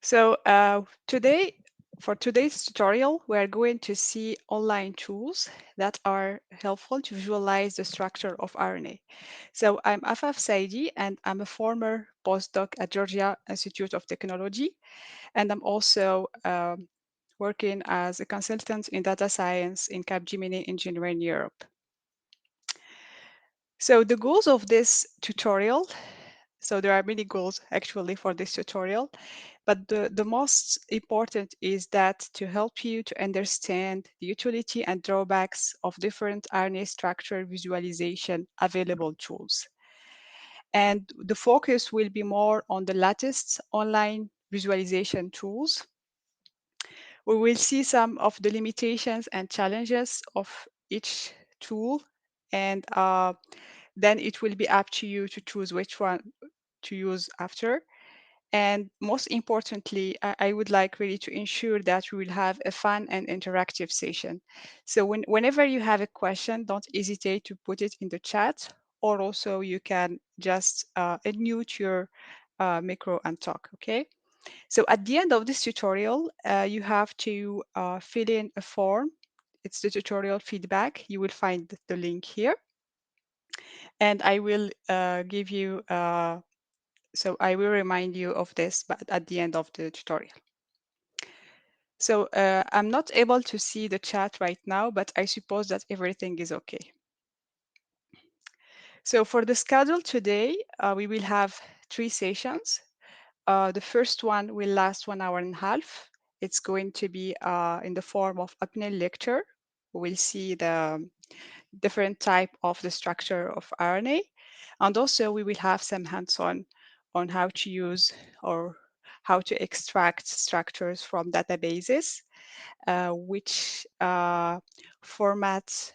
For today's tutorial, we are going to see online tools that are helpful to visualize the structure of RNA. So I'm Afaf Saaidi, and I'm a former postdoc at Georgia Institute of Technology, and I'm also working as a consultant in data science in Capgemini Engineering Europe. So the goals of this tutorial, so there are many goals actually for this tutorial, but the most important is that to help you to understand the utility and drawbacks of different RNA structure visualization available tools. And the focus will be more on the latest online visualization tools. We will see some of the limitations and challenges of each tool, and then it will be up to you to choose which one to use after. And most importantly, I would like really to ensure that we will have a fun and interactive session. So whenever you have a question, don't hesitate to put it in the chat, or also you can just unmute your micro and talk, okay? So at the end of this tutorial, you have to fill in a form. It's the tutorial feedback. You will find the link here. And I will give you so I will remind you of this but at the end of the tutorial. So I'm not able to see the chat right now, but I suppose that everything is okay. So for the schedule today, we will have 3 sessions. The first one will last 1 hour and a half. It's going to be in the form of a panel lecture. We'll see the different type of the structure of RNA. And also we will have some hands-on on how to use or how to extract structures from databases, which formats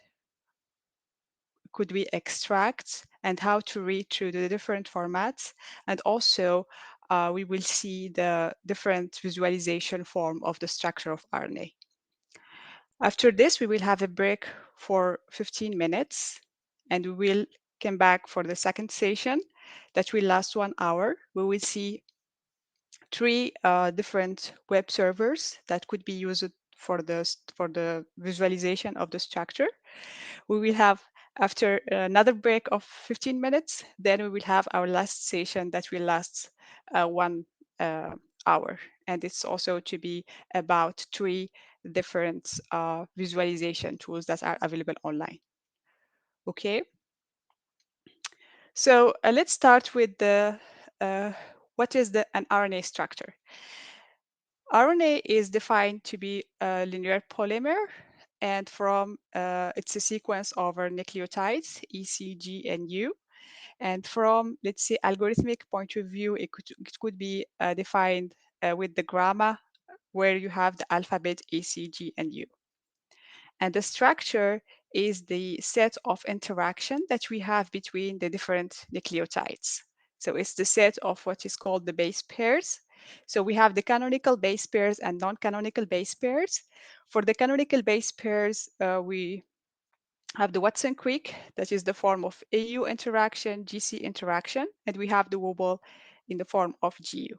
could we extract and how to read through the different formats. And also we will see the different visualization form of the structure of RNA. After this, we will have a break for 15 minutes, and we will come back for the second session that will last 1 hour. We will see 3 different web servers that could be used for the visualization of the structure. We will have, after another break of 15 minutes, then we will have our last session that will last 1 hour. And it's also to be about 3 different visualization tools that are available online. Okay. So let's start with the what is an RNA structure? RNA is defined to be a linear polymer, and it's a sequence of our nucleotides, E, C, G, and U. And from, let's say, algorithmic point of view, it could be defined with the grammar, where you have the alphabet A, C, G, and U. And the structure is the set of interaction that we have between the different nucleotides. So it's the set of what is called the base pairs. So we have the canonical base pairs and non-canonical base pairs. For the canonical base pairs, we have the Watson-Crick, that is the form of AU interaction, GC interaction, and we have the wobble in the form of GU.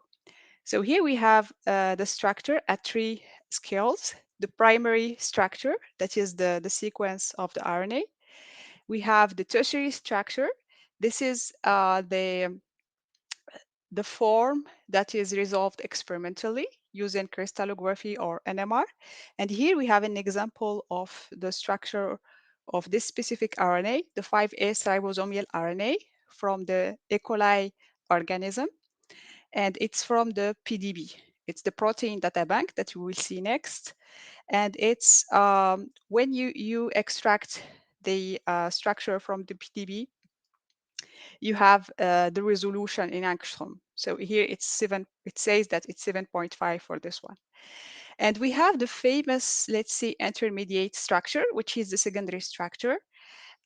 So here we have the structure at 3 scales. The primary structure, that is the sequence of the RNA. We have the tertiary structure. This is the form that is resolved experimentally using crystallography or NMR. And here we have an example of the structure of this specific RNA, the 5S ribosomal RNA from the E. coli organism. And it's from the PDB. It's the protein data bank that we will see next. And it's when you extract the structure from the PDB, you have the resolution in angstrom. So here it says that it's 7.5 for this one. And we have the famous, let's say, intermediate structure, which is the secondary structure.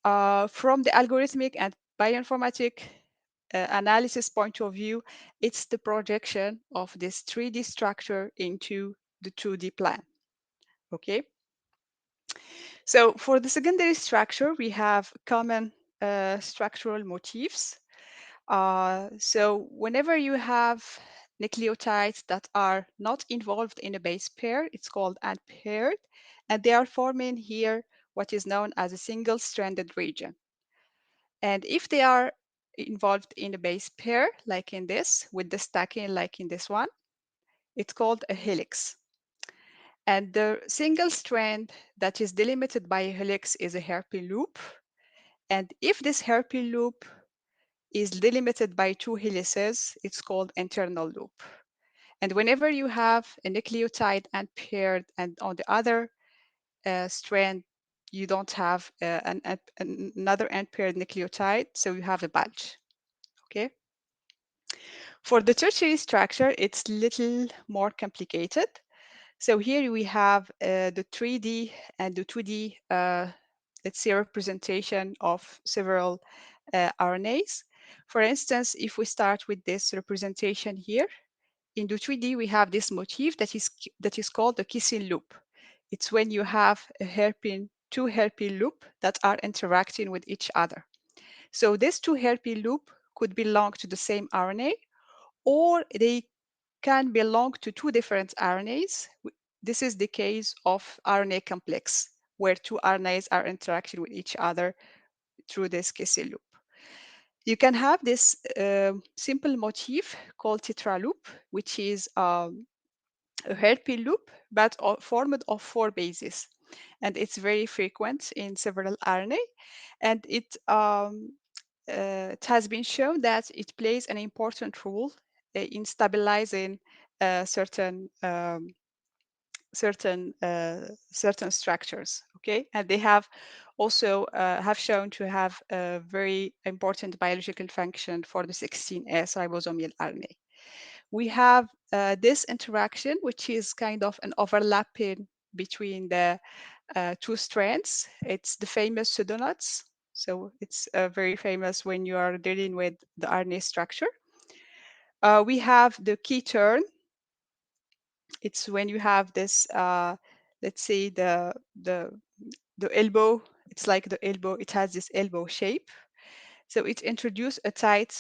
From the algorithmic and bioinformatic analysis point of view, it's the projection of this 3D structure into the 2D plan. Okay. So for the secondary structure, we have common structural motifs. So whenever you have nucleotides that are not involved in a base pair. It's called unpaired, and they are forming here what is known as a single-stranded region. And if they are involved in a base pair, like in this, with the stacking like in this one, it's called a helix. And the single strand that is delimited by a helix is a hairpin loop. And if this hairpin loop is delimited by two helices, it's called internal loop. And whenever you have a nucleotide unpaired and on the other strand, you don't have another unpaired nucleotide, so you have a bunch, okay? For the tertiary structure, it's little more complicated. So here we have the 3D and the 2D, let's say, representation of several RNAs. For instance, if we start with this representation here, in the 3D, we have this motif that is called the kissing loop. It's when you have two hairpin loop that are interacting with each other. So these two hairpin loop could belong to the same RNA, or they can belong to two different RNAs. This is the case of RNA complex, where two RNAs are interacting with each other through this kissing loop. You can have this simple motif called tetraloop, which is a hairpin loop, but formed of four bases. And it's very frequent in several RNA. And it has been shown that it plays an important role in stabilizing certain certain structures. Okay, and they have also have shown to have a very important biological function for the 16S ribosomal RNA. We have this interaction, which is kind of an overlapping between the two strands. It's the famous pseudoknots. So it's very famous when you are dealing with the RNA structure. We have the key turn. It's when you have this, let's say the elbow. It's like the elbow. It has this elbow shape. So it introduced a tight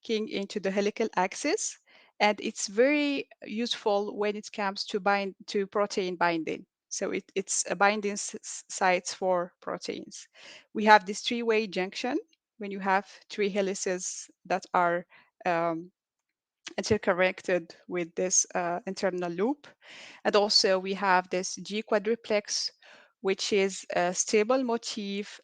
king into the helical axis, and it's very useful when it comes to bind to protein binding. So it's a binding sites for proteins. We have this three-way junction when you have three helices that are interconnected with this internal loop. And also we have this G quadruplex, which is a stable motif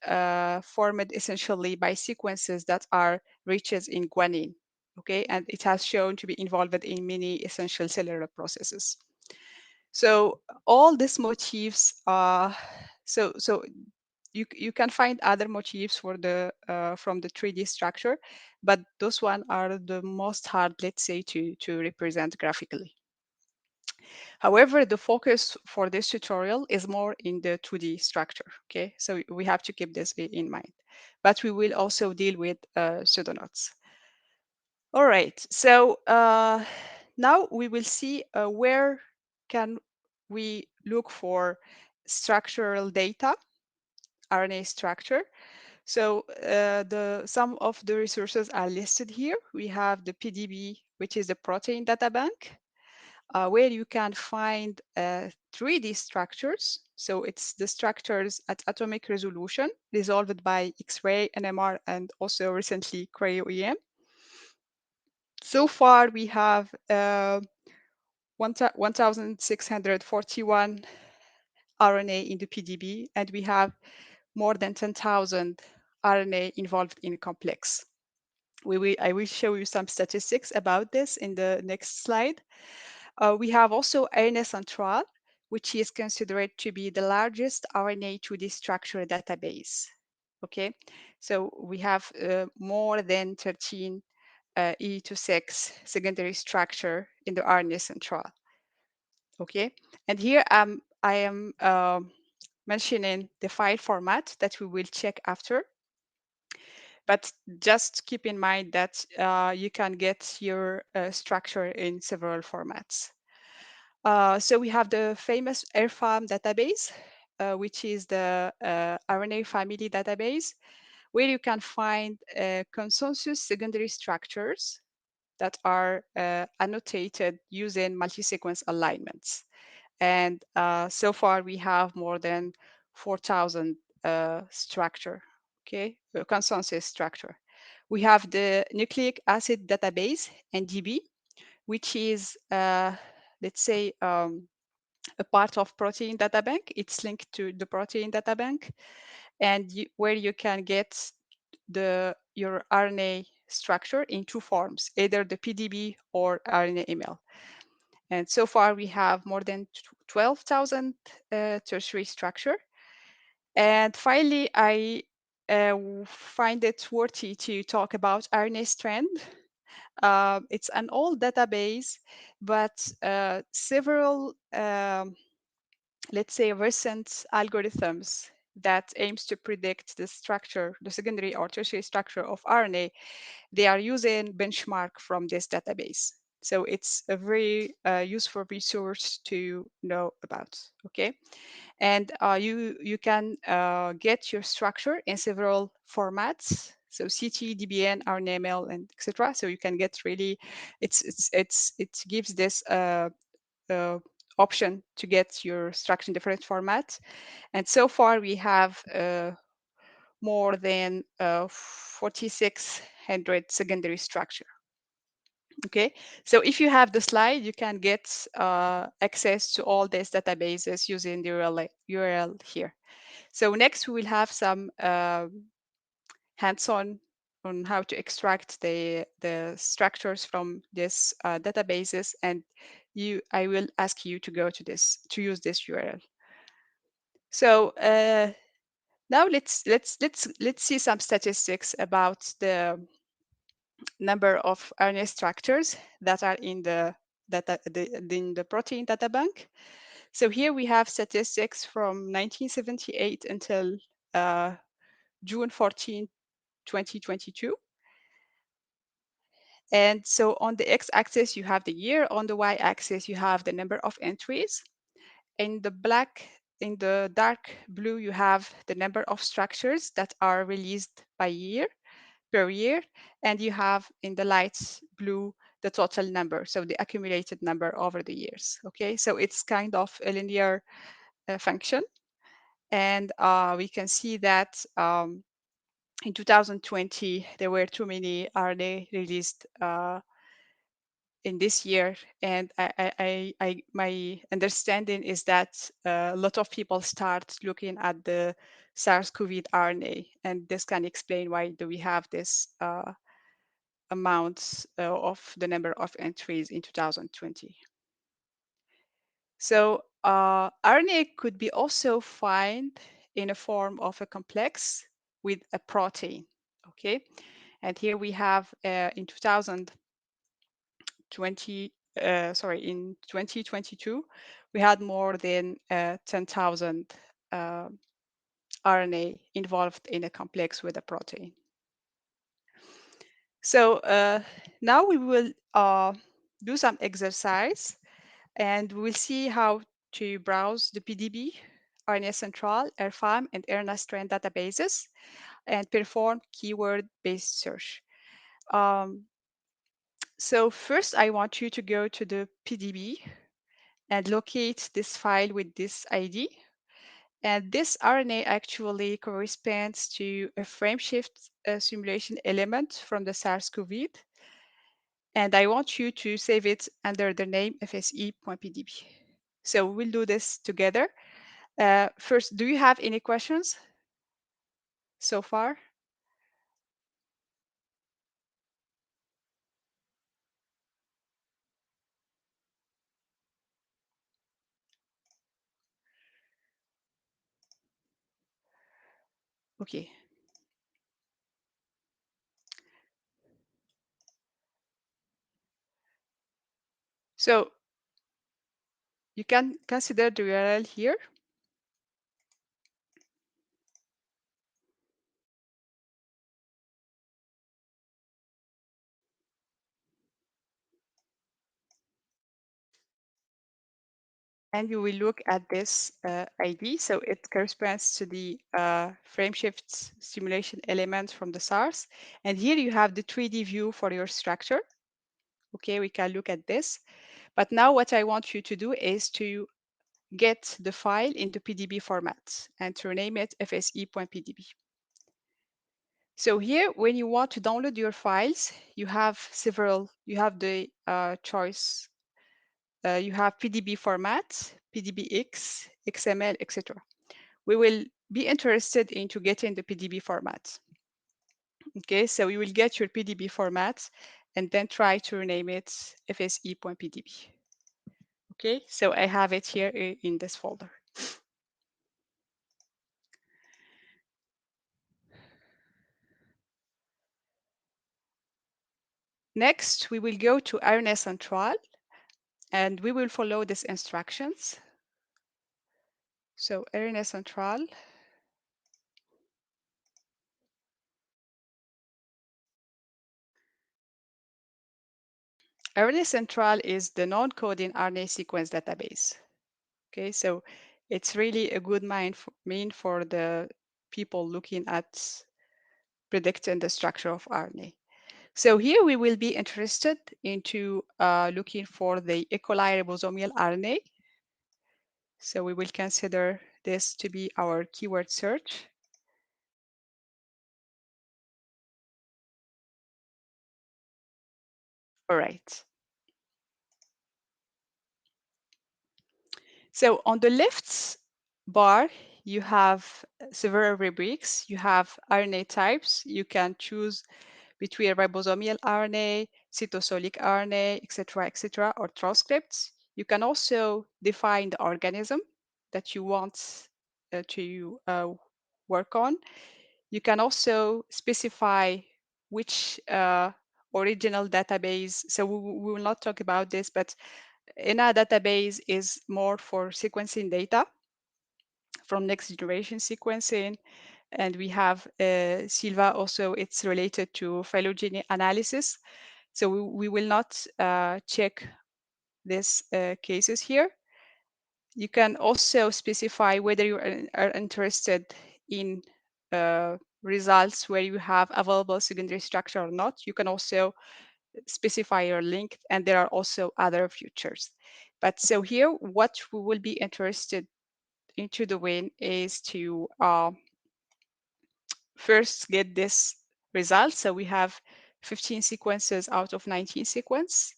formed essentially by sequences that are rich in guanine. Okay, and it has shown to be involved in many essential cellular processes. So all these motifs are so you can find other motifs for the from the 3D structure, but those one are the most hard, let's say, to represent graphically. However, the focus for this tutorial is more in the 2D structure. Okay, so we have to keep this in mind, but we will also deal with pseudoknots. All right, so now we will see where can we look for structural data, RNA structure. So some of the resources are listed here. We have the PDB, which is the protein data bank, where you can find 3D structures. So it's the structures at atomic resolution resolved by X-ray, NMR, and also recently cryo-EM. So far, we have 1,641 RNA in the PDB, and we have more than 10,000 RNA involved in complex. I will show you some statistics about this in the next slide. We have also RNA Central, which is considered to be the largest RNA 2D structure database. Okay, so we have more than 13 E to 6 secondary structure in the RNA Central. Okay, and here I am mentioning the file format that we will check after. But just keep in mind that you can get your structure in several formats. So we have the famous AirFarm database, which is the RNA family database, where you can find consensus secondary structures that are annotated using multi-sequence alignments. And so far we have more than 4,000 structure, okay, consensus structure. We have the nucleic acid database, NDB, which is, let's say, a part of protein data bank. It's linked to the protein data bank, and where you can get your RNA structure in two forms, either the PDB or RNA email. And so far we have more than 12,000 tertiary structure. And finally, I find it worthy to talk about RNA strand. It's an old database, but several, let's say, recent algorithms that aims to predict the structure, the secondary or tertiary structure of RNA, they are using benchmark from this database. So it's a very useful resource to know about, okay? And you can get your structure in several formats, so CT, DBN, RNA-ML, and etc. So you can get really, it gives this option to get your structure in different formats. And so far we have more than 4,600 secondary structure. Okay, so if you have the slide, you can get access to all these databases using the URL here. So next we will have some hands-on on how to extract the structures from this databases, and I will ask you to go to use this URL. So now let's see some statistics about the number of RNA structures that are in in the protein data bank. So here we have statistics from 1978 until June 14, 2022. And so on the x-axis, you have the year. On the y-axis, you have the number of entries. In the dark blue, you have the number of structures that are released per year. And you have in the light blue, the total number, so the accumulated number over the years. Okay, so it's kind of a linear function. And we can see that in 2020, there were too many RNA released in this year, and my understanding is that a lot of people start looking at the SARS-CoV RNA, and this can explain why do we have this amount of the number of entries in 2020. So RNA could be also found in a form of a complex with a protein, okay? And here we have in 2022, we had more than 10,000 RNA involved in a complex with a protein. So now we will do some exercise, and we'll see how to browse the PDB, RNA Central, RFAM, and RNA strand databases and perform keyword-based search. So first, I want you to go to the PDB and locate this file with this ID. And this RNA actually corresponds to a frameshift simulation element from the SARS-CoV. And I want you to save it under the name fse.pdb. So we'll do this together. First, do you have any questions so far? Okay. So you can consider the URL here. And you will look at this ID. So it corresponds to the frameshift simulation element from the SARS. And here you have the 3D view for your structure. Okay, we can look at this. But now what I want you to do is to get the file into PDB format and to rename it fse.pdb. So here, when you want to download your files, you have the choice. You have PDB format, PDBX, XML, etc. We will be interested into getting the PDB format. Okay, so you will get your PDB format and then try to rename it fse.pdb. Okay, so I have it here in this folder. Next, we will go to RNA Central and we will follow these instructions. So RNA Central. RNA Central is the non-coding RNA sequence database. Okay, so it's really a good mean for the people looking at predicting the structure of RNA. So here we will be interested into looking for the E. coli ribosomal RNA. So we will consider this to be our keyword search. All right. So on the left bar, you have several rubrics. You have RNA types. You can choose between ribosomal RNA, cytosolic RNA, etc., or transcripts. You can also define the organism that you want to work on. You can also specify which original database. So we will not talk about this, but in our database is more for sequencing data from next generation sequencing. And we have Silva also, it's related to phylogeny analysis. So we will not check these cases here. You can also specify whether you are interested in results where you have available secondary structure or not. You can also specify your link, and there are also other features. But so here, what we will be interested into doing is to first get this result. So we have 15 sequences out of 19 sequence.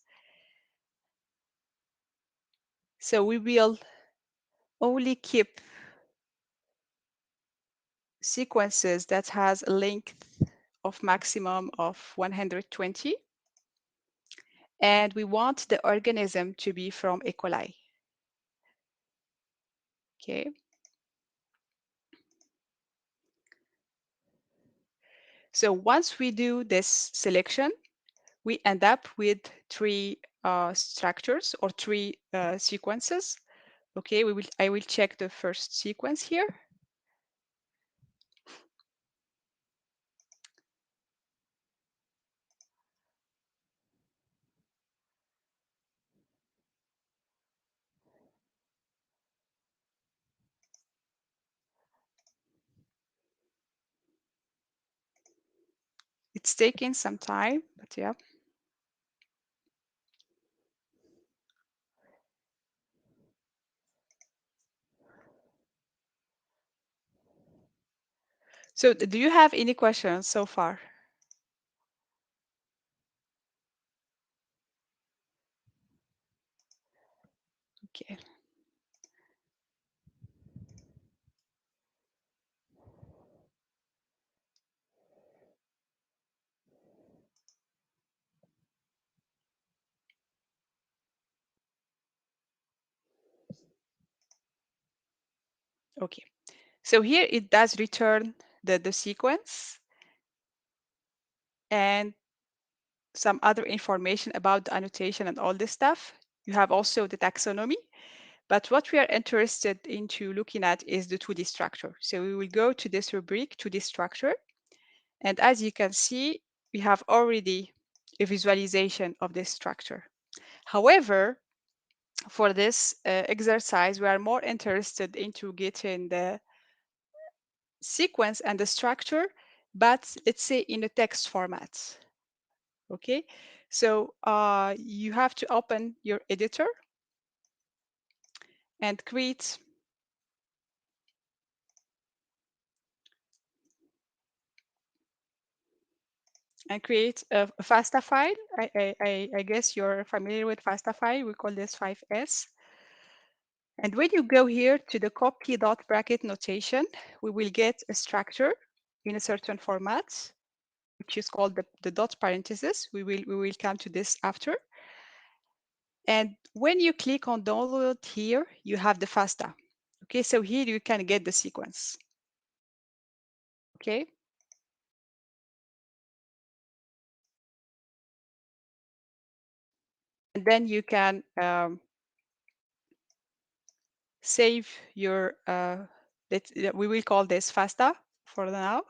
So we will only keep sequences that has a length of maximum of 120. And we want the organism to be from E. coli. Okay. So once we do this selection, we end up with three structures or three sequences. Okay, I will check the first sequence here. It's taking some time, but yeah. So do you have any questions so far? Okay. Okay. So here it does return the sequence and some other information about the annotation and all this stuff. You have also the taxonomy. But what we are interested into looking at is the 2D structure. So we will go to this rubric, 2D structure. And as you can see, we have already a visualization of this structure. However, for this exercise, we are more interested into getting the sequence and the structure, but let's say in a text format. Okay, So you have to open your editor and create a FASTA file. I guess you're familiar with FASTA file. We call this 5S. And when you go here to the copy dot bracket notation, we will get a structure in a certain format, which is called the dot parenthesis. We will come to this after. And when you click on download here, you have the FASTA. Okay, so here you can get the sequence. Okay. And then you can save your, we will call this FASTA for now.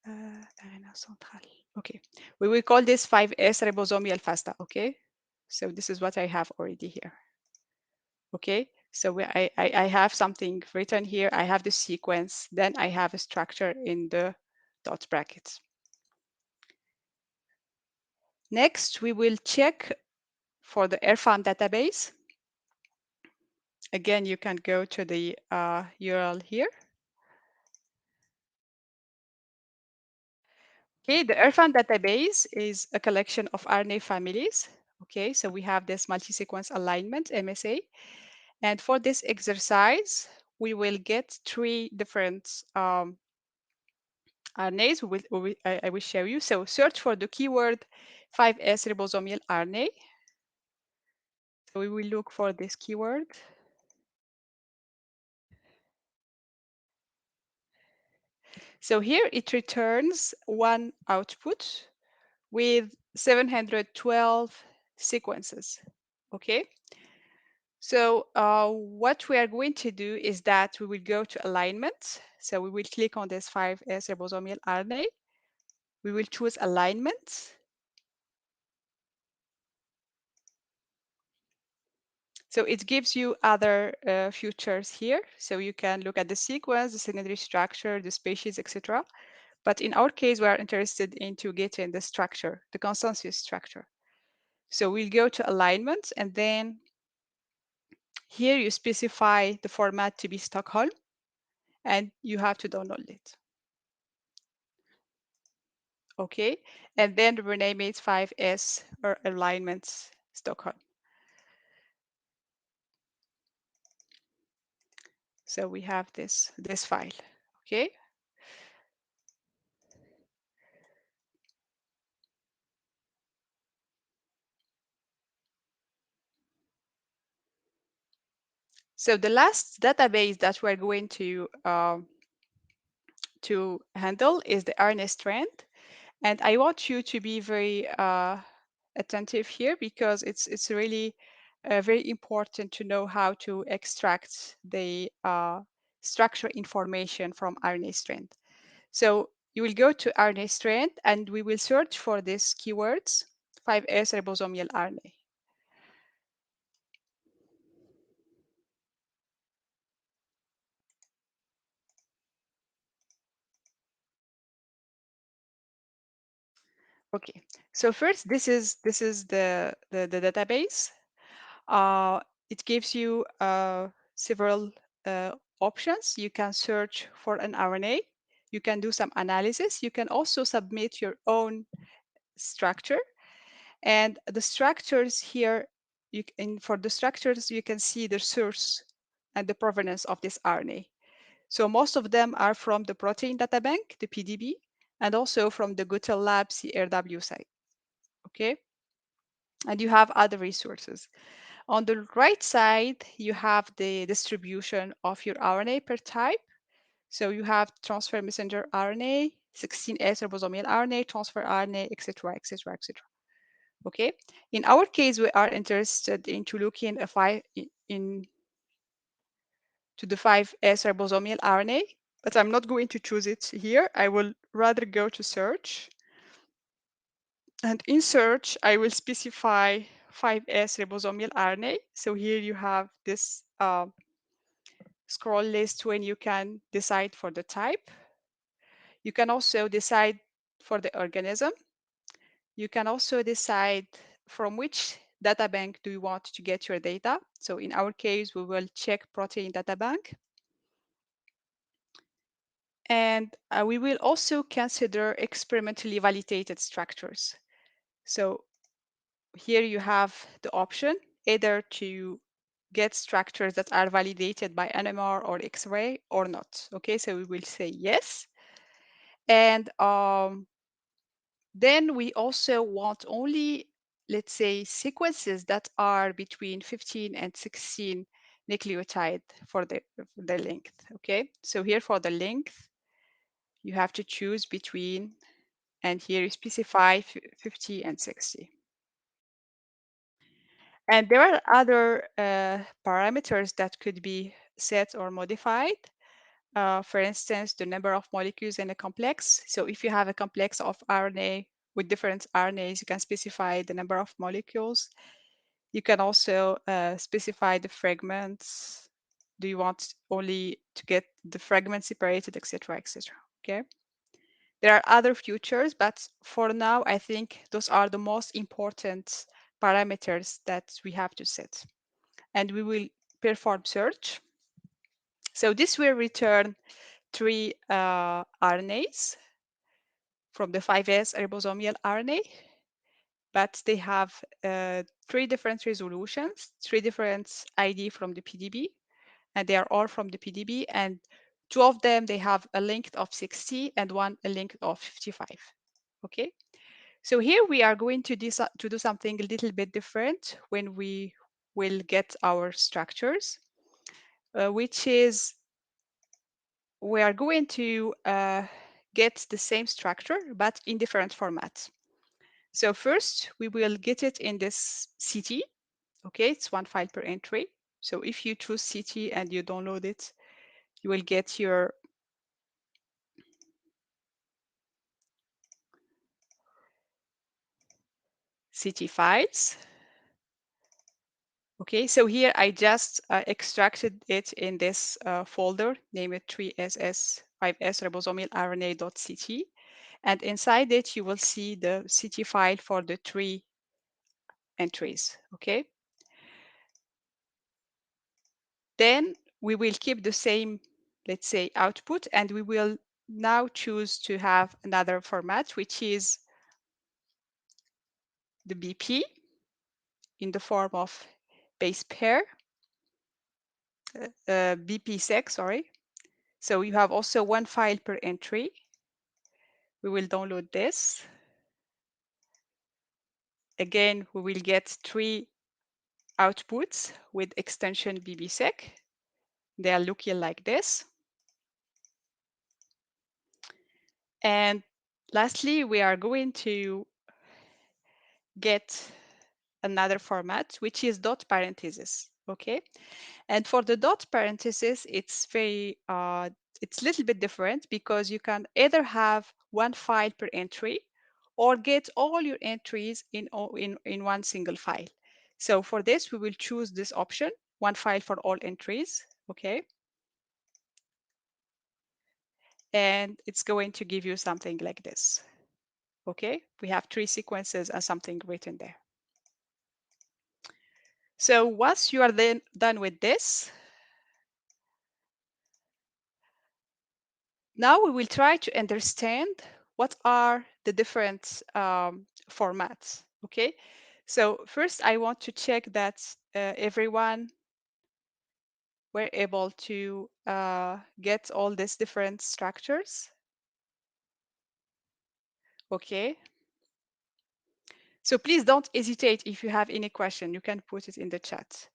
RNA central. Okay, we will call this 5S ribosomal FASTA. Okay, so this is what I have already here. Okay, so I have something written here. I have the sequence, then I have a structure in the dot brackets. Next, we will check for the AirFarm database. Again, you can go to the URL here. Okay, the AirFarm database is a collection of RNA families. Okay, so we have this multi-sequence alignment, MSA. And for this exercise, we will get 3 different RNAs. I will show you. So search for the keyword 5S ribosomal RNA. So we will look for this keyword. So here it returns one output with 712 sequences. Okay. So what we are going to do is that we will go to alignment. So we will click on this 5S ribosomal RNA. We will choose alignment. So it gives you other features here. So you can look at the sequence, the secondary structure, the species, etc. But in our case, we are interested into getting the structure, the consensus structure. So we'll go to alignment, and then here you specify the format to be Stockholm, and you have to download it. Okay, and then rename it 5S or alignment Stockholm. So we have this file. Okay. So the last database that we're going to handle is the RNA strand. And I want you to be very attentive here, because it's really very important to know how to extract the structure information from RNA strand. So you will go to RNA strand, and we will search for these keywords, 5S ribosomal RNA. Okay, so first, this is the database. It gives you several options. You can search for an RNA. You can do some analysis. You can also submit your own structure. And the structures here, for the structures, you can see the source and the provenance of this RNA. So most of them are from the Protein Data Bank, the PDB, and also from the Gutel Lab CRW site. Okay, and you have other resources. On the right side, you have the distribution of your RNA per type. So you have transfer messenger RNA, 16S ribosomal RNA, transfer RNA, etc., etc., etc. Okay. In our case, we are interested into looking in to the 5S ribosomal RNA, but I'm not going to choose it here. I will rather go to search. And in search, I will specify 5S ribosomal RNA. So here you have this scroll list when you can decide for the type. You can also decide for the organism. You can also decide from which data bank do you want to get your data. So in our case, we will check protein data bank. And we will also consider experimentally validated structures. So here you have the option either to get structures that are validated by NMR or X-ray or not. Okay, so we will say yes. And then we also want only, let's say, sequences that are between 15 and 16 nucleotide for the length. Okay, so here for the length, you have to choose between, and here you specify 50 and 60. And there are other parameters that could be set or modified. For instance, the number of molecules in a complex. So if you have a complex of RNA with different RNAs, you can specify the number of molecules. You can also specify the fragments. Do you want only to get the fragments separated, etc., etc. Okay. There are other features, but for now, I think those are the most important parameters that we have to set. And we will perform search. So this will return 3 RNAs from the 5S ribosomal RNA, but they have 3 different resolutions, 3 different ID from the PDB, and they are all from the PDB, and 2 of them, they have a length of 60 and one a length of 55, okay? So here we are going to do something a little bit different when we will get our structures, which is we are going to get the same structure, but in different formats. So first, we will get it in this CT. Okay, it's 1 file per entry. So if you choose CT and you download it, you will get your CT files. Okay, so here I just extracted it in this folder, name it 3SS5S ribosomal RNA.ct. And inside it, you will see the CT file for the 3 entries, okay? Then we will keep the same, let's say, output, and we will now choose to have another format, which is the BP in the form of base pair, BP6, sorry. So you have also 1 file per entry. We will download this. Again, we will get 3 outputs with extension bbsec. They are looking like this. And lastly, we are going to get another format, which is dot parenthesis, okay? And for the dot parenthesis, it's it's a little bit different because you can either have 1 file per entry or get all your entries in one single file. So for this, we will choose this option, 1 file for all entries, okay? And it's going to give you something like this, okay? We have 3 sequences and something written there. So once you are then done with this, now we will try to understand what are the different formats, okay? So first I want to check that everyone were able to get all these different structures, okay? So please don't hesitate if you have any question, you can put it in the chat.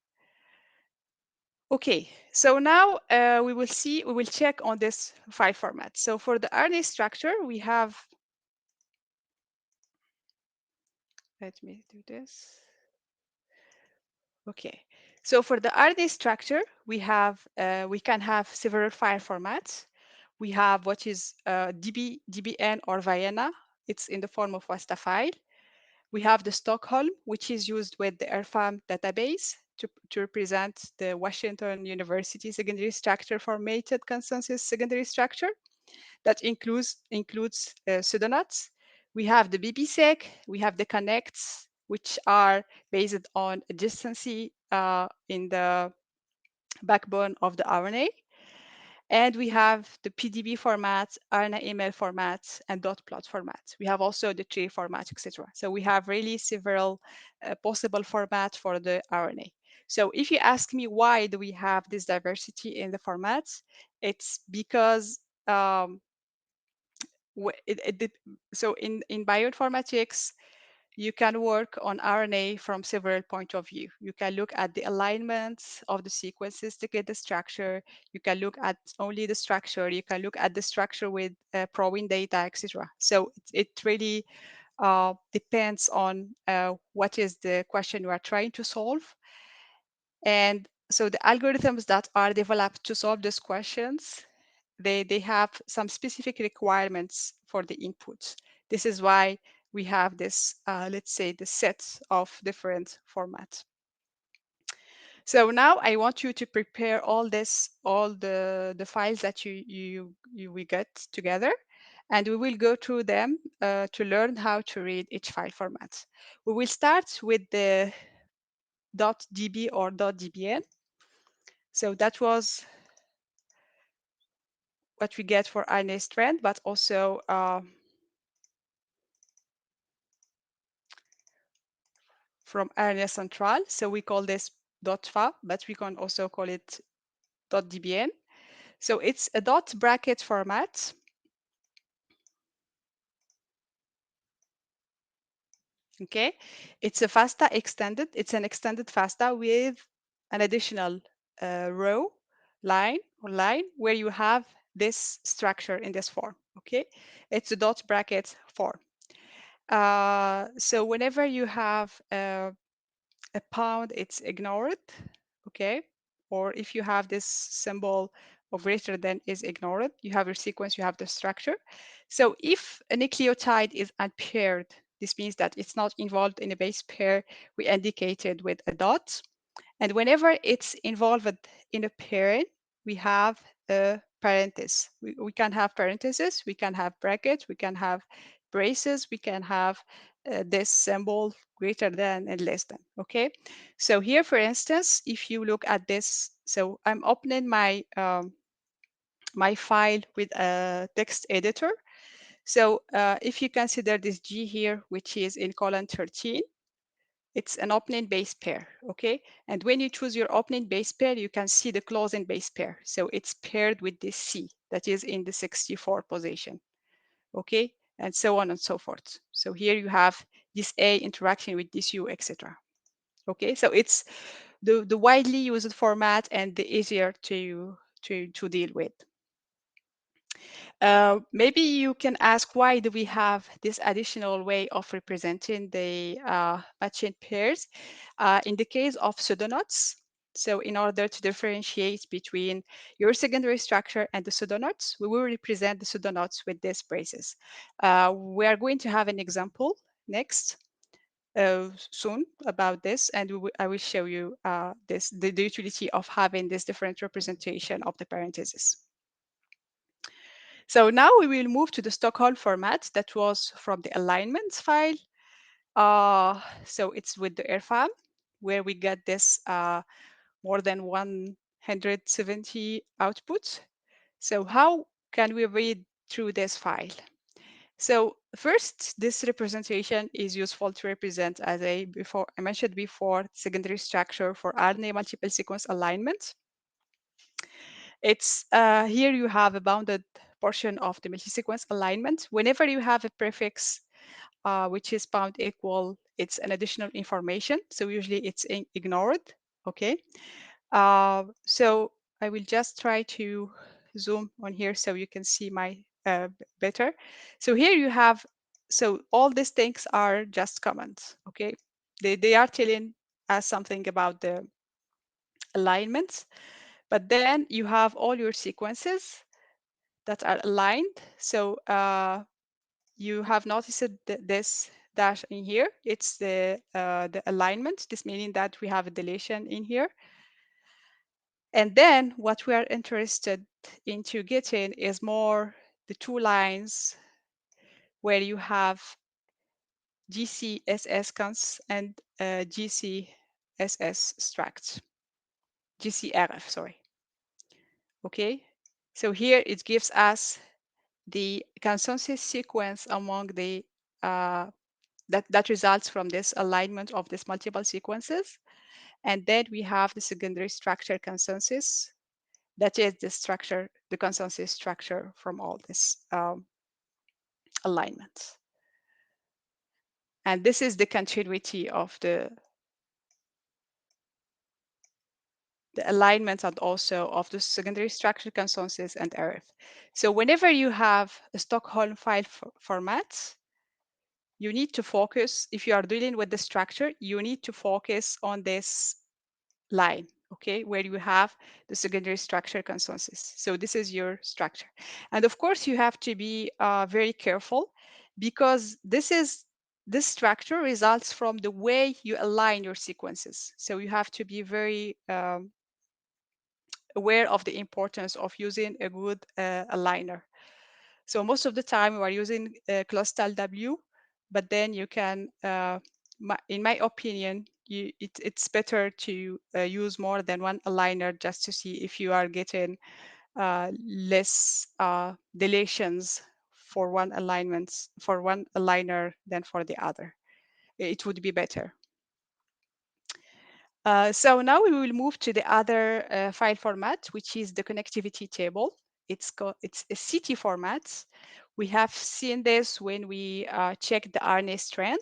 Okay, so now we will check on this 5 formats. So for the RNA structure, we have, let me do this. Okay, so for the RNA structure, we can have several file formats. We have what is DB, DBN or Vienna. It's in the form of WASTA file. We have the Stockholm, which is used with the ERFAM database to represent the Washington University secondary structure formatted consensus secondary structure that includes pseudonauts. We have the BBSEC, we have the connects, which are based on a distance in the backbone of the RNA. And we have the PDB format, RNA email format, and dot plot format. We have also the tree format, etc. So we have really several possible formats for the RNA. So if you ask me why do we have this diversity in the formats, it's because so in bioinformatics, you can work on RNA from several points of view. You can look at the alignments of the sequences to get the structure. You can look at only the structure. You can look at the structure with probing data, etc. So it really depends on what is the question you are trying to solve. And so the algorithms that are developed to solve these questions, they have some specific requirements for the inputs. This is why we have this, let's say, the set of different formats. So now I want you to prepare all the files that we get together, and we will go through them to learn how to read each file format. We will start with the .db or .dbn. So that was what we get for RNA strand, but also from RNA central. So we call this .fa, but we can also call it .dbn. So it's a dot bracket format. Okay, it's a FASTA extended. It's an extended FASTA with an additional row line where you have this structure in this form. Okay, it's a dot bracket form. So whenever you have a pound, it's ignored. Okay, or if you have this symbol of greater than is ignored, you have your sequence, you have the structure. So if a nucleotide is unpaired, this means that it's not involved in a base pair. We indicate it with a dot. And whenever it's involved in a pairing, we have a parenthesis. We can have parentheses, we can have brackets, we can have braces, we can have this symbol greater than and less than, okay? So here, for instance, if you look at this, so I'm opening my file with a text editor. So if you consider this G here, which is in column 13, it's an opening base pair, okay? And when you choose your opening base pair, you can see the closing base pair. So it's paired with this C that is in the 64 position, okay? And so on and so forth. So here you have this A interaction with this U, etc. Okay, so it's the widely used format and the easier to deal with. Maybe you can ask, why do we have this additional way of representing the matching pairs in the case of pseudonodes? So in order to differentiate between your secondary structure and the pseudonodes, we will represent the pseudonodes with these braces. We are going to have an example next soon about this, and I will show you the utility of having this different representation of the parentheses. So now we will move to the Stockholm format that was from the alignments file. So it's with the AirFam, where we get this more than 170 outputs. So how can we read through this file? So first, this representation is useful to represent, as I mentioned before, secondary structure for RNA multiple sequence alignment. It's here you have a bounded portion of the multi-sequence alignment. Whenever you have a prefix which is bound equal, it's an additional information. So usually it's ignored. Okay. So I will just try to zoom on here so you can see my better. So here you have, so all these things are just comments. Okay. They are telling us something about the alignments. But then you have all your sequences that are aligned. So you have noticed this dash in here. It's the alignment, this meaning that we have a deletion in here. And then what we are interested into getting is more the two lines where you have GCSS cons and GCSS struct, GCRF, sorry. Okay, so here it gives us the consensus sequence among the that results from this alignment of these multiple sequences. And then we have the secondary structure consensus. That is the structure, the consensus structure from all this alignments. And this is the continuity of the alignment and also of the secondary structure consensus and RF. So whenever you have a Stockholm file format, you need to focus, if you are dealing with the structure, you need to focus on this line, okay, where you have the secondary structure consensus. So this is your structure. And of course, you have to be very careful because this structure results from the way you align your sequences. So you have to be very aware of the importance of using a good aligner. So most of the time we are using Clostal W, but then you can, in my opinion, it's better to use more than one aligner just to see if you are getting less deletions for one alignment, for one aligner than for the other. It would be better. So now we will move to the other file format, which is the connectivity table. It's a CT format. We have seen this when we check the RNA strand.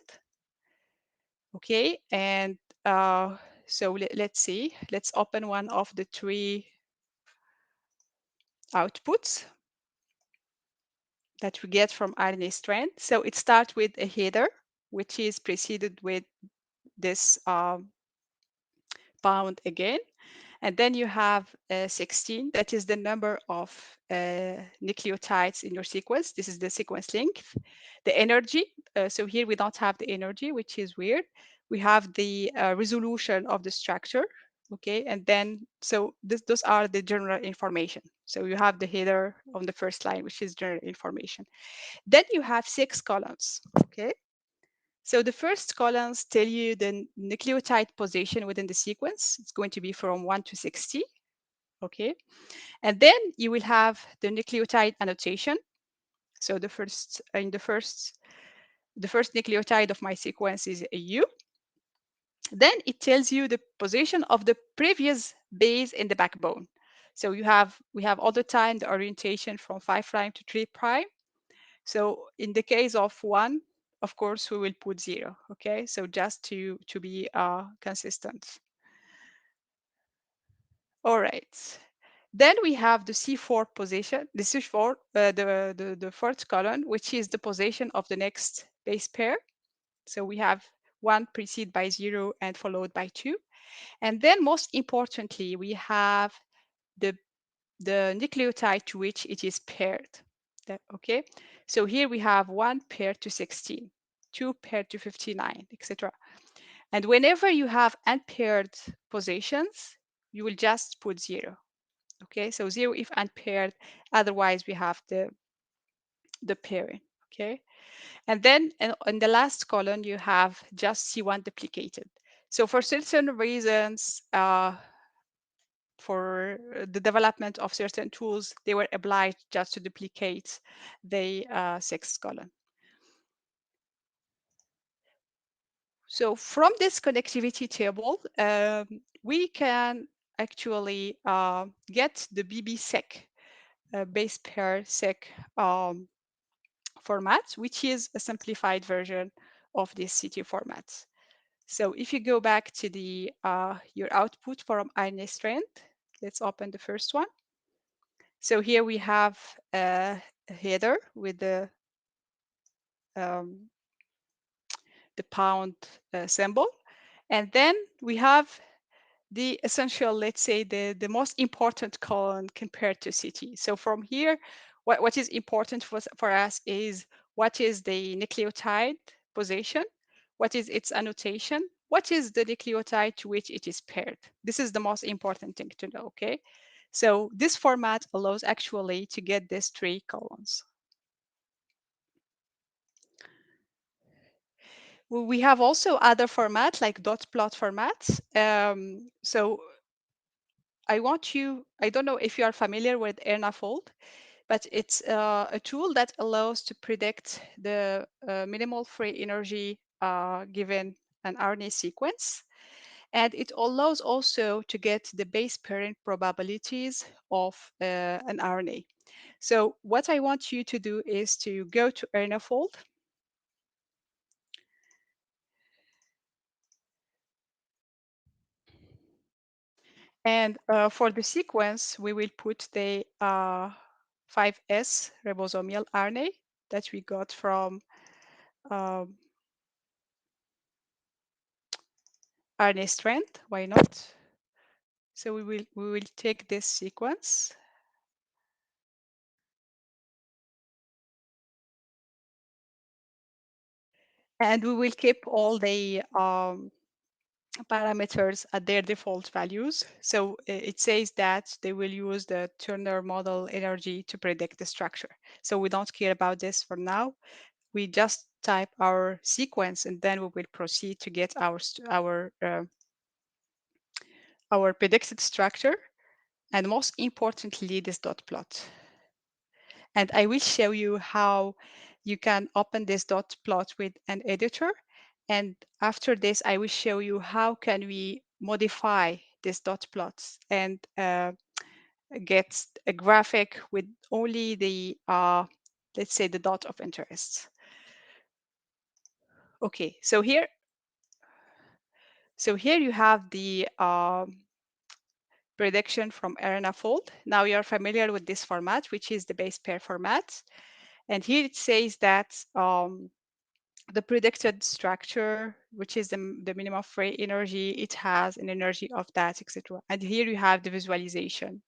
Okay, and so let's see. Let's open one of the three outputs that we get from RNA strand. So it starts with a header, which is preceded with this bound again. And then you have 16, that is the number of nucleotides in your sequence. This is the sequence length. The energy, so here we don't have the energy, which is weird. We have the resolution of the structure, okay? And then, so those are the general information. So you have the header on the first line, which is general information. Then you have 6 columns, okay? So the first columns tell you the nucleotide position within the sequence. It's going to be from 1 to 60, okay? And then you will have the nucleotide annotation. So the first nucleotide of my sequence is a U. Then it tells you the position of the previous base in the backbone. So we have all the time the orientation from 5' to 3'. So in the case of 1, of course, we will put 0, okay? So just to be consistent. All right. Then we have the C4 position, the C4, the fourth column, which is the position of the next base pair. So we have 1 preceded by 0 and followed by 2. And then most importantly, we have the nucleotide to which it is paired. Okay, so here we have 1 paired to 16, 2 paired to 59, etc. And whenever you have unpaired positions, you will just put 0. Okay, so 0 if unpaired, otherwise we have the pairing. Okay, and then in the last column you have just C1 duplicated. So for certain reasons, for the development of certain tools, they were obliged just to duplicate the 6th column. So from this connectivity table, we can actually get the BB-seq, base pair seq format, which is a simplified version of this CT format. So if you go back to the your output from RNA strand, let's open the first one. So here we have a header with the pound symbol. And then we have the essential, let's say, the most important column compared to CT. So from here, what is important for us is what is the nucleotide position, what is its annotation, what is the nucleotide to which it is paired. This is the most important thing to know, okay? So this format allows actually to get these 3 columns. We have also other formats like dot plot formats. So I don't know if you are familiar with RNA-fold, but it's a tool that allows to predict the minimal free energy given an RNA sequence. And it allows also to get the base pairing probabilities of an RNA. So what I want you to do is to go to RNA-fold. And for the sequence, we will put the 5S ribosomal RNA that we got from um, RNA strand. Why not? So we will take this sequence and we will keep all the parameters at their default values. So it says that they will use the Turner model energy to predict the structure. So we don't care about this for now. We just type our sequence and then we will proceed to get our predicted structure, and most importantly, this dot plot. And I will show you how you can open this dot plot with an editor. And after this, I will show you how can we modify this dot plots and get a graphic with only the, let's say, the dot of interest. Okay, so here you have the prediction from RNA-fold. Now you're familiar with this format, which is the base pair format. And here it says that the predicted structure, which is the minimum free energy, it has an energy of that, etc. And here you have the visualization.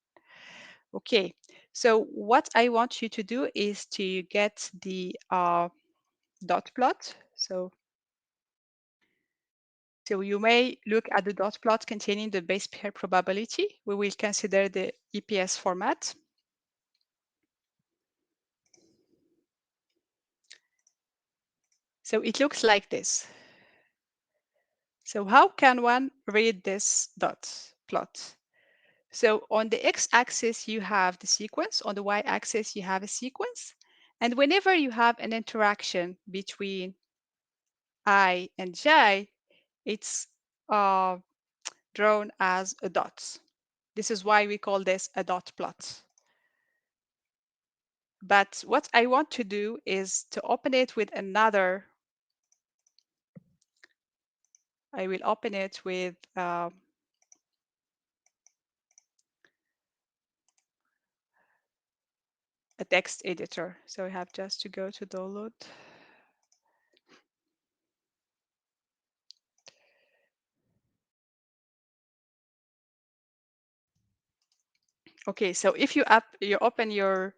Okay, so what I want you to do is to get the dot plot. So you may look at the dot plot containing the base pair probability. We will consider the EPS format. So it looks like this. So how can one read this dot plot? So on the x-axis, you have the sequence. On the y-axis, you have a sequence. And whenever you have an interaction between I and J, it's drawn as a dot. This is why we call this a dot plot. But what I want to do is to open it with another. I will open it with a text editor. So I have just to go to download. Okay, so if you open your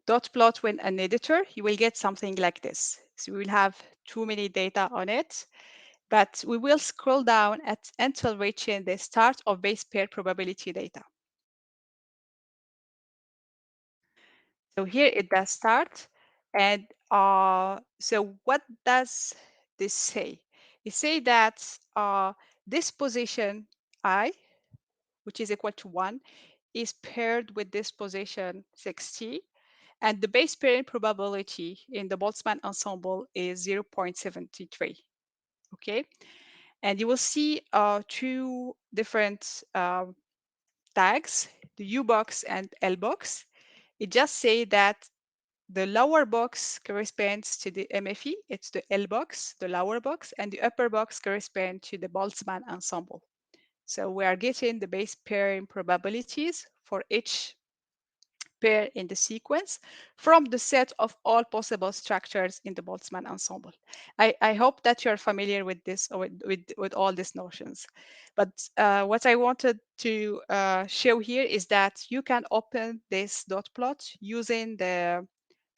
dot plot with an editor, you will get something like this. So we will have too many data on it, but we will scroll down until reaching the start of base pair probability data. So here it does start. And so what does this say? It says that this position I, which is equal to 1, is paired with this position 60. And the base pairing probability in the Boltzmann ensemble is 0.73. Okay. And you will see two different tags, the U box and L box. It just say that the lower box corresponds to the MFE, it's the L box, the lower box, and the upper box corresponds to the Boltzmann ensemble. So we are getting the base pairing probabilities for each pair in the sequence from the set of all possible structures in the Boltzmann ensemble. I hope that you're familiar with this, or with all these notions. But what I wanted to show here is that you can open this dot plot using the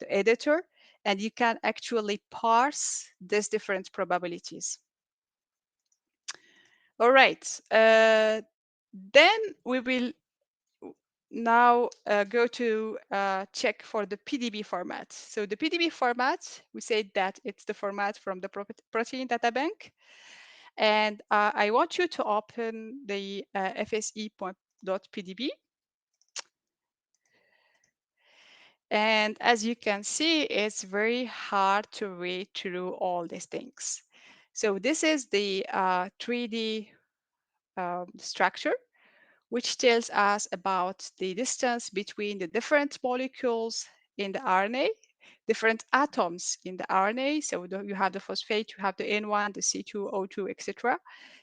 editor, and you can actually parse these different probabilities. All right, then we will now go to check for the PDB format. So the PDB format, we said that it's the format from the protein data bank. And I want you to open the fse.pdb. And as you can see, it's very hard to read through all these things. So this is the 3D structure, which tells us about the distance between the different molecules in the RNA, different atoms in the RNA. So you have the phosphate, you have the N1, the C2, O2, etc.,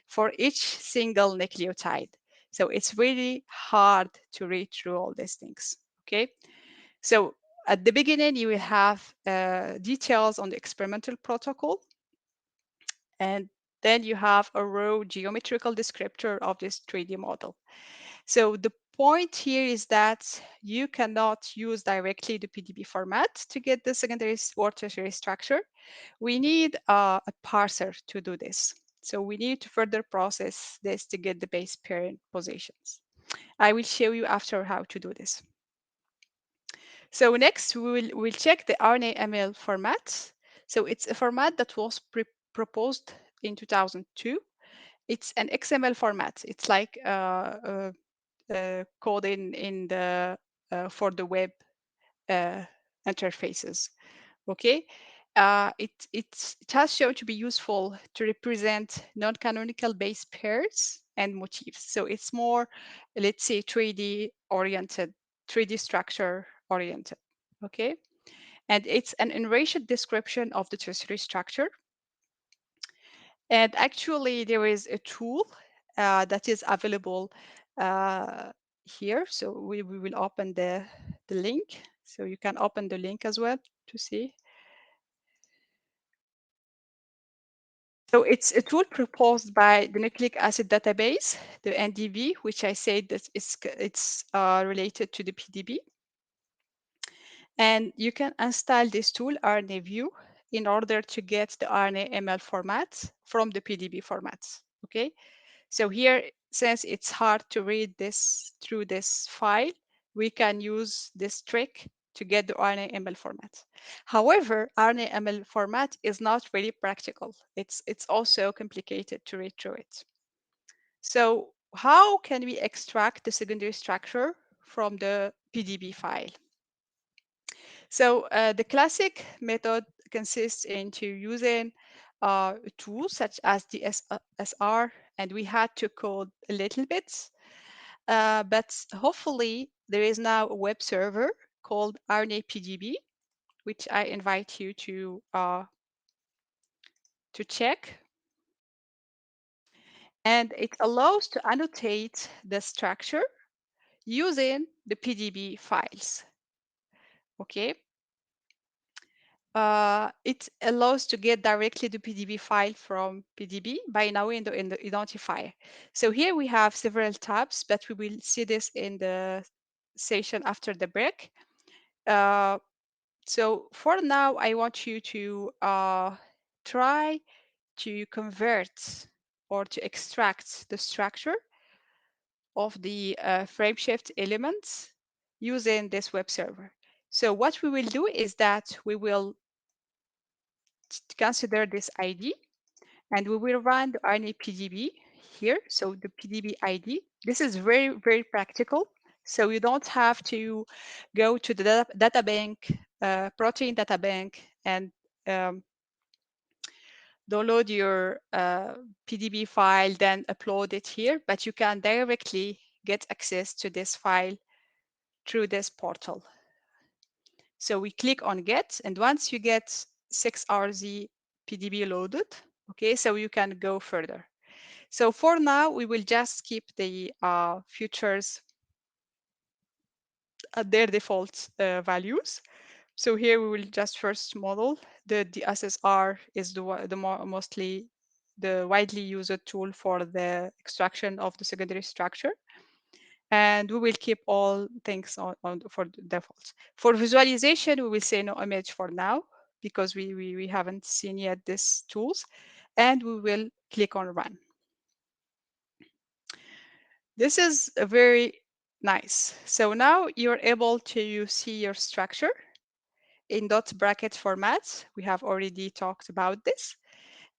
for each single nucleotide. So it's really hard to read through all these things. Okay. So at the beginning, you will have details on the experimental protocol, and then you have a raw geometrical descriptor of this 3D model. So the point here is that you cannot use directly the PDB format to get the secondary or tertiary structure. We need a parser to do this. So we need to further process this to get the base pairing positions. I will show you after how to do this. So next we'll check the RNA-ML format. So it's a format that was proposed in 2002. It's an XML format. It's like code in the for the web interfaces. Okay, it has shown to be useful to represent non-canonical base pairs and motifs. So it's more, let's say, 3D oriented, 3D structure oriented. Okay, and it's an enriched description of the tertiary structure. And actually, there is a tool that is available here. So we will open the link. So you can open the link as well to see. So it's a tool proposed by the Nucleic Acid Database, the NDB, which I said that it's related to the PDB. And you can install this tool, RNAview, in order to get the RNA-ML format from the PDB formats. Okay. So here, since it's hard to read this through this file, we can use this trick to get the RNA-ML format. However, RNA-ML format is not really practical. It's also complicated to read through it. So how can we extract the secondary structure from the PDB file? So the classic method consists into using tools such as the SR, and we had to code a little bit, but hopefully there is now a web server called RNA-PDB, which I invite you to check. And it allows to annotate the structure using the PDB files. Okay. It allows to get directly the PDB file from PDB by now in the identifier. So here we have several tabs, but we will see this in the session after the break. So for now, I want you to try to convert or to extract the structure of the frameshift elements using this web server. So what we will do is that we will consider this ID, and we will run the RNA PDB here. So the PDB ID, this is very, very practical. So you don't have to go to the data bank, protein data bank, and download your PDB file, then upload it here, but you can directly get access to this file through this portal. So we click on get, and once you get 6RZ PDB loaded, okay, so you can go further. So for now, we will just keep the features at their default values. So here we will just first model. The SSR is mostly the widely used tool for the extraction of the secondary structure. And we will keep all things on for defaults. For visualization, we will say no image for now because we haven't seen yet these tools. And we will click on run. This is a very Nice. So now you're able to see your structure in dot bracket format. We have already talked about this.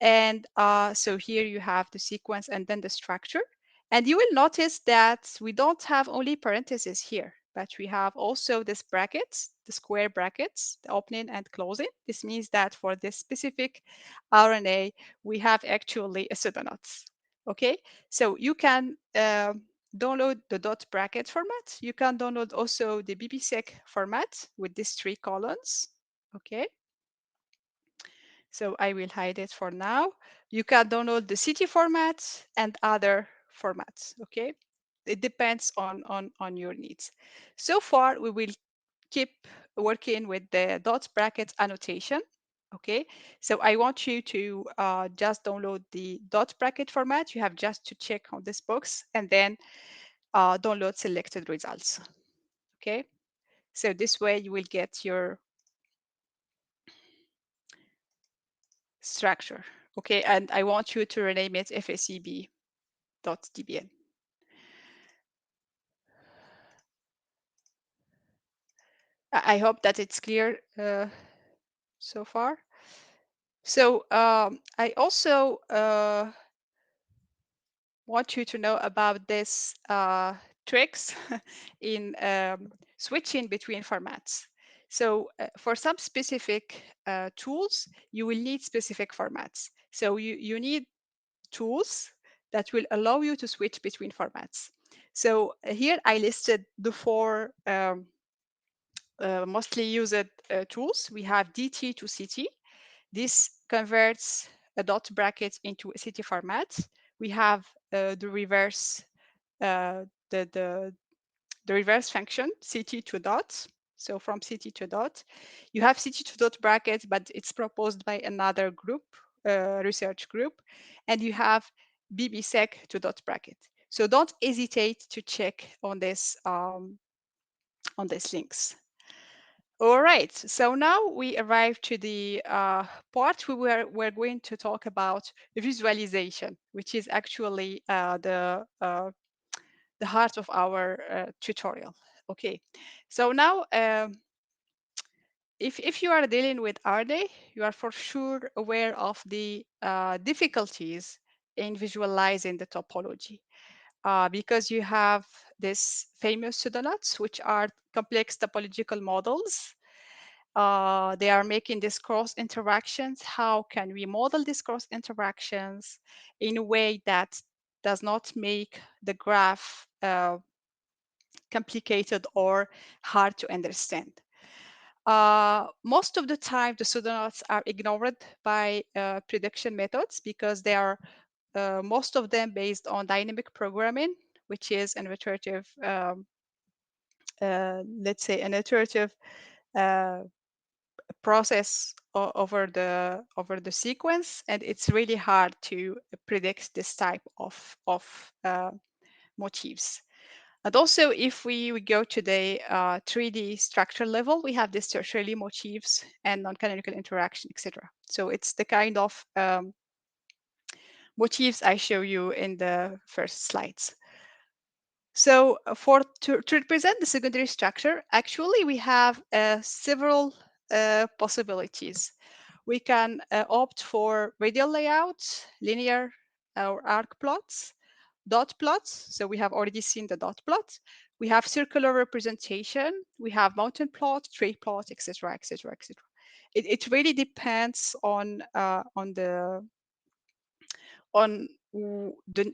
And so here you have the sequence and then the structure. And you will notice that we don't have only parentheses here, but we have also this brackets, the square brackets, the opening and closing. This means that for this specific RNA, we have actually a pseudoknots. Okay, so you can download the dot bracket format. You can download also the BBSec format with these 3 columns. Okay. So I will hide it for now. You can download the CT format and other formats, okay? It depends on your needs. So far, we will keep working with the dot bracket annotation, okay? So I want you to just download the dot bracket format. You have just to check on this box and then download selected results, okay? So this way you will get your structure. Okay, and I want you to rename it FACB.dbn. I hope that it's clear so far. So I also want you to know about this tricks in switching between formats. So for some specific tools, you will need specific formats. So you need tools that will allow you to switch between formats. So here I listed the 4 mostly used tools. We have DT to CT. This converts a dot bracket into a CT format. We have the reverse uh, the reverse function CT to dot. So from CT to dot, you have CT to dot brackets, but it's proposed by another group, research group, and you have BBSec to dot bracket. So don't hesitate to check on these links. All right, so now we arrive to the part where we're going to talk about visualization, which is actually the heart of our tutorial. Okay, so now if you are dealing with RNA, you are for sure aware of the difficulties in visualizing the topology because you have this famous pseudoknots, which are complex topological models. They are making these cross interactions. How can we model these cross interactions in a way that does not make the graph complicated or hard to understand? Most of the time, the pseudoknots are ignored by prediction methods because they are most of them based on dynamic programming, which is an iterative, let's say, an iterative uh, process over the sequence, and it's really hard to predict this type of motifs. And also, if we go to the 3D structure level, we have this tertiary motifs and non-canonical interaction, etc. So it's the kind of motifs I show you in the first slides. So to represent the secondary structure, actually we have several possibilities. We can opt for radial layouts, linear or arc plots, dot plots. So we have already seen the dot plot. We have circular representation. We have mountain plot, tree plot, etc., etc., etc. It really depends on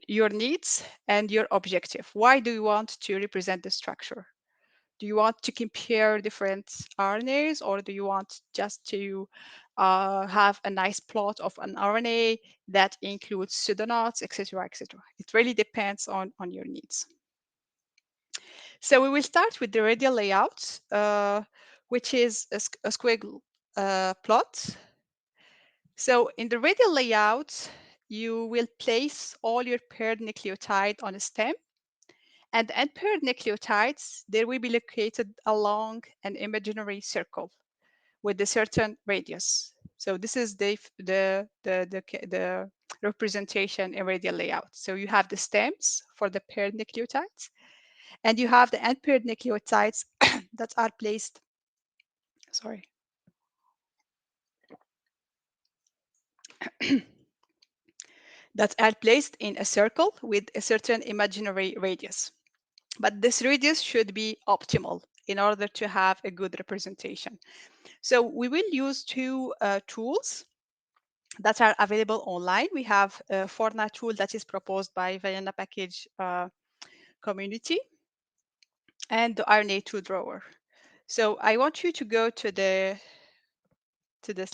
your needs and your objective. Why do you want to represent the structure? Do you want to compare different RNAs, or do you want just to have a nice plot of an RNA that includes pseudoknots, etc., etc.? It really depends on your needs. So we will start with the radial layout, which is a squiggle plot. So in the radial layout, you will place all your paired nucleotide on a stem, and the unpaired nucleotides, they will be located along an imaginary circle with a certain radius. So this is the representation in radial layout. So you have the stems for the paired nucleotides, And you have the unpaired nucleotides that are placed, sorry, that are placed in a circle with a certain imaginary radius. But this radius should be optimal in order to have a good representation. So we will use two tools that are available online. We have a Forna tool that is proposed by Vienna Package community and the RNA tool drawer. So I want you to go to this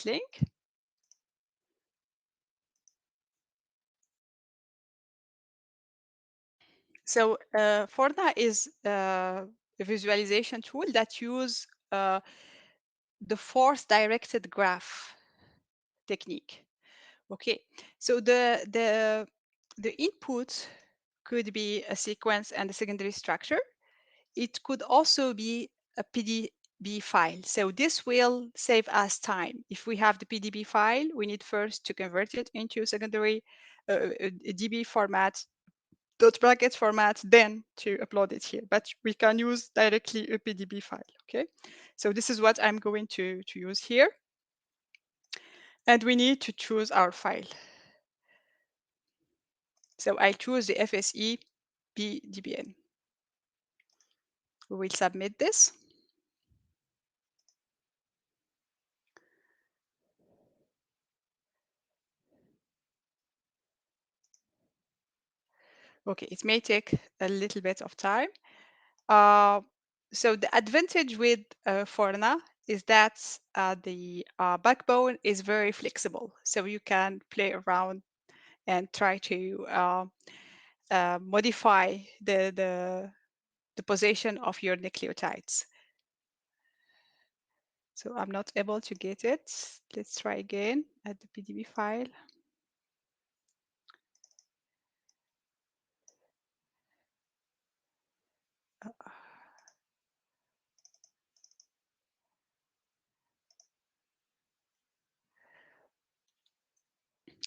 link. So Forna is a visualization tool that use the force-directed graph technique. Okay, so the input could be a sequence and a secondary structure. It could also be a PDB file. So this will save us time. If we have the PDB file, we need first to convert it into secondary a DB format, dot bracket format, then to upload it here. But we can use directly a PDB file. Okay, so this is what I'm going to use here. And we need to choose our file. So I choose the FSE PDBN. We will submit this. Okay, it may take a little bit of time. So the advantage with Forna is that the backbone is very flexible. So you can play around and try to modify the position of your nucleotides. So I'm not able to get it. Let's try again at the PDB file.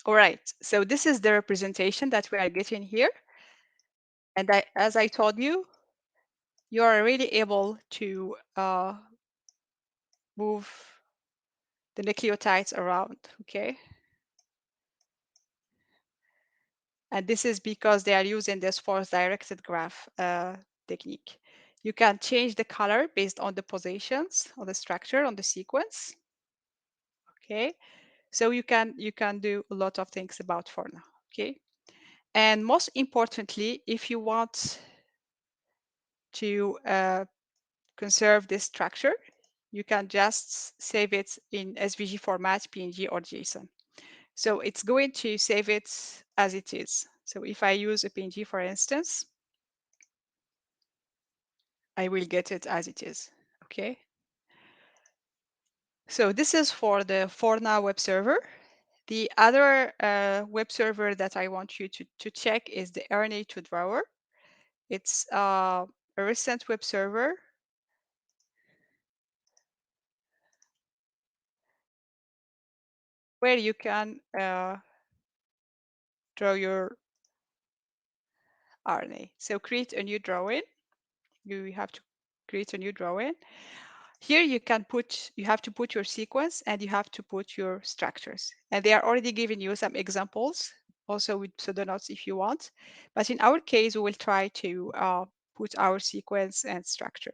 All right, so this is the representation that we are getting here. And as I told you, you are really able to move the nucleotides around, okay? And this is because they are using this force-directed graph technique. You can change the color based on the positions, on the structure, on the sequence, okay? So you can do a lot of things about Forna, okay? And most importantly, if you want to conserve this structure, you can just save it in SVG format, PNG or JSON. So it's going to save it as it is. So if I use a PNG, for instance, I will get it as it is, okay? So this is for the Forna web server. The other web server that I want you to check is the RNA to drawer. It's a recent web server where you can draw your RNA. So create a new drawing. You have to create a new drawing. Here you have to put your sequence and you have to put your structures. And they are already giving you some examples, also with pseudonodes if you want. But in our case, we will try to put our sequence and structure.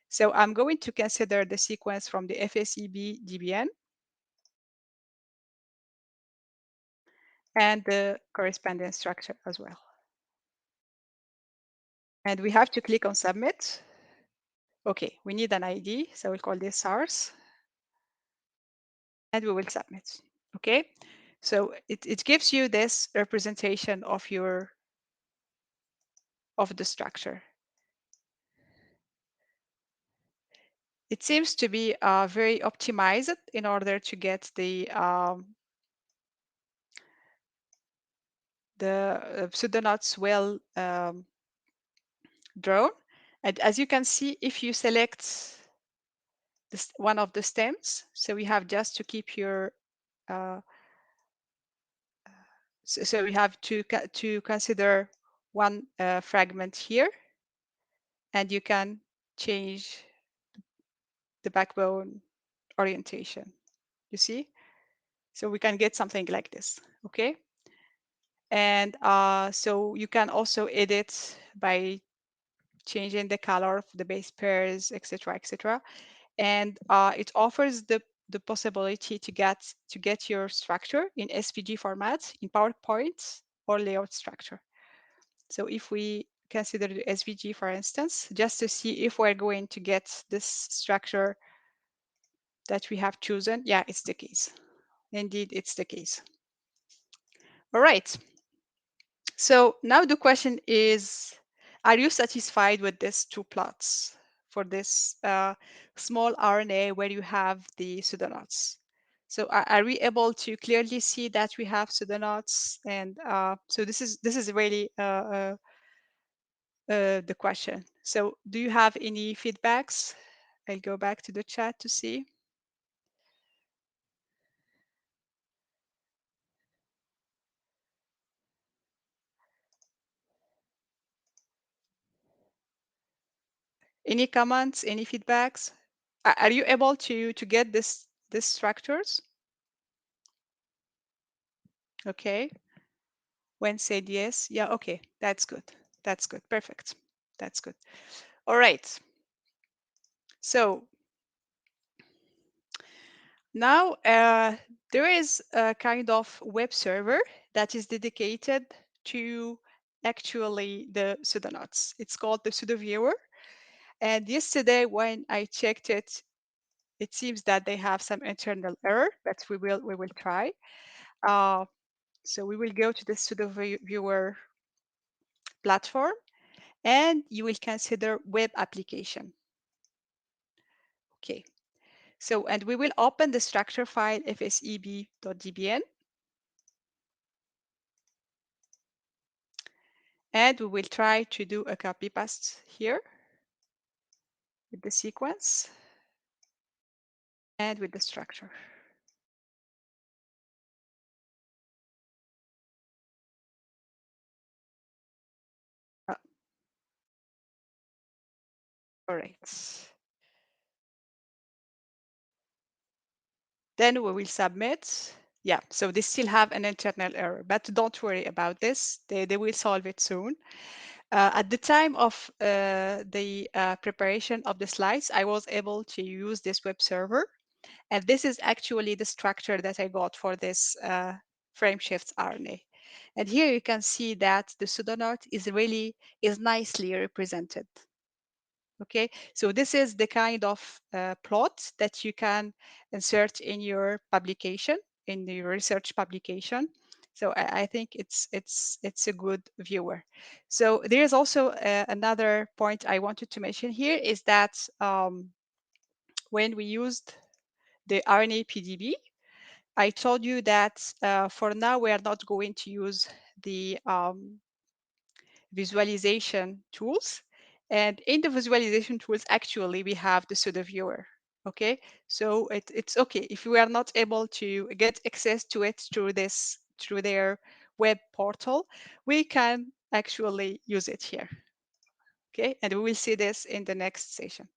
So I'm going to consider the sequence from the FSEB DBN and the corresponding structure as well. And we have to click on submit. Okay, we need an ID, so we'll call this SARS. And we will submit. Okay, so it gives you this representation of the structure. It seems to be very optimized in order to get the pseudonodes well drawn. And as you can see, if you select this one of the stems, so you have just to keep your so you have to consider one fragment here, and you can change the backbone orientation. You see? So we can get something like this, okay? And so you can also edit by changing the color of the base pairs, etc., etc. And it offers the possibility to get your structure in SVG format, in PowerPoint or layout structure. So if we consider the SVG, for instance, just to see if we're going to get this structure that we have chosen, yeah, it's the case. Indeed, it's the case. All right. So now the question is, are you satisfied with these two plots for this small RNA where you have the pseudoknots? So are we able to clearly see that we have pseudoknots? And so this is really the question. So do you have any feedbacks? I'll go back to the chat to see. Any comments, any feedbacks? Are you able to get this structures? Okay. When said yes, yeah, okay, that's good. That's good. Perfect. That's good. All right. So now there is a kind of web server that is dedicated to actually the pseudoknots. It's called the pseudo viewer. And yesterday when I checked it, it seems that they have some internal error, but we will try. So we will go to the pseudo viewer platform, and you will consider web application. Okay. So, and we will open the structure file fseb.dbn, and we will try to do a copy paste here with the sequence and with the structure. All right. Then we will submit. Yeah, so they still have an internal error, but don't worry about this. They will solve it soon. At the time of the preparation of the slides, I was able to use this web server. And this is actually the structure that I got for this frameshift RNA. And here you can see that the pseudoknot is nicely represented. Okay, so this is the kind of plot that you can insert in your publication, in your research publication. So I think it's a good viewer. So there is also another point I wanted to mention here is that when we used the RNA PDB, I told you that for now we are not going to use the visualization tools. And in the visualization tools, actually, we have the pseudo viewer. Okay, so it's okay if we are not able to get access to it through their web portal, we can actually use it here. Okay, and we will see this in the next session.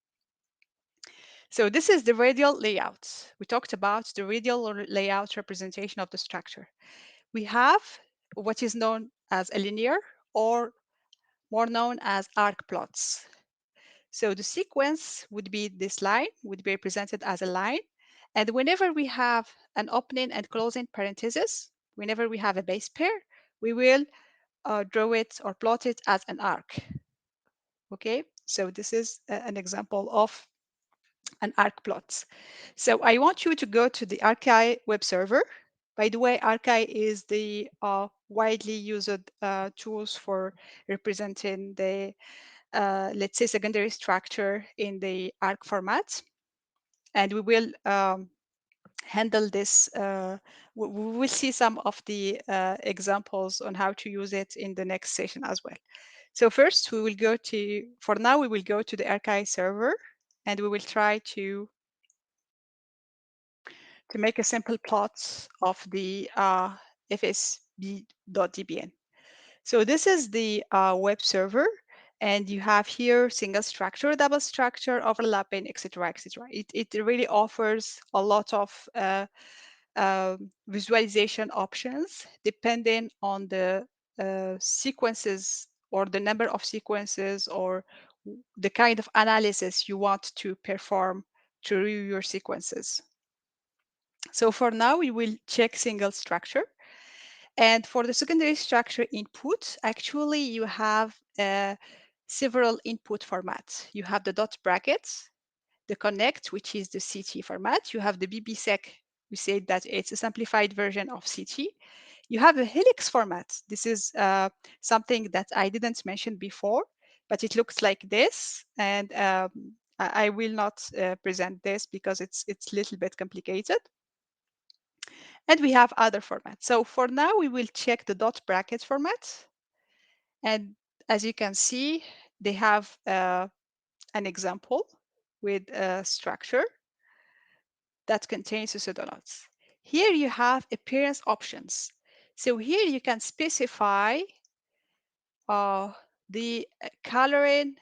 So this is the radial layout. We talked about the radial layout representation of the structure. We have what is known as a linear, or more known as arc plots. So the sequence would be this line, would be represented as a line. And whenever we have an opening and closing parenthesis, whenever we have a base pair, we will draw it or plot it as an arc. Okay, so this is an example of an arc plots. So I want you to go to the Archi web server. By the way, Archi is the widely used tools for representing the, let's say, secondary structure in the arc format. And we will handle this. We will see some of the examples on how to use it in the next session as well. So first, we will go to, for now, we will go to the Archi server, and we will try to make a simple plot of the fsb.dbn. So this is the web server, And you have here single structure, double structure, overlapping, etc., etc. It really offers a lot of visualization options depending on the sequences or the number of sequences or the kind of analysis you want to perform to review your sequences. So for now, we will check single structure. And for the secondary structure input, actually, you have several input formats. You have the dot brackets, the connect, which is the CT format. You have the BBSec. We said that it's a simplified version of CT. You have a helix format. This is something that I didn't mention before, but it looks like this. And I will not present this because it's a little bit complicated. And we have other formats. So for now, we will check the dot bracket format. And as you can see, they have an example with a structure that contains the pseudonodes. Here you have appearance options. So here you can specify the coloring,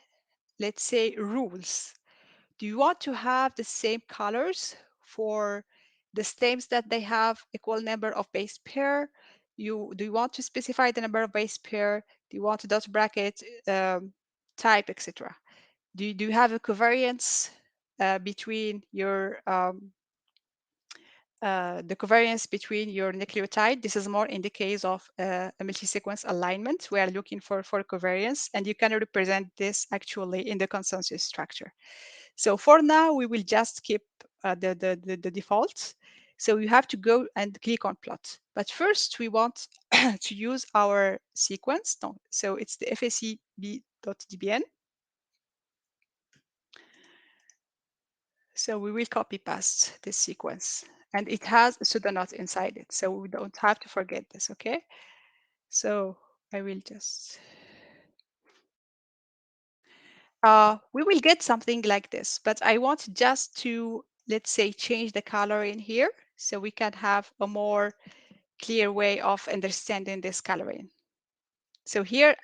let's say, rules. Do you want to have the same colors for the stems that they have equal number of base pair? Do you want to specify the number of base pair? Do you want a dot bracket type, etc.? Do you have a covariance between your the covariance between your nucleotide? This is more in the case of a multi-sequence alignment. We are looking for covariance, and you can represent this actually in the consensus structure. So for now, we will just keep the default. So you have to go and click on plot. But first, we want to use our sequence. So it's the FSCB.dbn. So we will copy paste this sequence. And it has a pseudonode inside it. So we don't have to forget this, okay? So I will just... we will get something like this, but I want just to, let's say, change the color in here so we can have a more clear way of understanding this coloring. So here,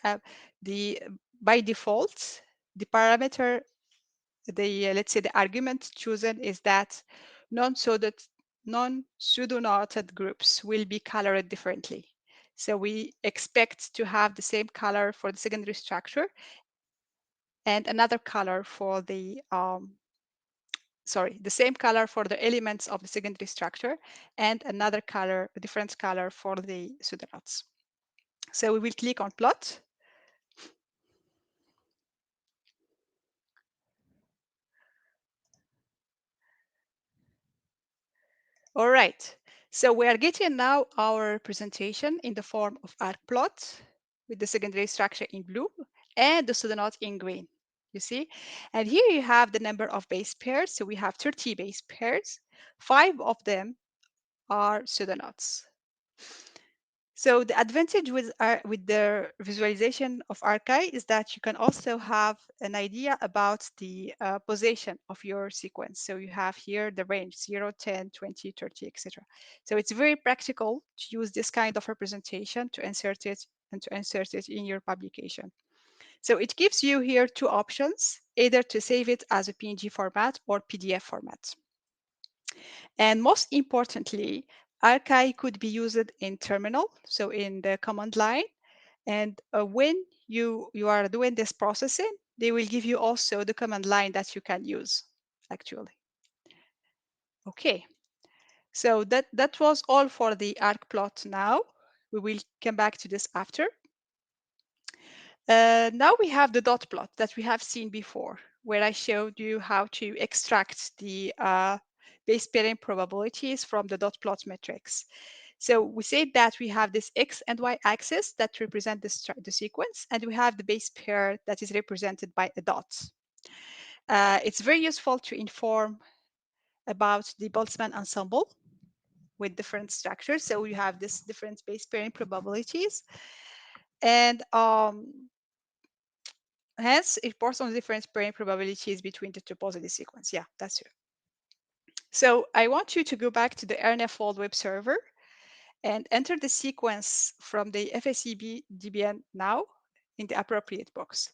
by default, the parameter, let's say the argument chosen is that non-pseudonotted groups will be colored differently. So we expect to have the same color for the secondary structure and another color for the the same color for the elements of the secondary structure and another color, a different color for the pseudonodes. So we will click on plot. All right, so we are getting now our presentation in the form of arc plot with the secondary structure in blue and the pseudonode in green, you see? And here you have the number of base pairs. So we have 30 base pairs. 5 of them are pseudonodes. So the advantage with the visualization of archive is that you can also have an idea about the position of your sequence. So you have here the range 0, 10, 20, 30, etc. So it's very practical to use this kind of representation to insert it in your publication. So it gives you here two options, either to save it as a PNG format or PDF format. And most importantly, archive could be used in terminal, so in the command line. And when you are doing this processing, they will give you also the command line that you can use, actually. Okay, so that was all for the arc plot now. We will come back to this after. Now we have the dot plot that we have seen before, where I showed you how to extract the base pairing probabilities from the dot plot matrix. So we said that we have this X and Y axis that represent the sequence, and we have the base pair that is represented by a dot. It's very useful to inform about the Boltzmann ensemble with different structures. So you have this different base pairing probabilities. And hence, it reports on the different pairing probabilities between the two positive sequence. Yeah, that's it. So I want you to go back to the RNA fold web server and enter the sequence from the FSCB DBN now in the appropriate box.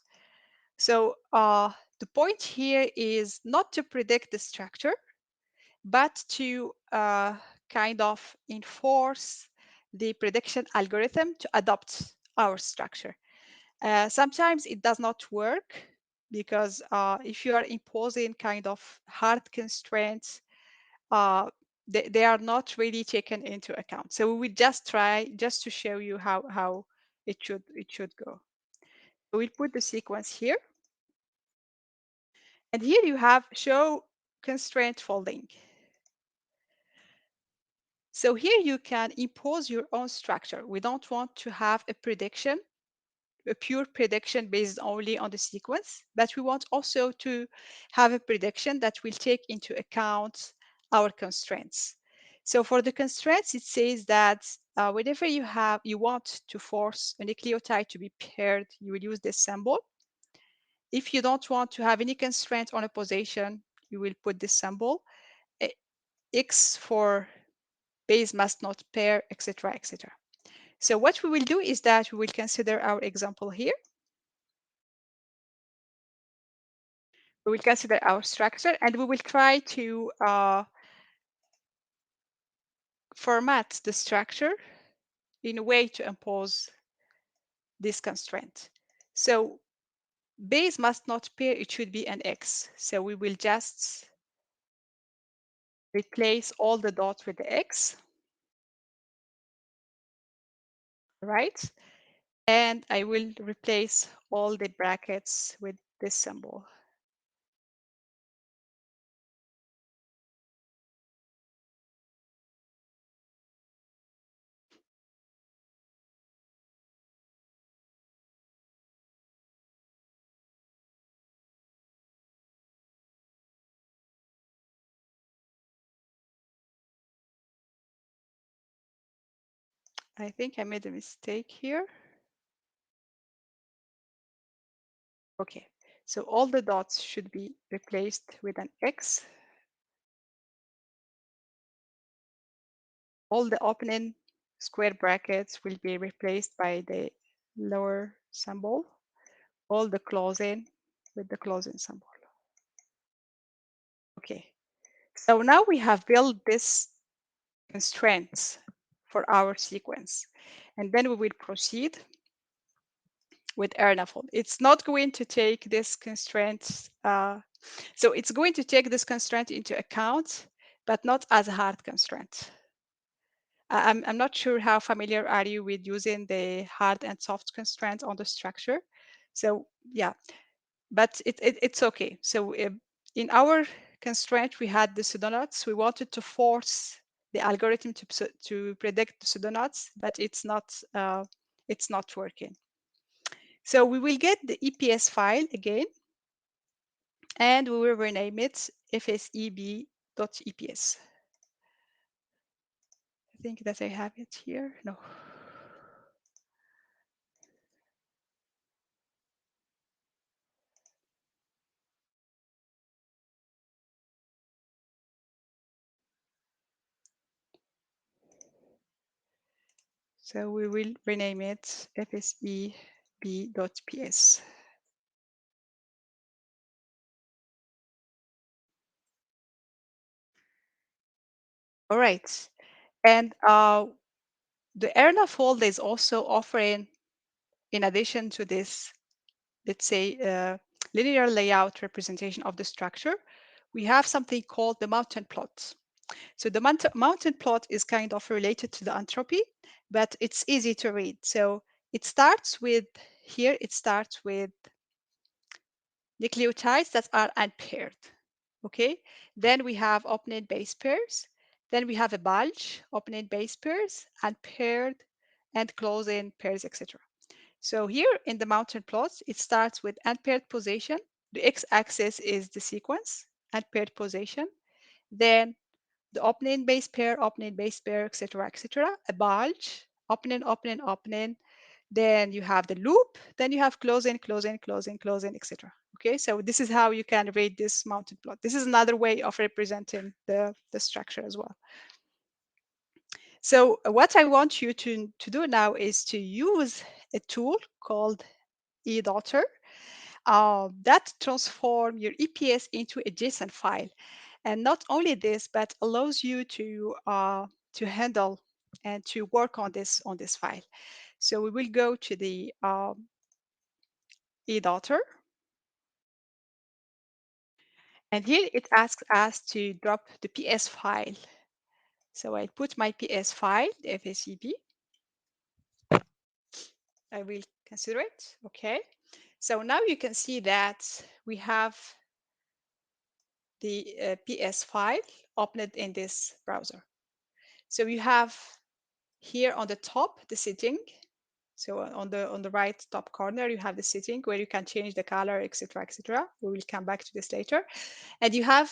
So the point here is not to predict the structure, but to kind of enforce the prediction algorithm to adopt our structure. Sometimes it does not work because if you are imposing kind of hard constraints, uh, they are not really taken into account. So we will just try just to show you how it should go. So we'll put the sequence here. And here you have show constraint folding. So here you can impose your own structure. We don't want to have a prediction, a pure prediction based only on the sequence, but we want also to have a prediction that will take into account our constraints. So for the constraints, it says that whenever you want to force a nucleotide to be paired, you will use this symbol. If you don't want to have any constraint on a position, you will put this symbol. X for base must not pair, etc., etc. So what we will do is that we will consider our example here. We will consider our structure and we will try to format the structure in a way to impose this constraint. So base must not pair, it should be an X. So we will just replace all the dots with the X, right? And I will replace all the brackets with this symbol. I think I made a mistake here. Okay, so all the dots should be replaced with an X. All the opening square brackets will be replaced by the lower symbol. All the closing with the closing symbol. Okay, so now we have built this constraints for our sequence. And then we will proceed with RNA fold. It's not going to take this constraint. So it's going to take this constraint into account, but not as a hard constraint. I'm not sure how familiar are you with using the hard and soft constraints on the structure. So yeah, but it's okay. So in our constraint, we had the pseudoknots. We wanted to force the algorithm to predict the pseudoknots, but it's not working. So we will get the EPS file again, and we will rename it fseb.eps. I think that I have it here. No. So we will rename it fseb.ps. All right. And the RNA fold is also offering, in addition to this, let's say, linear layout representation of the structure, we have something called the mountain plot. So the mountain plot is kind of related to the entropy, but it's easy to read. So it starts with, here it starts with nucleotides that are unpaired. Okay, then we have opening base pairs. Then we have a bulge, opening base pairs, unpaired, and closing pairs, etc. So here in the mountain plots, it starts with unpaired position. The x-axis is the sequence, unpaired position. Then the opening base pair, etc., etc. A bulge, opening, opening, opening. Then you have the loop. Then you have closing, closing, closing, closing, etc. Okay, so this is how you can read this mountain plot. This is another way of representing the structure as well. So what I want you to do now is to use a tool called eDaughter. that transform your EPS into a JSON file. And not only this, but allows you to handle and to work on this file. So we will go to the eDaughter, and here it asks us to drop the PS file. So I put my PS file, the FACB. I will consider it. Okay. So now you can see that we have the PS file opened in this browser. So you have here on the top the setting. So on the right top corner, you have the setting where you can change the color, etc., etc. We will come back to this later. And you have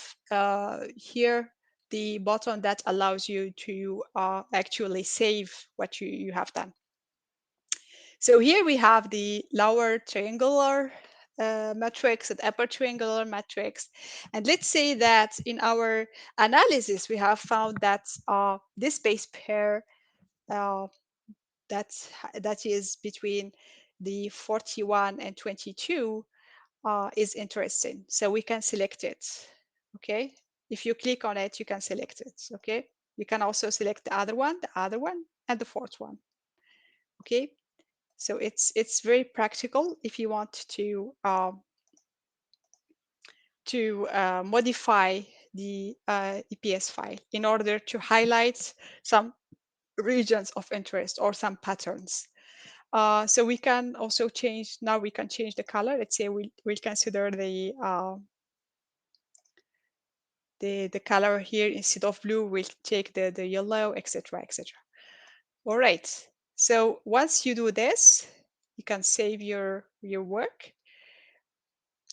here the button that allows you to actually save what you have done. So here we have the lower triangular matrix and upper triangular matrix. And let's say that in our analysis, we have found that this base pair uh, that is between the 41 and 22 is interesting. So we can select it, okay? If you click on it, you can select it, okay? You can also select the other one, and the fourth one, okay? So it's very practical if you want to modify the EPS file in order to highlight some regions of interest or some patterns. So we can also change, now we can change the color. Let's say we'll consider the color here. Instead of blue, we'll take the yellow, etc., etc. All right. So once you do this, you can save your work,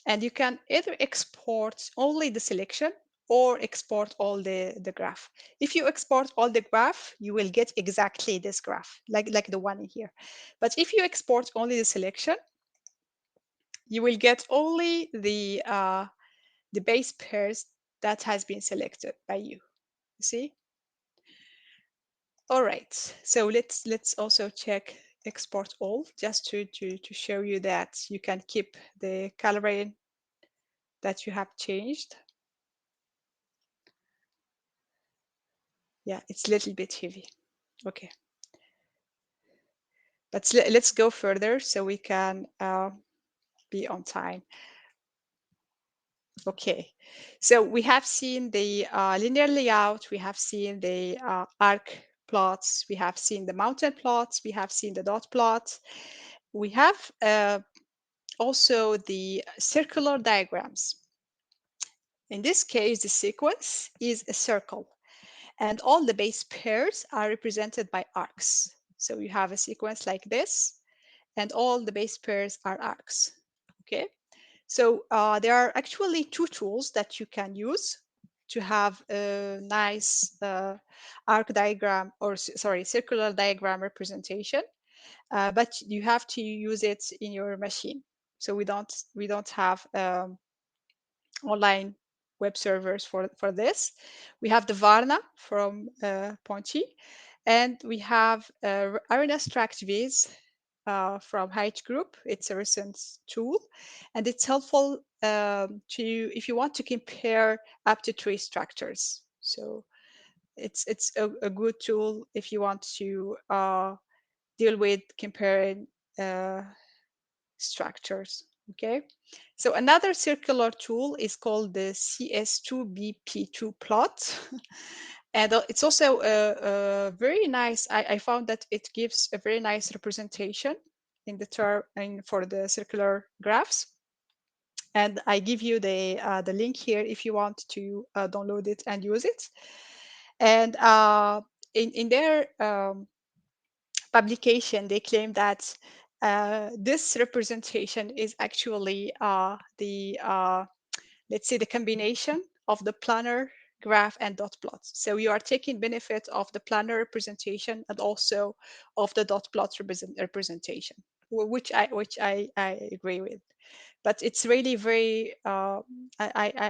and you can either export only the selection or export all the graph. If you export all the graph, you will get exactly this graph, like the one in here. But if you export only the selection, you will get only the base pairs that has been selected by you. See? All right. So let's also check export all, just to show you that you can keep the coloring that you have changed. Yeah, it's a little bit heavy. Okay. But let's go further so we can be on time. Okay, so we have seen the linear layout, we have seen the arc plots, we have seen the mountain plots, we have seen the dot plots. We have also the circular diagrams. In this case, the sequence is a circle, and all the base pairs are represented by arcs. So you have a sequence like this, and all the base pairs are arcs. Okay. So there are actually two tools that you can use to have a nice arc diagram, or sorry, circular diagram representation, but you have to use it in your machine. So we don't have online web servers for this. We have the Varna from Ponchi, and we have RNA StractViz from Height Group. It's a recent tool, and it's helpful to if you want to compare up to 3 structures. So it's a good tool if you want to deal with comparing structures. Okay, so another circular tool is called the CS2BP2 plot. And it's also a very nice, I found that it gives a very nice representation in the term and for the circular graphs. And I give you the link here if you want to download it and use it. And in their publication, they claim that this representation is actually let's say the combination of the planar graph and dot plots. So you are taking benefit of the planar representation and also of the dot plot representation, which I agree with. But it's really very I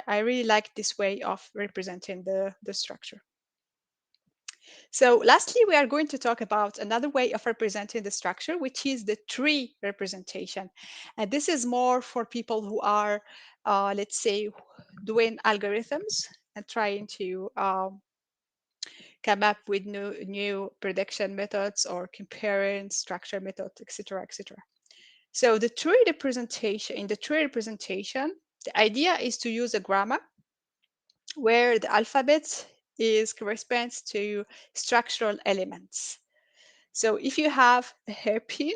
really like this way of representing the structure. So lastly, we are going to talk about another way of representing the structure, which is the tree representation. And this is more for people who are, let's say, doing algorithms and trying to come up with new prediction methods or comparing structure methods, etc., etc. So the tree representation, in the tree representation, the idea is to use a grammar where the alphabet is corresponds to structural elements. So if you have a hairpin,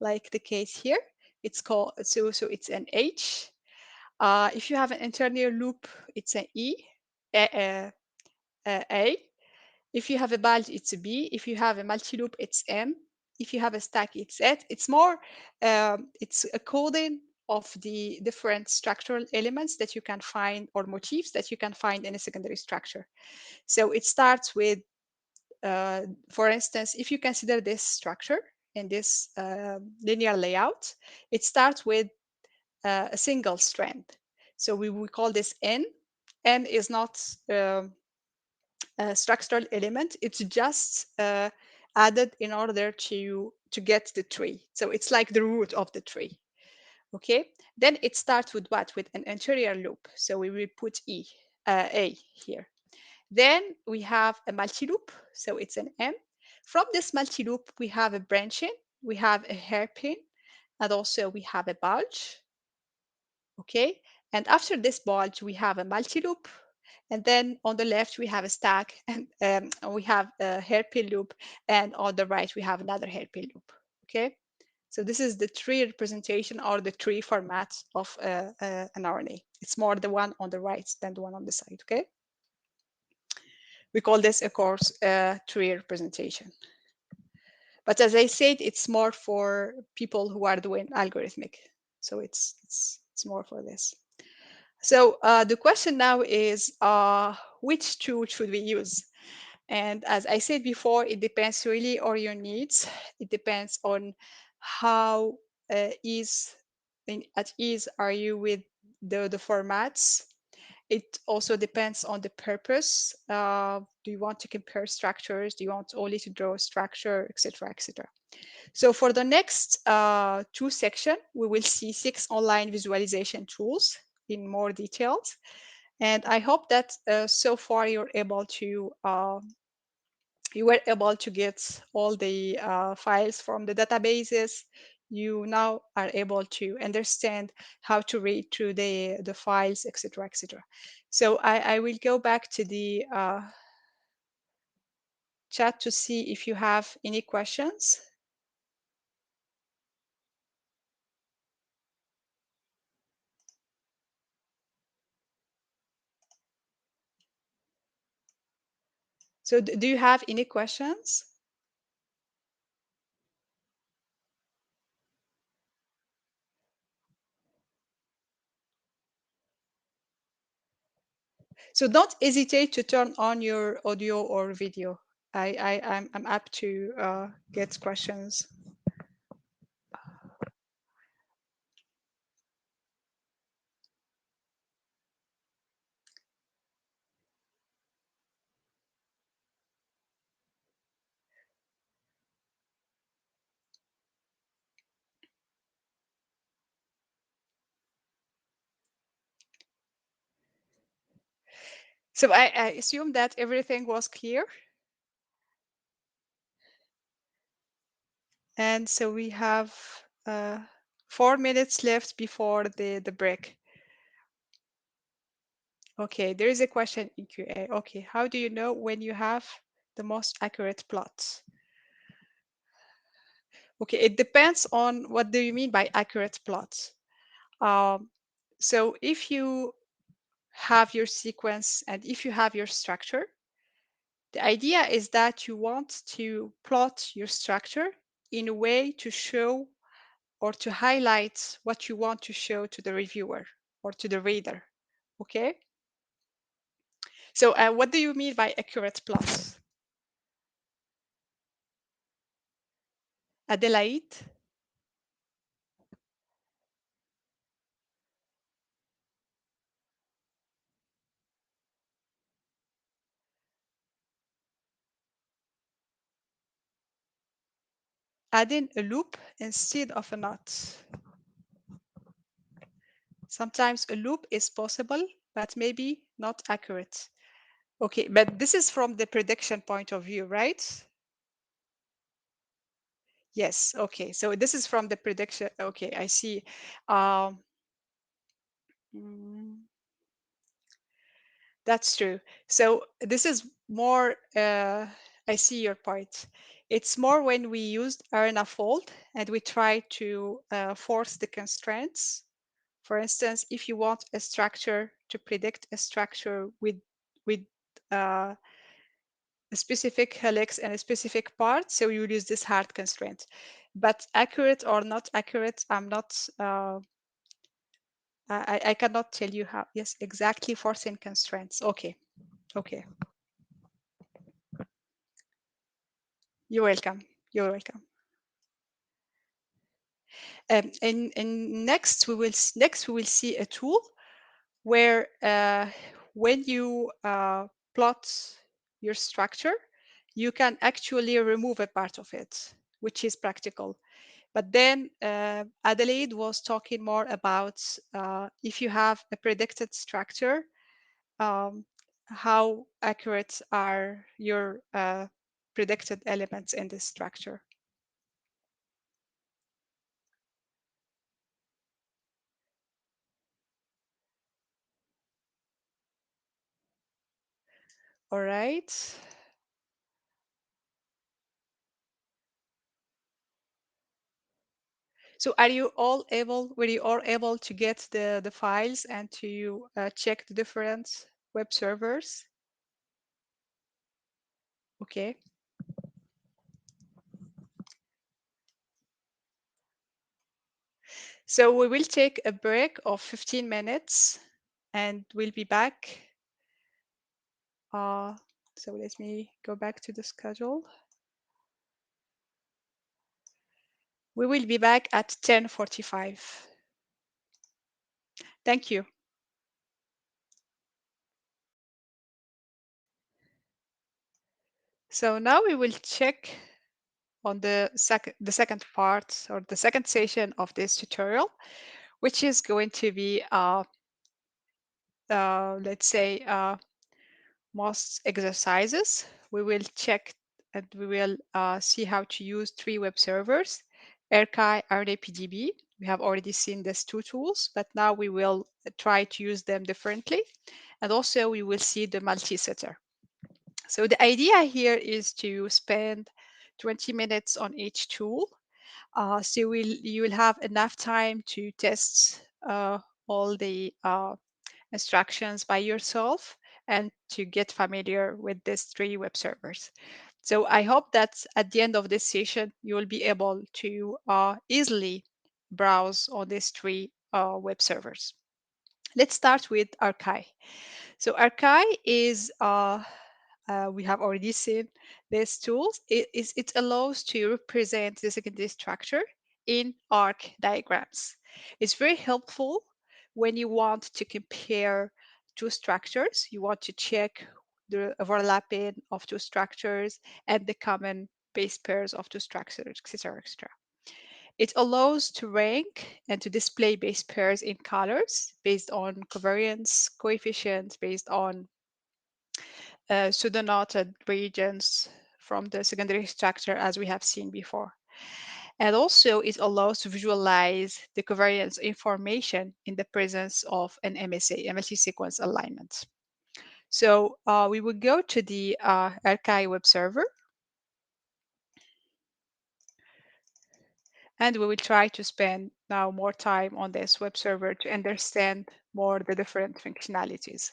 like the case here, it's called, so it's an H. If you have an internal loop, it's an E, a, a. If you have a bulge, it's a B. If you have a multi-loop, it's M. If you have a stack, it's Z. It's more, it's a coding of the different structural elements that you can find, or motifs that you can find in a secondary structure. So it starts with, for instance, if you consider this structure in this linear layout, it starts with a single strand. So we call this N. N is not a structural element. It's just added in order to get the tree. So it's like the root of the tree. Okay. Then it starts with what? With an interior loop. So we will put A here. Then we have a multi-loop, so it's an M. From this multi-loop, we have a branching, we have a hairpin, and also we have a bulge, okay? And after this bulge, we have a multi-loop, and then on the left, we have a stack, and we have a hairpin loop, and on the right, we have another hairpin loop, okay? So this is the tree representation, or the tree format of an RNA. It's more the one on the right than the one on the side, okay? We call this, of course, a tree representation. But as I said, it's more for people who are doing algorithmic. So it's more for this. So the question now is, which tool should we use? And as I said before, it depends really on your needs. It depends on how at ease are you with the formats. It also depends on the purpose. Do you want to compare structures? Do you want only to draw a structure, etc., etc.? So for the next two sections, we will see 6 online visualization tools in more details. And I hope that so far you were able to get all the files from the databases. You now are able to understand how to read through the files, etc., etc. So I will go back to the chat to see if you have any questions. So do you have any questions? So don't hesitate to turn on your audio or video. I'm up to get questions. So I assume that everything was clear. And so we have 4 minutes left before the break. Okay, there is a question in QA. Okay, how do you know when you have the most accurate plot? Okay, it depends on what do you mean by accurate plots. So if you have your sequence and if you have your structure, the idea is that you want to plot your structure in a way to show or to highlight what you want to show to the reviewer or to the reader. Okay. So what do you mean by accurate plots? Adelaide? adding a loop instead of a knot. Sometimes a loop is possible, but maybe not accurate. Okay, but this is from the prediction point of view, right? Yes, okay. So this is from the prediction. Okay, I see. Um, mm, that's true. So this is more, I see your point. It's more when we used RNA fold and we try to force the constraints. For instance, if you want a structure to predict a structure with uh, a specific helix and a specific part, so you will use this hard constraint. But accurate or not accurate, I'm not. I cannot tell you how. Yes, exactly forcing constraints. Okay, okay. You're welcome. You're welcome. And next we will see a tool where when you plot your structure, you can actually remove a part of it, which is practical. But then Adelaide was talking more about if you have a predicted structure, um, how accurate are your predicted elements in this structure. All right. So were you all able to get the files and to check the different web servers? Okay. So we will take a break of 15 minutes and we'll be back. So let me go back to the schedule. We will be back at 10:45. Thank you. So now we will check on the second part or the second session of this tutorial, which is going to be, let's say, most exercises. We will check and we will see how to use 3 web servers, RNA, RNA-PDB. We have already seen these 2 tools, but now we will try to use them differently. And also we will see the multi-setter. So the idea here is to spend 20 minutes on each tool. So you will have enough time to test all the instructions by yourself and to get familiar with these 3 web servers. So I hope that at the end of this session, you will be able to easily browse on these 3 web servers. Let's start with Archive. So Archive is, we have already seen these tools. It allows to represent the secondary structure in arc diagrams. It's very helpful when you want to compare 2 structures. You want to check the overlapping of 2 structures and the common base pairs of 2 structures, etc., etc. It allows to rank and to display base pairs in colors based on covariance coefficients, based on pseudoknotted regions from the secondary structure as we have seen before. And also it allows to visualize the covariance information in the presence of an MSA, multi-sequence alignment. So we will go to the Archive web server and we will try to spend now more time on this web server to understand more the different functionalities.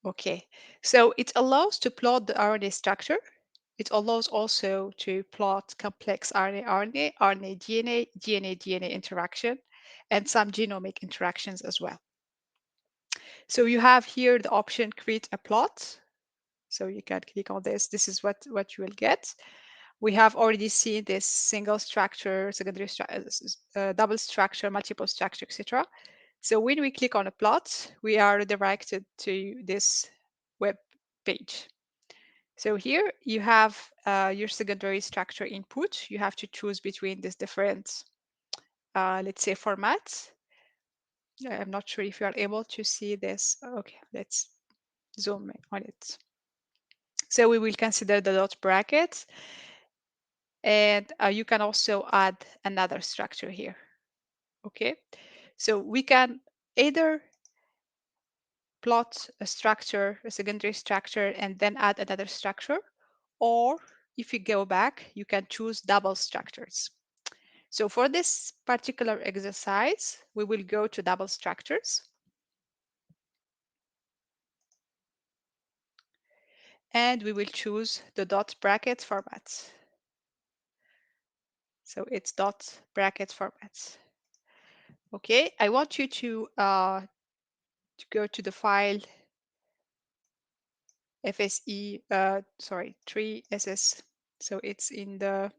Okay, so it allows to plot the RNA structure. It allows also to plot complex RNA, RNA, DNA, DNA interaction, and some genomic interactions as well. So you have here the option create a plot. So you can click on this. This is what you will get. We have already seen this single structure, secondary structure, double structure, multiple structure, etc. So when we click on a plot, we are redirected to this web page. So here you have your secondary structure input. You have to choose between these different, let's say, formats. I'm not sure if you are able to see this. Okay, let's zoom in on it. So we will consider the dot brackets, and you can also add another structure here. Okay, so we can either plot a structure, a secondary structure, and then add another structure, or if you go back, you can choose double structures. So for this particular exercise, we will go to double structures. And we will choose the dot bracket format. So it's dot bracket format. Okay, I want you to go to the file FSE, 3SS. So it's in the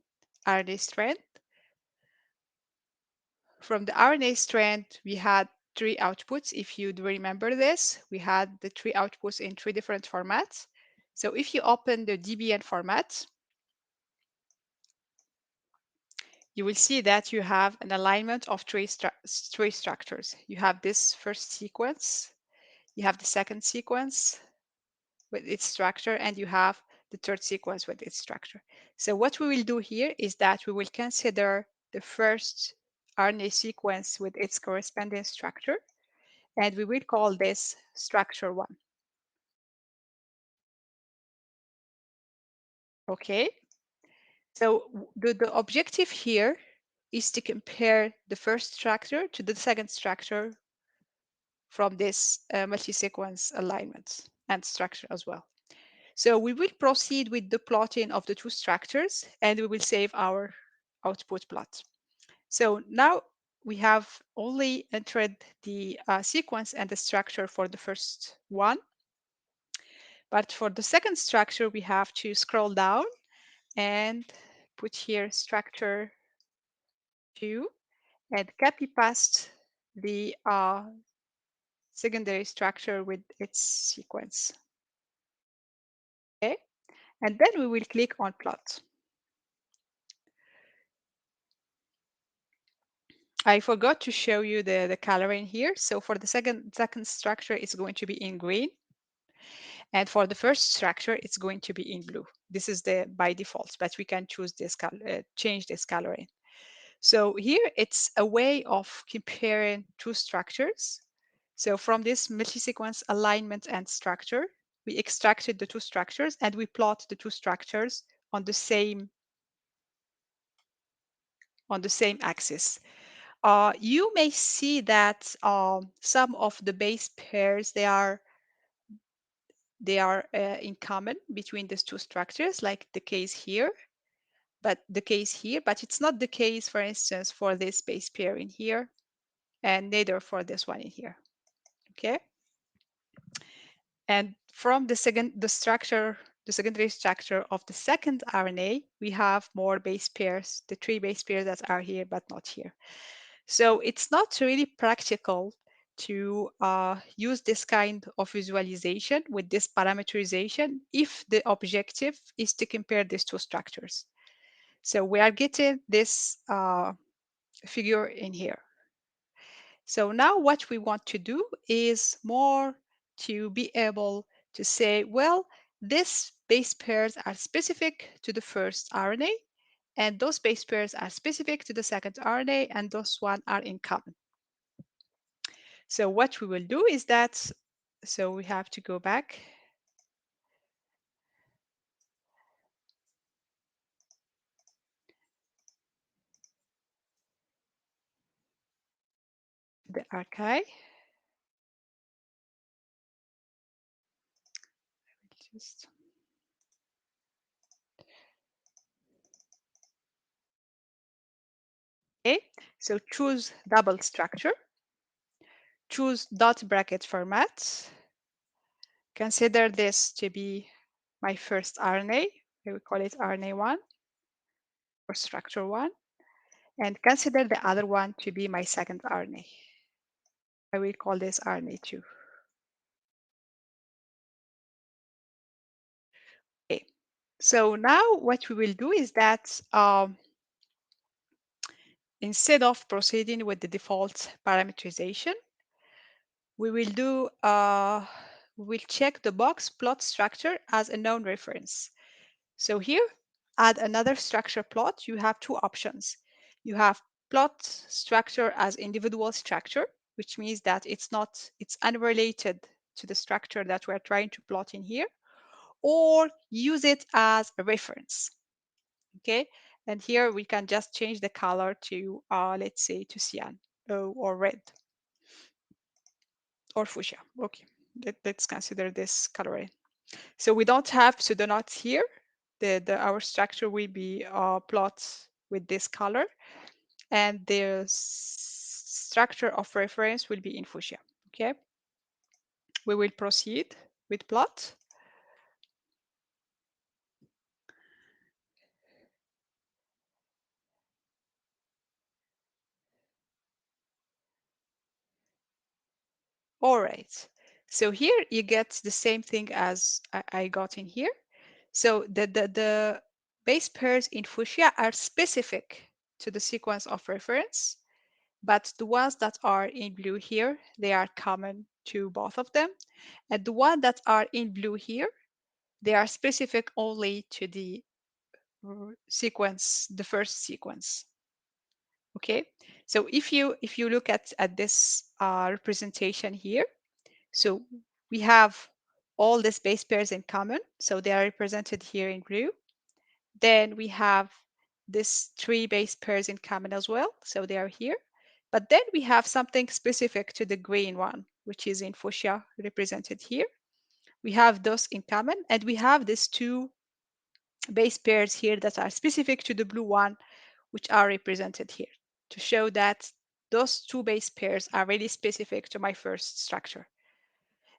RNA strand. From the RNA strand, we had three outputs. If you do remember this, we had the three outputs in three different formats. So if you open the DBN format, you will see that you have an alignment of three structures. You have this first sequence, you have the second sequence with its structure, and you have the third sequence with its structure. So what we will do here is that we will consider the first RNA sequence with its corresponding structure, and we will call this structure 1. Okay, so the objective here is to compare the first structure to the second structure from this multi-sequence alignment and structure as well. So we will proceed with the plotting of the two structures, and we will save our output plot. So now we have only entered the sequence and the structure for the first one. But for the second structure, we have to scroll down and put here structure 2 and copy paste the secondary structure with its sequence. Okay, and then we will click on plot. I forgot to show you the coloring here. So for the second structure, it's going to be in green. And for the first structure, it's going to be in blue. This is the by default, but we can choose this change this coloring. So here it's a way of comparing two structures. So from this multi-sequence alignment and structure, we extracted the two structures and we plot the two structures on the same axis. You may see that some of the base pairs they are in common between these two structures, like the case here. But it's not the case, for instance, for this base pair in here, and neither for this one in here. Okay. And from the secondary structure of the second RNA, we have more base pairs, the three base pairs that are here but not here. So it's not really practical to use this kind of visualization with this parameterization if the objective is to compare these two structures. So we are getting this figure in here. So now what we want to do is more to be able to say, well, these base pairs are specific to the first RNA, and those base pairs are specific to the second RNA, and those one are in common. So what we will do is that, so we have to go back. The archive. Just okay, so choose double structure, choose dot bracket format, consider this to be my first RNA, I will call it RNA1 or structure 1, and consider the other one to be my second RNA. I will call this RNA2. Okay. So now what we will do is that instead of proceeding with the default parameterization, we will do we'll check the box plot structure as a known reference. So here, add another structure plot. You have two options. You have plot structure as individual structure, which means that it's unrelated to the structure that we're trying to plot in here, or use it as a reference. Okay, and here we can just change the color to let's say to cyan or red or fuchsia. Okay, let's consider this coloring. So we don't have pseudonodes here. Our structure will be plots with this color, and the structure of reference will be in fuchsia. Okay, we will proceed with plot. All right. So here you get the same thing as I got in here. So the base pairs in fuchsia are specific to the sequence of reference, but the ones that are in blue here, they are common to both of them. And the ones that are in blue here, they are specific only to the sequence, the first sequence. Okay, so if you look at this representation here, so we have all these base pairs in common, so they are represented here in blue. Then we have these three base pairs in common as well, so they are here. But then we have something specific to the green one, which is in fuchsia represented here. We have those in common, and we have these two base pairs here that are specific to the blue one, which are represented here, to show that those two base pairs are really specific to my first structure.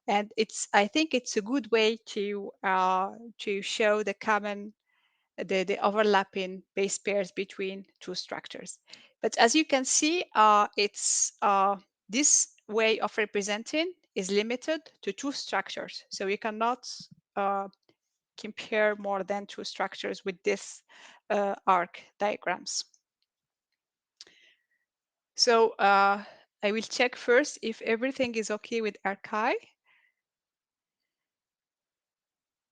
And I think it's a good way to show the common, the overlapping base pairs between two structures. But as you can see, this way of representing is limited to two structures. So you cannot compare more than two structures with this arc diagrams. So I will check first if everything is okay with archive.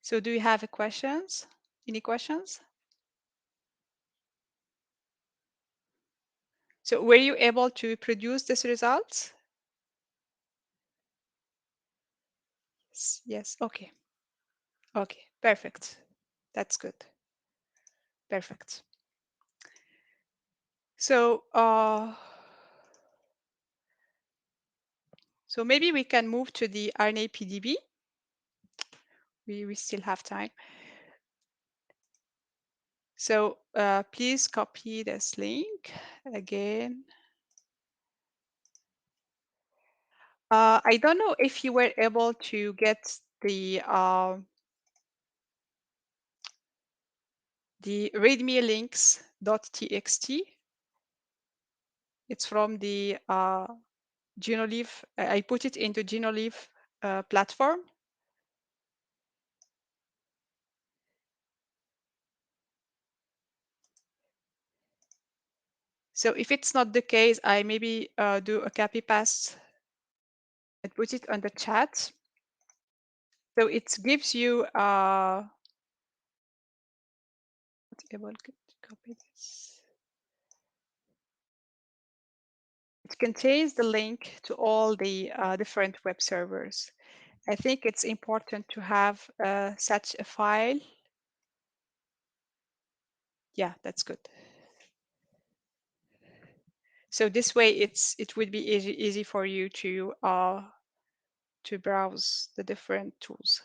So do you have questions? Any questions? So were you able to produce this results? Yes. Okay. Okay. Perfect. That's good. Perfect. So so maybe we can move to the RNA PDB. We still have time. So please copy this link again. I don't know if you were able to get the readme links.txt. It's from the Genolive. I put it into Genolive platform. So if it's not the case, I maybe do a copy paste and put it on the chat. So it gives you able to copy this. It contains the link to all the different web servers. I think it's important to have such a file. Yeah, that's good. So this way, it would be easy for you to browse the different tools.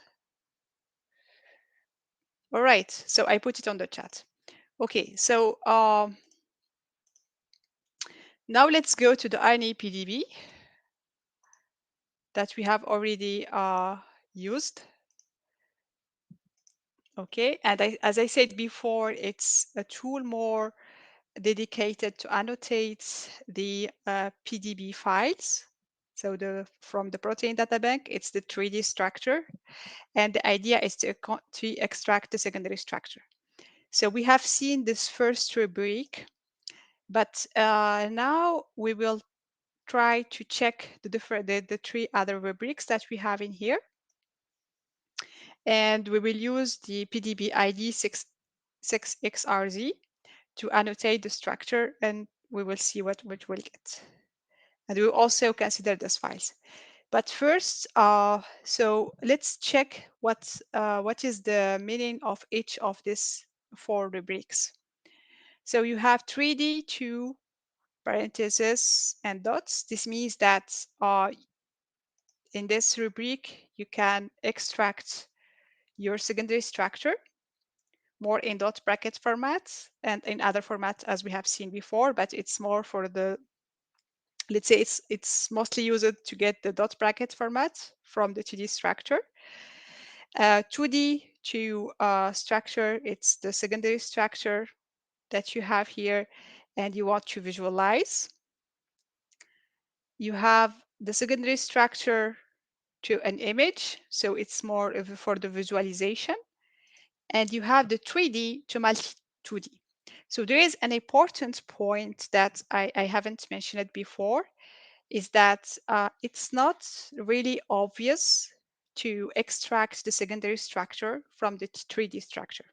All right, so I put it on the chat. Okay, so now let's go to the RNA PDB that we have already used. Okay, and as I said before, it's a tool more dedicated to annotate the PDB files. So from the protein data bank, it's the 3D structure. And the idea is to extract the secondary structure. So we have seen this first rubric, but now we will try to check the three other rubrics that we have in here. And we will use the PDB ID 6XRZ to annotate the structure, and we will see what we'll get. And we'll also consider those files. But first, so let's check what is the meaning of each of these four rubrics. So you have 3D, 2 parentheses and dots. This means that in this rubric, you can extract your secondary structure more in dot bracket format and in other formats as we have seen before, but it's more for the, let's say it's mostly used to get the dot bracket format from the 2D structure. 2D to structure, it's the secondary structure that you have here and you want to visualize. You have the secondary structure to an image, so it's more for the visualization. And you have the 3D to multi 2D. So there is an important point that I haven't mentioned before, is that it's not really obvious to extract the secondary structure from the 3D structure.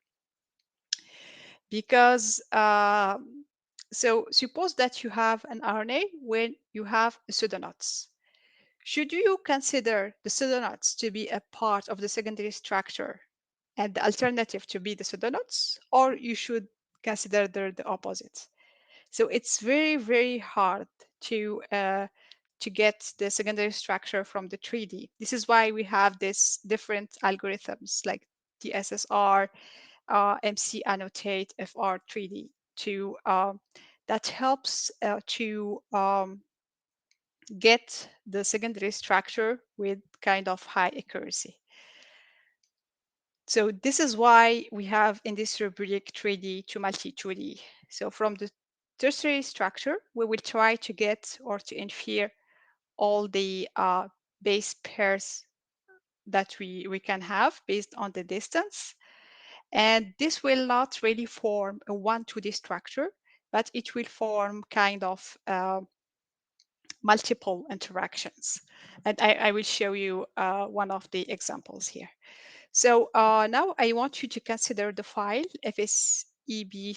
Because, so suppose that you have an RNA when you have pseudoknots. Should you consider the pseudoknots to be a part of the secondary structure and the alternative to be the pseudoknots, or you should consider the opposite? So it's very, very hard to get the secondary structure from the 3D. This is why we have this different algorithms like DSSR, MC annotate, FR3D to that helps to get the secondary structure with kind of high accuracy. So this is why we have in this rubric 3D to multi 2D. So from the tertiary structure, we will try to get or to infer all the base pairs that we can have based on the distance. And this will not really form a 1-2D structure, but it will form kind of multiple interactions. And I will show you one of the examples here. So now I want you to consider the file fseb.dbn,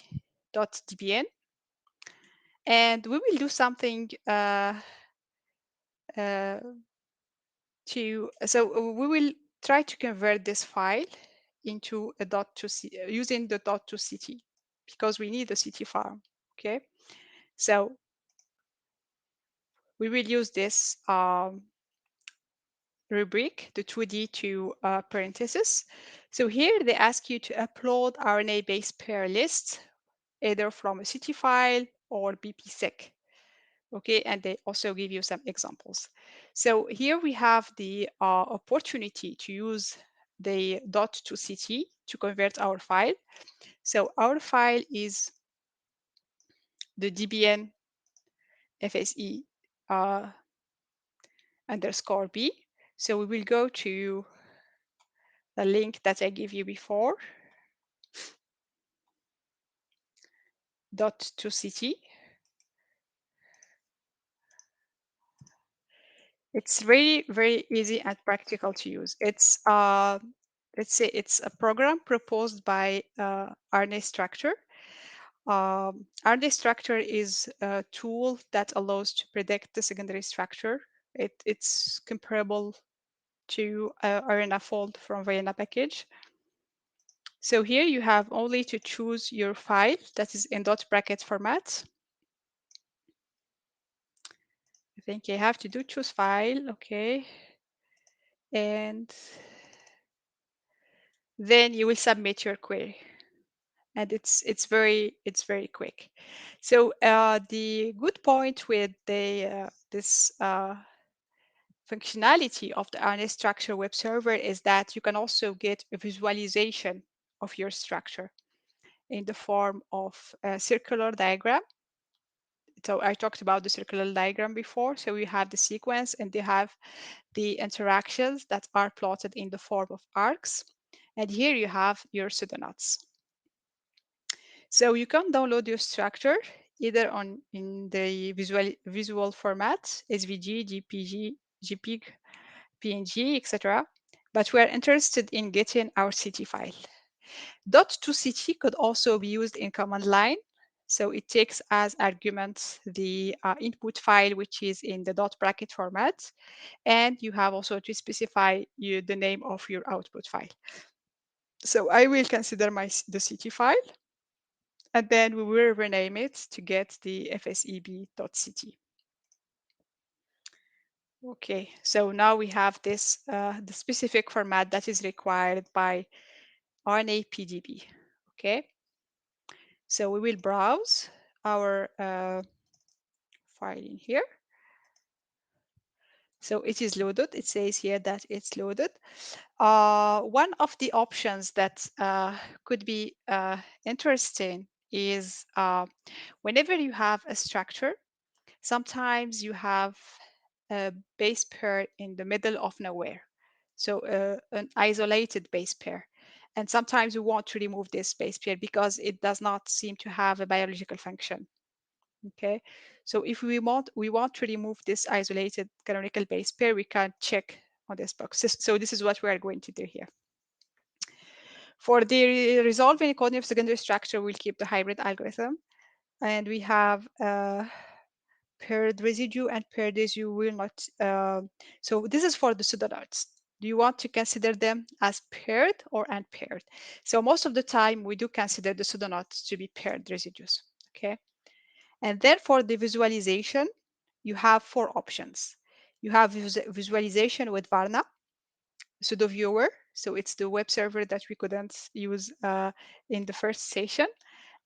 and we will do something we will try to convert this file into a using the .to-CT, because we need the CT file. Okay, so we will use this rubric, the 2D to parentheses. So here they ask you to upload RNA base pair lists, either from a CT file or BPSec. Okay, and they also give you some examples. So here we have the opportunity to use the .to-CT to convert our file. So our file is the dbn fse underscore b. So we will go to the link that I gave you before, .to-CT. It's really very easy and practical to use. It's let's say it's a program proposed by RNA Structure. RNA Structure is a tool that allows to predict the secondary structure. It's comparable to RNA-fold from Vienna package. So here you have only to choose your file that is in dot bracket format. I think I have to do choose file, okay. And then you will submit your query. And it's very quick. So the good point with the this functionality of the RNA structure web server is that you can also get a visualization of your structure in the form of a circular diagram. So I talked about the circular diagram before. So you have the sequence and they have the interactions that are plotted in the form of arcs. And here you have your pseudonodes. So you can download your structure either in the visual format, SVG, GPG, JPEG, PNG, etc. But we are interested in getting our CT file. .2CT could also be used in command line. So it takes as argument the input file, which is in the dot bracket format. And you have also to specify the name of your output file. So I will consider the CT file, and then we will rename it to get the fseb.ct. Okay, so now we have this, the specific format that is required by RNA PDB. Okay, so we will browse our file in here. So it is loaded. It says here that it's loaded. One of the options that could be interesting is whenever you have a structure, sometimes you have a base pair in the middle of nowhere. So an isolated base pair. And sometimes we want to remove this base pair because it does not seem to have a biological function. Okay, so if we want to remove this isolated canonical base pair, we can check on this box. So this is what we are going to do here. For the resolving encoding of secondary structure, we'll keep the hybrid algorithm, and we have paired residue and paired residue will not. So this is for the pseudonodes. Do you want to consider them as paired or unpaired? So most of the time, we do consider the pseudonodes to be paired residues. Okay. And then for the visualization, you have 4 options. You have visualization with Varna, pseudo viewer. So it's the web server that we couldn't use in the first session,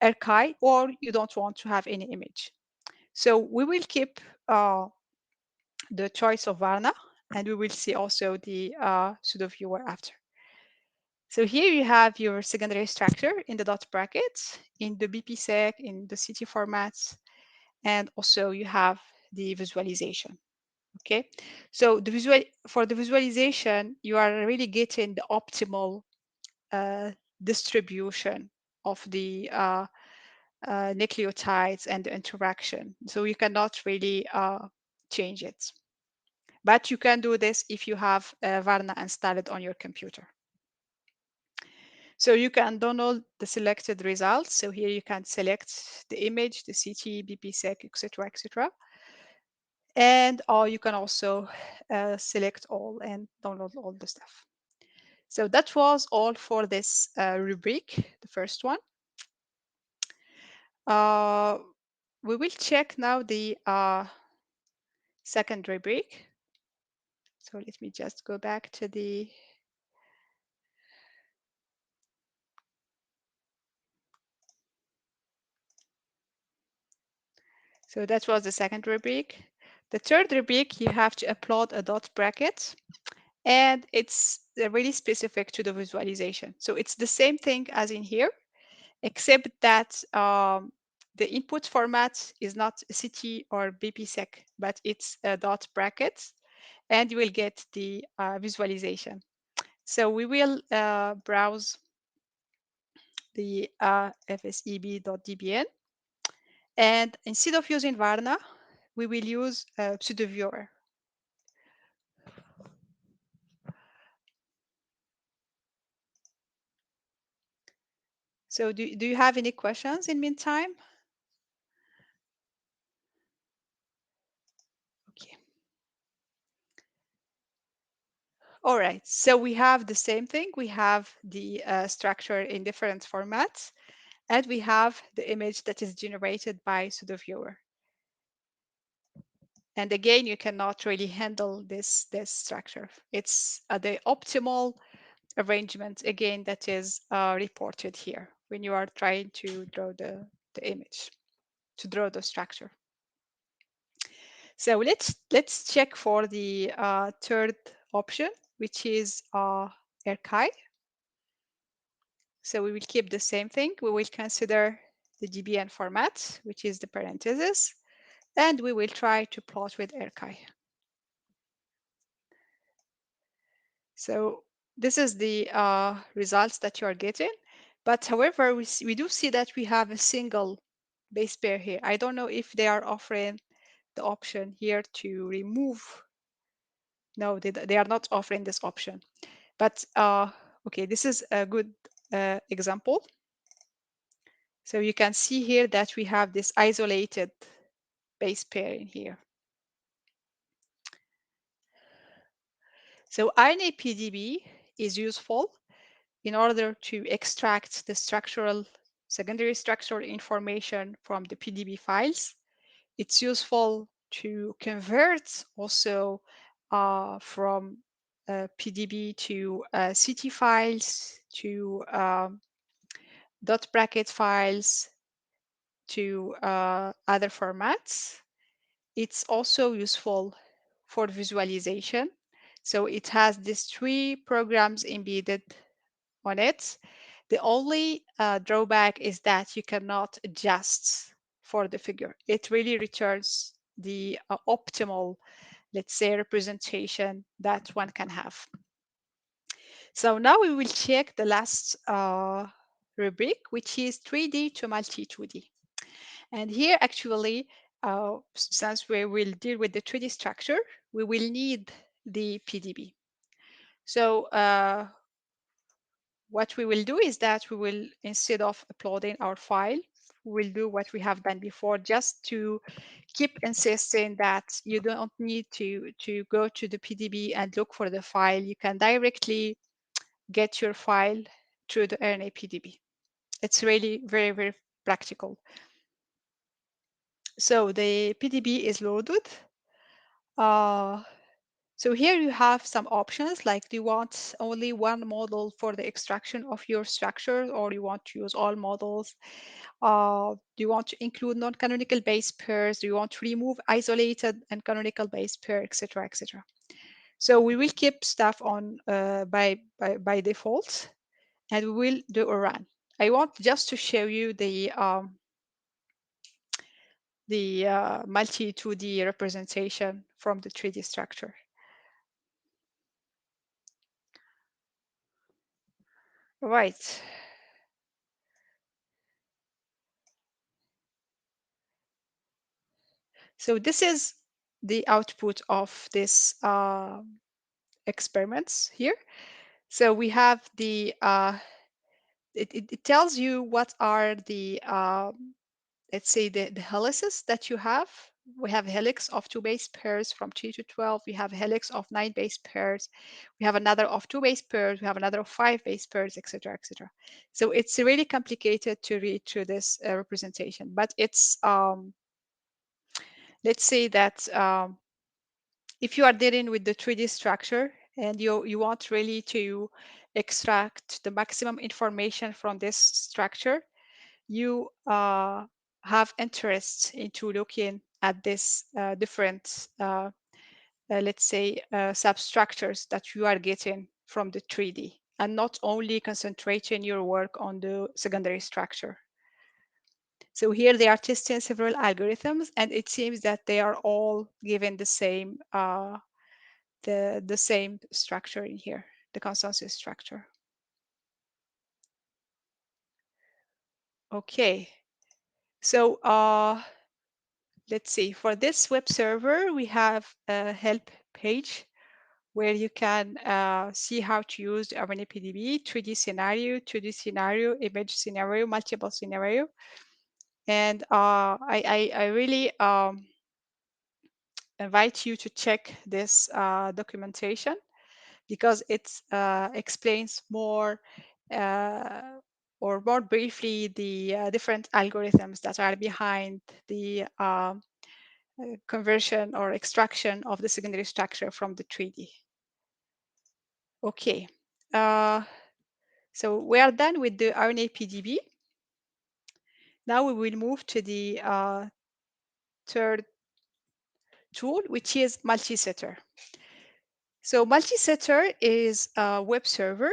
archive, or you don't want to have any image. So we will keep the choice of Varna, and we will see also the pseudo viewer after. So here you have your secondary structure in the dot brackets, in the BPSec, in the CT formats, and also you have the visualization. Okay, so for the visualization, you are really getting the optimal distribution of the nucleotides and the interaction. So you cannot really change it. But you can do this if you have Varna installed on your computer. So you can download the selected results. So here you can select the image, the CT, BPSec, etc., etc. And or you can also select all and download all the stuff. So that was all for this rubric, the first one. We will check now the second rubric. So let me just go back to the So that was the second rubric. The third rubric, you have to upload a dot bracket, and it's really specific to the visualization. So it's the same thing as in here, except that the input format is not CT or BPSec, but it's a dot bracket, and you will get the visualization. So we will browse the fseb.dbn, and instead of using Varna, we will use pseudo viewer. So do you have any questions in meantime? Okay. All right, so we have the same thing. We have the structure in different formats, and we have the image that is generated by pseudo viewer. And again, you cannot really handle this structure. It's the optimal arrangement, again, that is reported here when you are trying to draw the image, to draw the structure. So let's check for the third option, which is archive. So we will keep the same thing. We will consider the DBN format, which is the parenthesis. and we will try to plot with RCI. So this is the results that you are getting. But however, we do see that we have a single base pair here. I don't know if they are offering the option here to remove. No, they are not offering this option. But okay, this is a good example. So you can see here that we have this isolated base pair in here. So RNA-PDB is useful in order to extract the secondary structural information from the PDB files. It's useful to convert also from PDB to CT files, to dot bracket files, to other formats. It's also useful for visualization. So it has these 3 programs embedded on it. The only drawback is that you cannot adjust for the figure. It really returns the optimal, let's say, representation that one can have. So now we will check the last rubric, which is 3D to multi-2D. And here actually, since we will deal with the 3D structure, we will need the PDB. So what we will do is that we will, instead of uploading our file, we'll do what we have done before, just to keep insisting that you don't need to go to the PDB and look for the file. You can directly get your file through the RNA PDB. It's really very, very practical. So the PDB is loaded. So here you have some options, like do you want only one model for the extraction of your structure, or you want to use all models? Do you want to include non-canonical base pairs? Do you want to remove isolated and canonical base pair, etc., etc.? So we will keep stuff on by default, and we will do a run. I want just to show you the multi 2D representation from the 3D structure. Right. So this is the output of this experiments here. So we have the, it tells you what are the, let's say the helices that you have. We have a helix of 2 base pairs from 3 to 12. We have a helix of 9 base pairs. We have another of 2 base pairs. We have another of 5 base pairs, etc., etc. So it's really complicated to read through this representation, but it's, let's say that if you are dealing with the 3D structure and you want really to extract the maximum information from this structure, you have interest into looking at this different, let's say, substructures that you are getting from the 3D, and not only concentrating your work on the secondary structure. So here they are testing several algorithms, and it seems that they are all given the same the same structure in here, the consensus structure. Okay, so let's see. For this web server, we have a help page where you can see how to use the RNA-PDB, 3D scenario, 2D scenario, image scenario, multiple scenario. And I really invite you to check this documentation, because it explains more or more briefly the different algorithms that are behind the conversion or extraction of the secondary structure from the 3D. Okay, so we are done with the RNA-PDB. Now we will move to the third tool, which is multi-setter. So multi-setter is a web server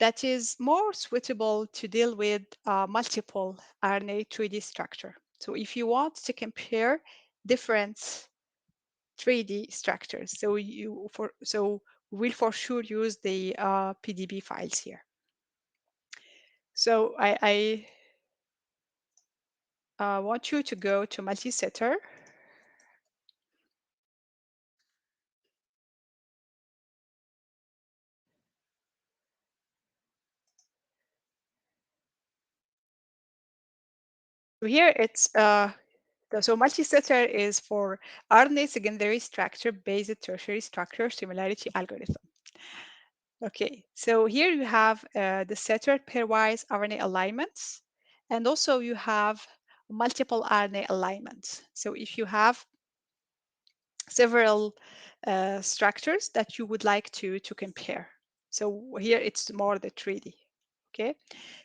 that is more suitable to deal with multiple RNA 3D structure. So if you want to compare different 3D structures, so we'll for sure use the PDB files here. So I want you to go to multi-setter. So here it's so multi-setter is for RNA secondary structure based tertiary structure similarity algorithm. Okay, so here you have the setter pairwise RNA alignments, and also you have multiple RNA alignments. So if you have several structures that you would like to compare. So here it's more the 3D. Okay,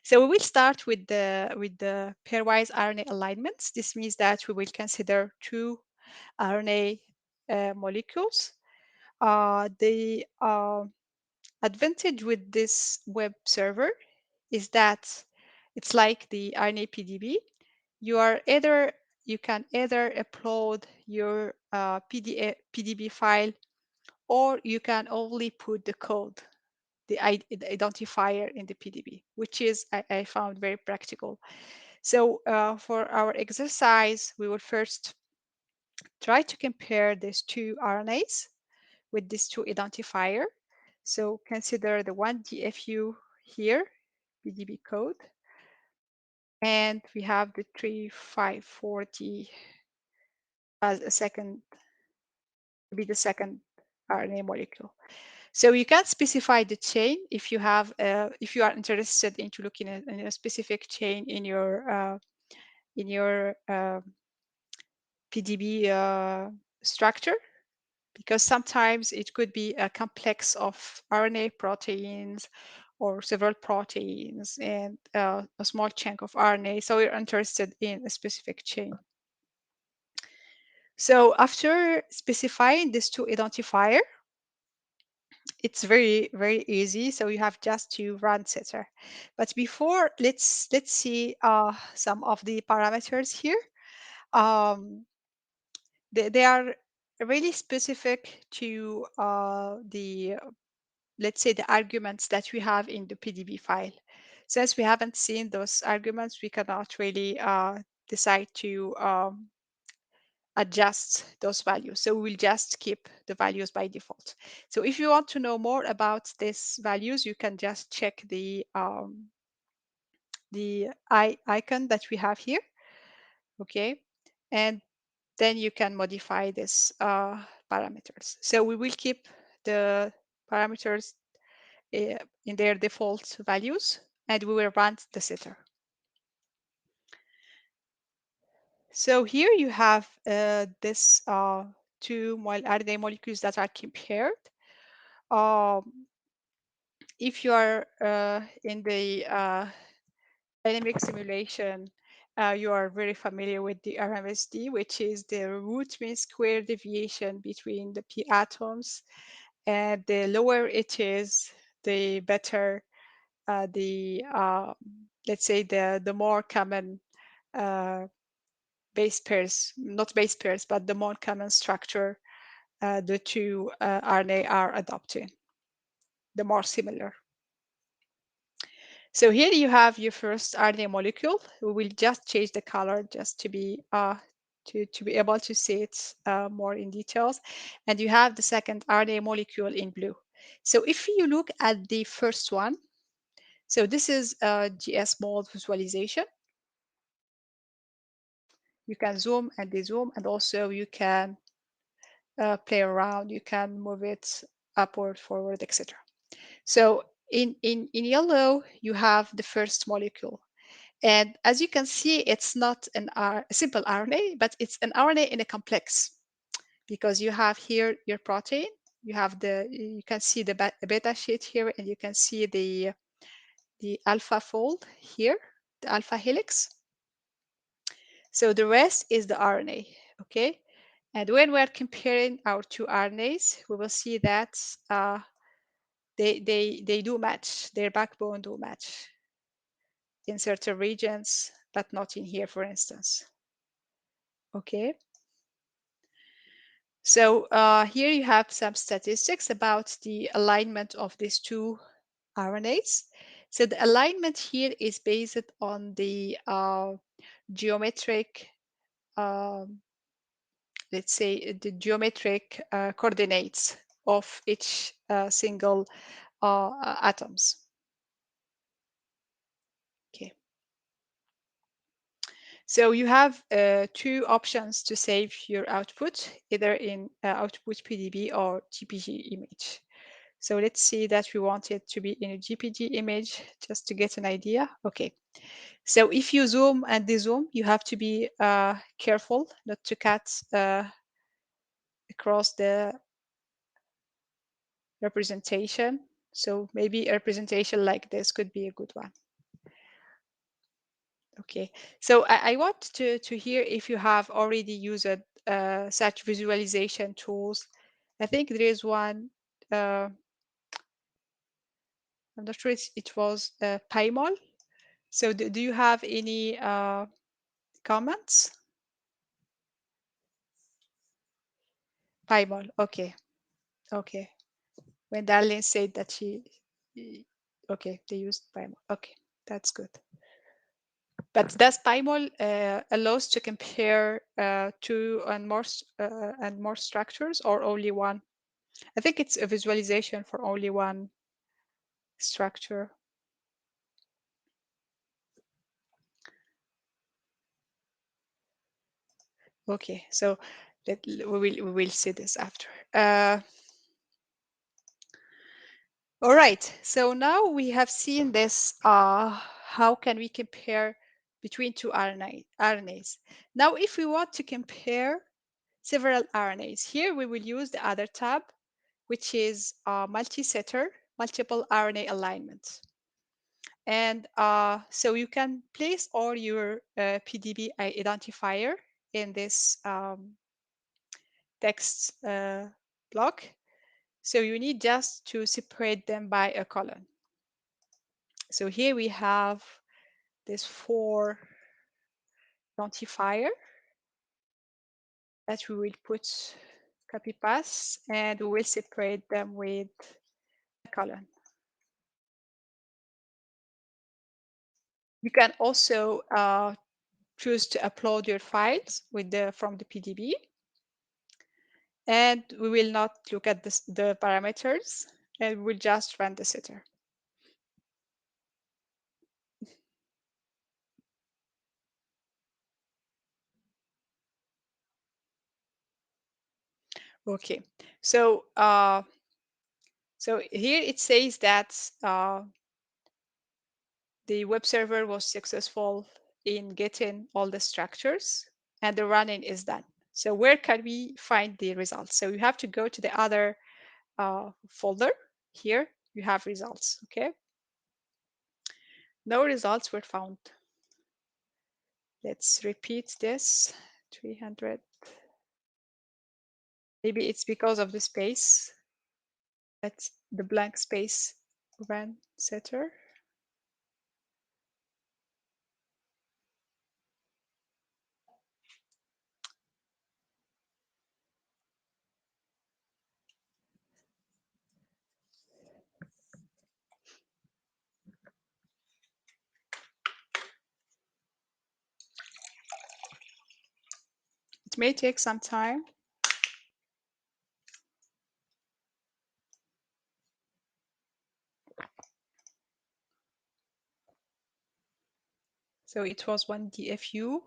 so we will start with the pairwise RNA alignments. This means that we will consider two RNA molecules. The advantage with this web server is that it's like the RNA PDB. You can either upload your PDB file, or you can only put the code, the identifier in the PDB, which is I found very practical. So for our exercise, we will first try to compare these two RNAs with these two identifier. So consider the one DFU here, PDB code, and we have the 3540 as a second, to be the second RNA molecule. So you can specify the chain if you have, if you are interested into looking at in a specific chain in your PDB structure, because sometimes it could be a complex of RNA proteins or several proteins and a small chunk of RNA. So you're interested in a specific chain. So after specifying these two identifier, it's very, very easy. So you have just to run setter. But before, let's see some of the parameters here. Um, they are really specific to the, let's say, the arguments that we have in the PDB file. Since we haven't seen those arguments, we cannot really decide to adjust those values. So we'll just keep the values by default. So if you want to know more about these values, you can just check the icon that we have here. Okay, and then you can modify this parameters. So we will keep the parameters in their default values, and we will run the setter. So here you have this two RNA molecules that are compared. Um, if you are in the dynamic simulation, you are very familiar with the RMSD, which is the root mean square deviation between the p atoms. And the lower it is, the better let's say the more common base pairs, not base pairs, but the more common structure the two RNA are adopting, the more similar. So here you have your first RNA molecule. We will just change the color just to be able to see it more in details. And you have the second RNA molecule in blue. So if you look at the first one, so this is a GS mode visualization. You can zoom and dezoom, and also you can play around. You can move it upward, forward, etc. So in yellow, you have the first molecule. And as you can see, it's not a simple RNA, but it's an RNA in a complex, because you have here your protein. You can see the beta sheet here, and you can see the alpha fold here, the alpha helix. So the rest is the RNA, okay? And when we're comparing our two RNAs, we will see that they do match, their backbone do match in certain regions, but not in here, for instance. Okay. So here you have some statistics about the alignment of these two RNAs. So the alignment here is based on the geometric, let's say, the geometric coordinates of each single atoms. Okay. So you have two options to save your output, either in output PDB or GPG image. So let's see that we want it to be in a GPG image just to get an idea. Okay. So if you zoom and dezoom, you have to be careful not to cut across the representation. So maybe a representation like this could be a good one. Okay, so I want to hear if you have already used such visualization tools. I think there is one, I'm not sure it was PyMol. So do you have any comments? PyMol, okay, okay. When Darlene said that okay, they used PyMol. Okay, that's good. But does PyMol allows to compare two and more structures, or only one? I think it's a visualization for only one structure. Okay, so we will see this after. All right, so now we have seen this. How can we compare between two RNAs? Now, if we want to compare several RNAs, here we will use the other tab, which is multi-setter, multiple RNA alignment. And so you can place all your PDB identifier in this text block. So you need just to separate them by a colon. So here we have this 4 identifier that we will put copy paste, and we will separate them with a colon. You can also choose to upload your files with from the PDB, and we will not look at the parameters, and we'll just run the setter. Okay, so so here it says that the web server was successful in getting all the structures, and the running is done. So where can we find the results? So you have to go to the other folder. Here you have results. Okay, no results were found. Let's repeat this. 300. Maybe it's because of the space. That's the blank space ran setter. It may take some time. So it was 1 DFU,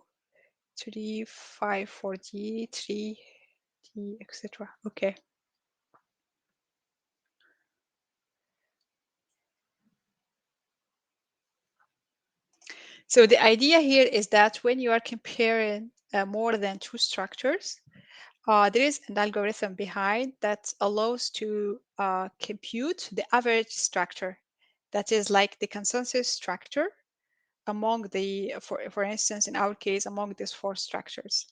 3, 5, 4D, 3D, etc. Okay. So the idea here is that when you are comparing more than two structures, there is an algorithm behind that allows to compute the average structure. That is like the consensus structure among the, for instance, in our case, among these 4 structures.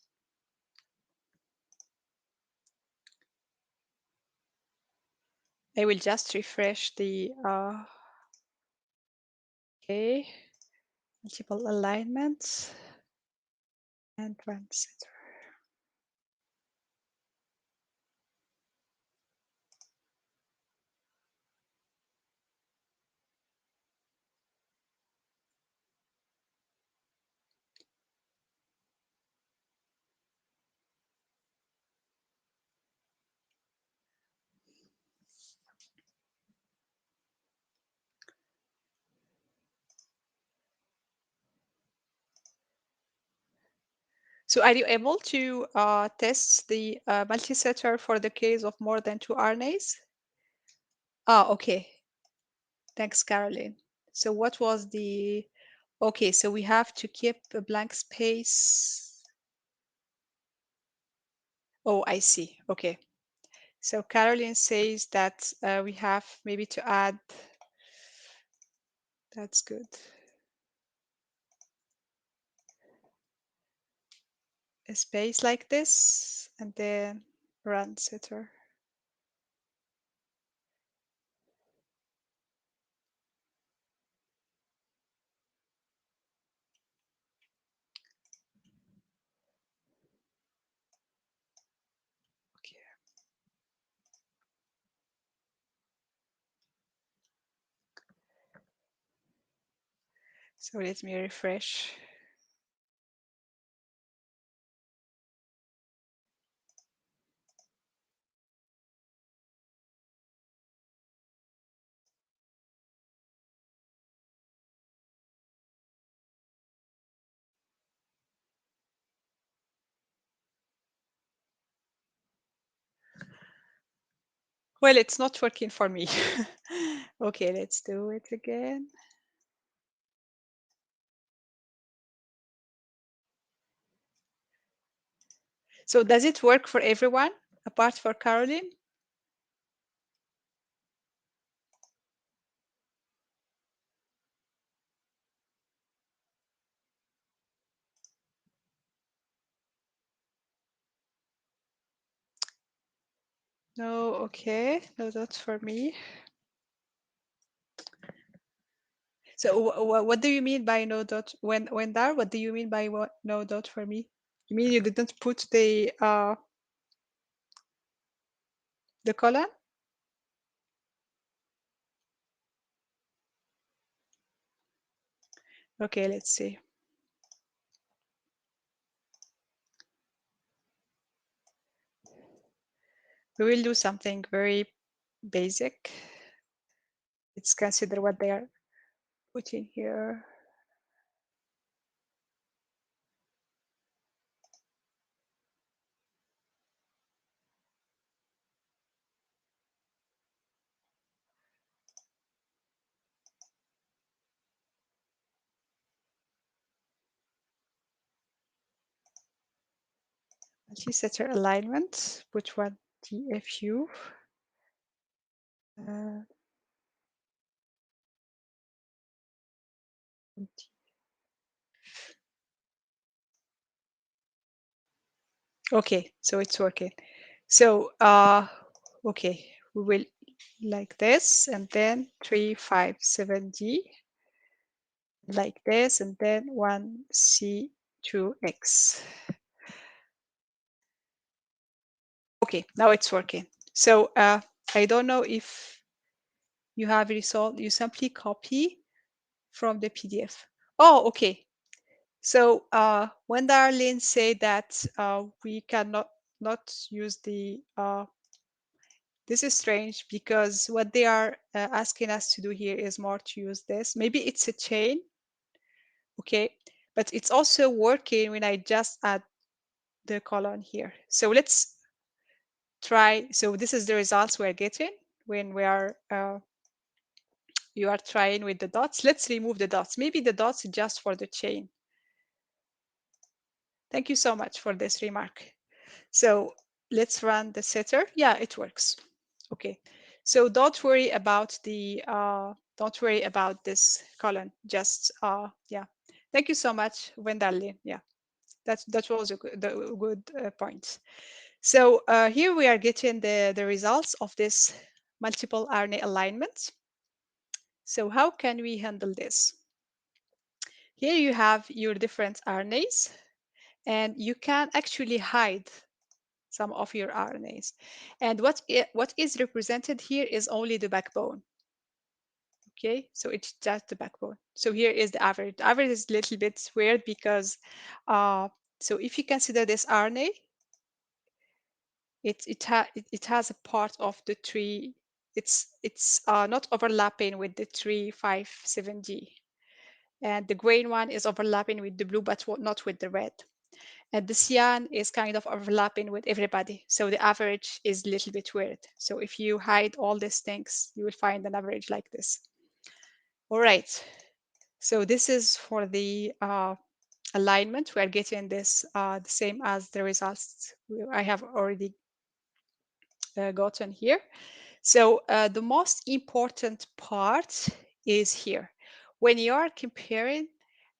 I will just refresh the, okay, multiple alignments and run setter. So are you able to test the multisetter for the case of more than 2 RNAs? Ah, okay. Thanks, Caroline. So what was the... Okay, so we have to keep a blank space. Oh, I see. Okay. So Caroline says that we have maybe to add... That's good. A space like this, and then run setter. Okay. So let me refresh. Well, it's not working for me. Okay, let's do it again. So does it work for everyone apart for Caroline? No, okay. No, that's for me. So what do you mean by no dot when there? What do you mean by what no dot for me? You mean you didn't put the colon? Okay, let's see. We will do something very basic. Let's consider what they are putting here. Multi-setter alignment, put one TFU. Okay, so it's working. So, okay, we will like this, and then 357G, like this, and then 1C2X. Okay, now it's working. So I don't know if you have resolved. You simply copy from the PDF. Oh, okay. So when Darlene said that we cannot not use the this is strange because what they are asking us to do here is more to use this. Maybe it's a chain, okay? But it's also working when I just add the colon here. So let's try. So this is the results we're getting when we are you are trying with the dots. Let's remove the dots. Maybe the dots is just for the chain. Thank you so much for this remark. So let's run the setter. Yeah, it works. Okay. So don't worry about the don't worry about this column. Just yeah. Thank you so much, Wendali. Yeah, that was a good point. So here we are getting the results of this multiple RNA alignment. So how can we handle this? Here you have your different RNAs, and you can actually hide some of your RNAs. And what is represented here is only the backbone. Okay, so it's just the backbone. So here is the average. The average is a little bit weird because, so if you consider this RNA, it has a part of the tree. It's not overlapping with the 357G, and the green one is overlapping with the blue, but not with the red. And the cyan is kind of overlapping with everybody. So the average is a little bit weird. So if you hide all these things, you will find an average like this. All right. So this is for the alignment. We are getting this the same as the results I have already gotten here. So the most important part is here. When you are comparing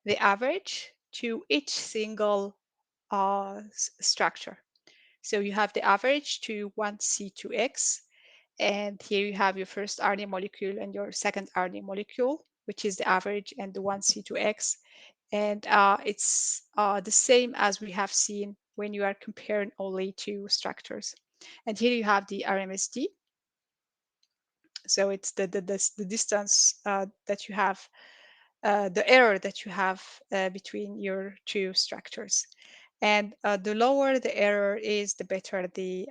the average to each single structure. So you have the average to 1C2X, and here you have your first RNA molecule and your second RNA molecule, which is the average and the 1C2X. And it's the same as we have seen when you are comparing only two structures. And here you have the RMSD. So it's the distance that you have, the error that you have between your two structures. And the lower the error is, the better the,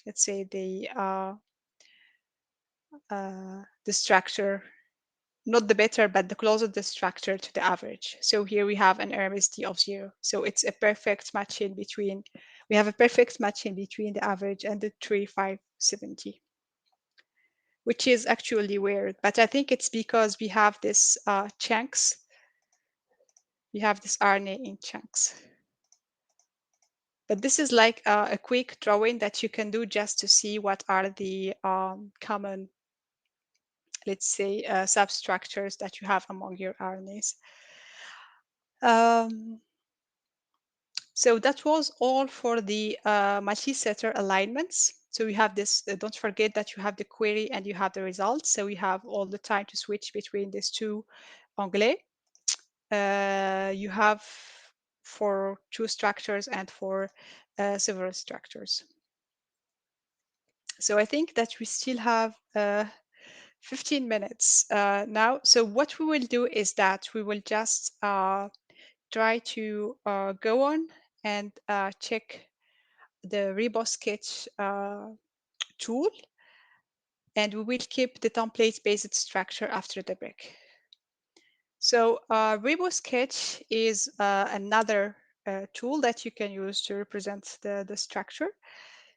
let's say, the structure, not the better, but the closer the structure to the average. So here we have an RMSD of 0. So it's a perfect matching between, we have a perfect matching between the average and the 3570, which is actually weird. But I think it's because we have this chunks, we have this RNA in chunks. But this is like a quick drawing that you can do just to see what are the common, let's say, substructures that you have among your RNAs. So that was all for the multi-setter alignments. So you have this, don't forget that you have the query and you have the results. So you have all the time to switch between these two onglets. You have for two structures and for several structures. So I think that we still have 15 minutes now. So what we will do is that we will just try to go on and check the RiboSketch tool, and we will keep the template-based structure after the break. So RiboSketch is another tool that you can use to represent the structure.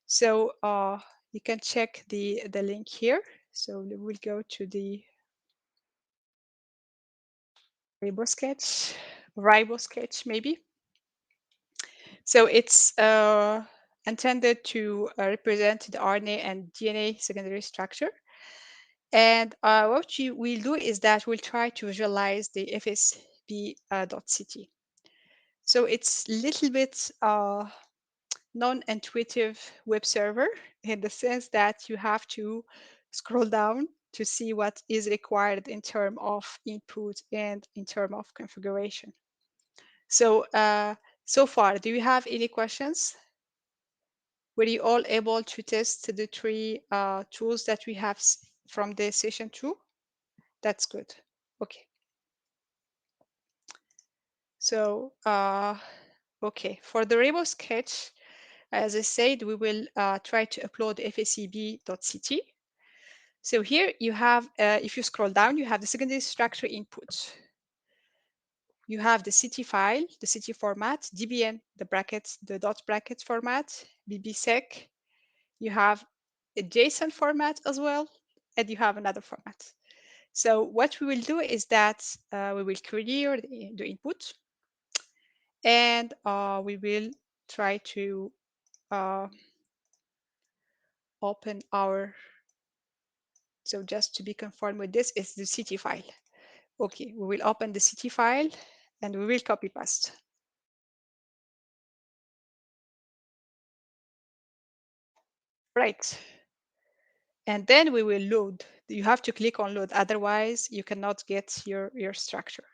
So you can check the link here. So we'll go to the RiboSketch maybe. So it's intended to represent the RNA and DNA secondary structure. And what we'll do is that we'll try to visualize the FSB.CT. So it's a little bit non-intuitive web server in the sense that you have to scroll down to see what is required in terms of input and in terms of configuration. So, so far, do you have any questions? Were you all able to test the three tools that we have from the session 2? That's good. Okay. So, okay, for the RiboSketch, as I said, we will try to upload FSEB.CT. So here you have, if you scroll down, you have the secondary structure input. You have the CT file, the CT format, DBN, the brackets, the dot brackets format, BBSec. You have a JSON format as well, and you have another format. So what we will do is that we will clear the input, and we will try to open our, so just to be conformed with this is the CT file. Okay, we will open the CT file and we will copy paste. Right. And then we will load. You have to click on load, otherwise you cannot get your structure.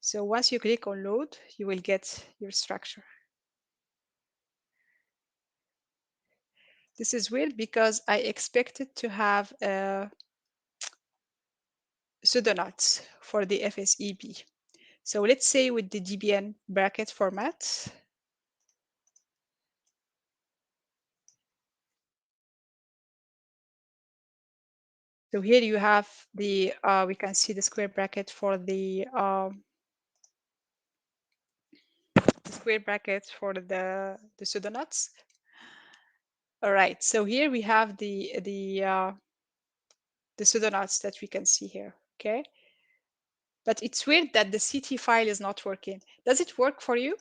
So once you click on load, you will get your structure. This is weird because I expected to have pseudoknots for the FSEB. So let's say with the DBN bracket format, so here you have the, we can see the square bracket for the square brackets for the pseudoknots. All right, so here we have the pseudoknots that we can see here, okay? But it's weird that the CT file is not working. Does it work for you?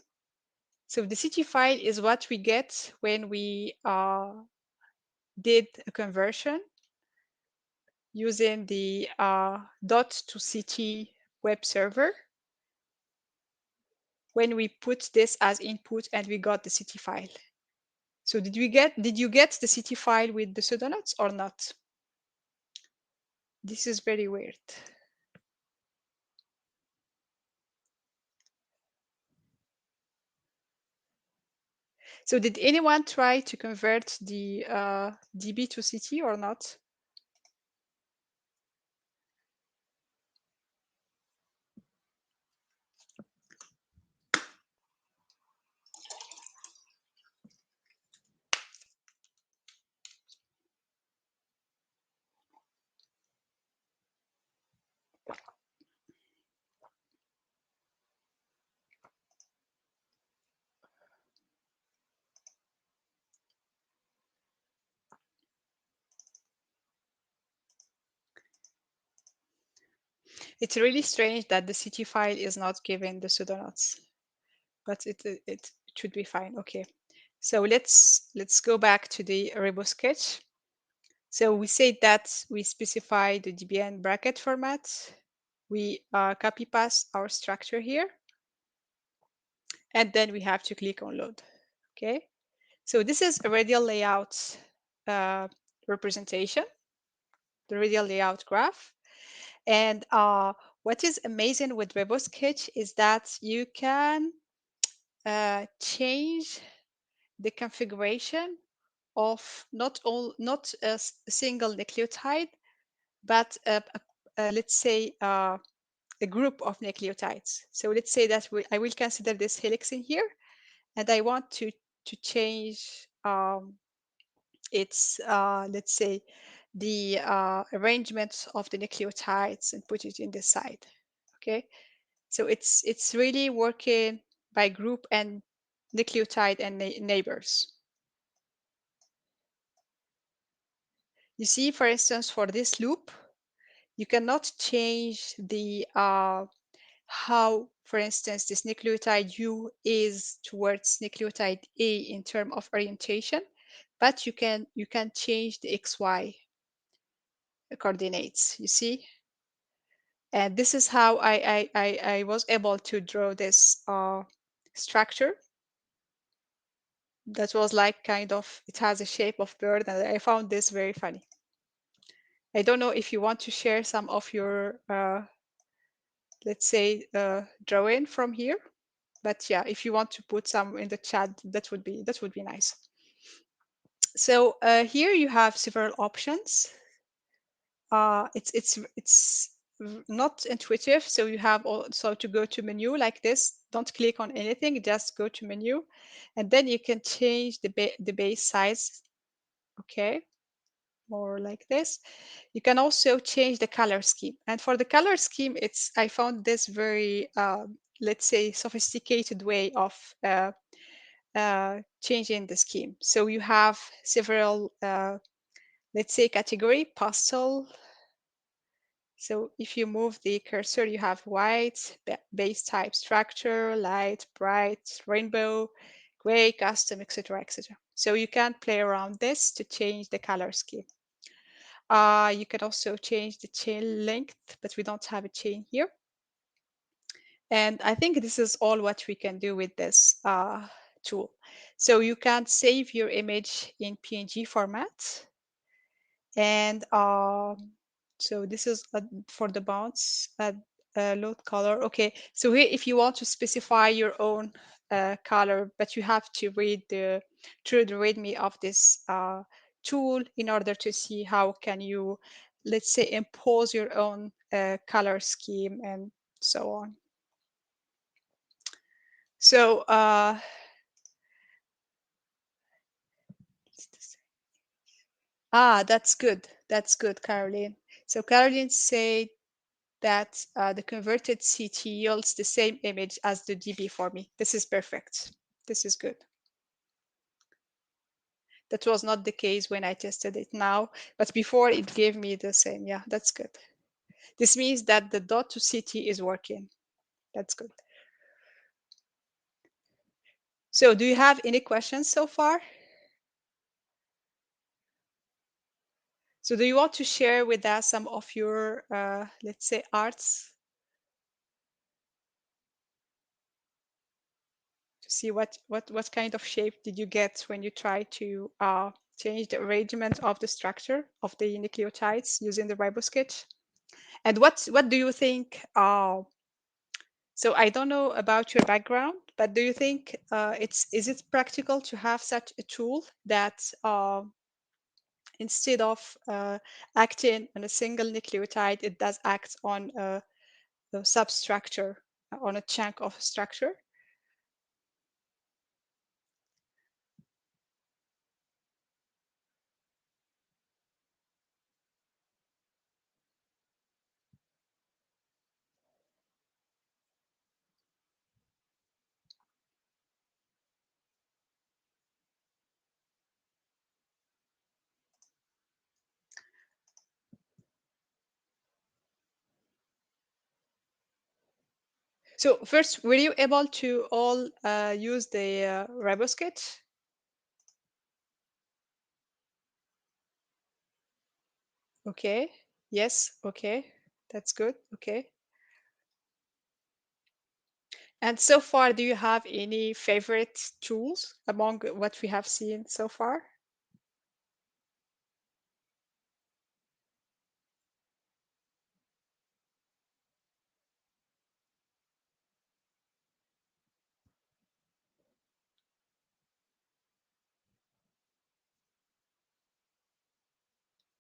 So the CT file is what we get when we did a conversion using the dot to CT web server. When we put this as input and we got the CT file. So did you get the CT file with the pseudoknots or not? This is very weird. So did anyone try to convert the DB to CT or not? It's really strange that the CT file is not given the pseudoknots, but it should be fine. Okay, so let's go back to the RiboSketch. So we say that we specify the DBN bracket format. We copy paste our structure here, and then we have to click on load. Okay, so this is a radial layout representation, the radial layout graph. And what is amazing with RiboSketch is that you can change the configuration of not a single nucleotide, but let's say a group of nucleotides. So let's say that I will consider this helix in here, and I want to change its let's say the arrangement of the nucleotides and put it in this side. Okay, so it's really working by group and nucleotide and neighbors. You see, for instance, for this loop, you cannot change the how, for instance, this nucleotide U is towards nucleotide A in terms of orientation, but you can change the XY coordinates, you see? And this is how I was able to draw this structure that was like kind of, it has a shape of bird, and I found this very funny. I don't know if you want to share some of your, let's say, drawing from here, but yeah, if you want to put some in the chat, that would be nice. So here you have several options. It's not intuitive, so you have also to go to menu like this. Don't click on anything, just go to menu, and then you can change the base size. Okay, more like this. You can also change the color scheme, and for the color scheme, I found this very let's say sophisticated way of changing the scheme. So you have several let's say category: pastel. So if you move the cursor, you have white, base type structure, light, bright, rainbow, gray, custom, etc., etc. So you can play around this to change the color scheme. You can also change the chain length, but we don't have a chain here. And I think this is all what we can do with this tool. So you can save your image in PNG format. And so this is for the bounds load color. Okay, so here if you want to specify your own color, but you have to read through the readme of this tool in order to see how can you, let's say, impose your own color scheme and so on. So that's good. That's good, Caroline. So Caroline said that the converted CT yields the same image as the DB for me. This is perfect. This is good. That was not the case when I tested it now, but before it gave me the same. Yeah, that's good. This means that the dot to CT is working. That's good. So do you have any questions so far? So do you want to share with us some of your, let's say, arts to see what kind of shape did you get when you try to change the arrangement of the structure of the nucleotides using the RiboSketch? And what do you think? So I don't know about your background, but do you think is it practical to have such a tool that instead of acting on a single nucleotide, it does act on a substructure, on a chunk of structure? So first, were you able to all use the RiboSketch? Okay. Yes. Okay. That's good. Okay. And so far, do you have any favorite tools among what we have seen so far?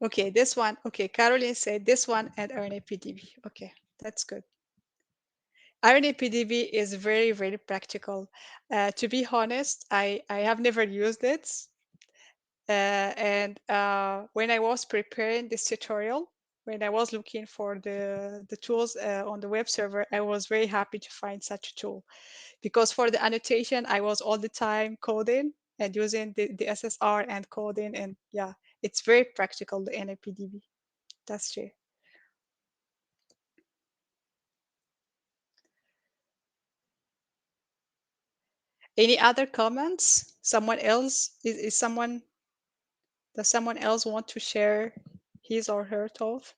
Okay, this one. Okay, Caroline said this one and RNA-PDB. Okay, that's good. RNA-PDB is very, very practical. To be honest, I have never used it. And when I was preparing this tutorial, when I was looking for the tools on the web server, I was very happy to find such a tool because for the annotation, I was all the time coding and using the SSR and coding. And yeah, it's very practical, the NAPDB. That's true. Any other comments? Someone else? Does someone else want to share his or her thought?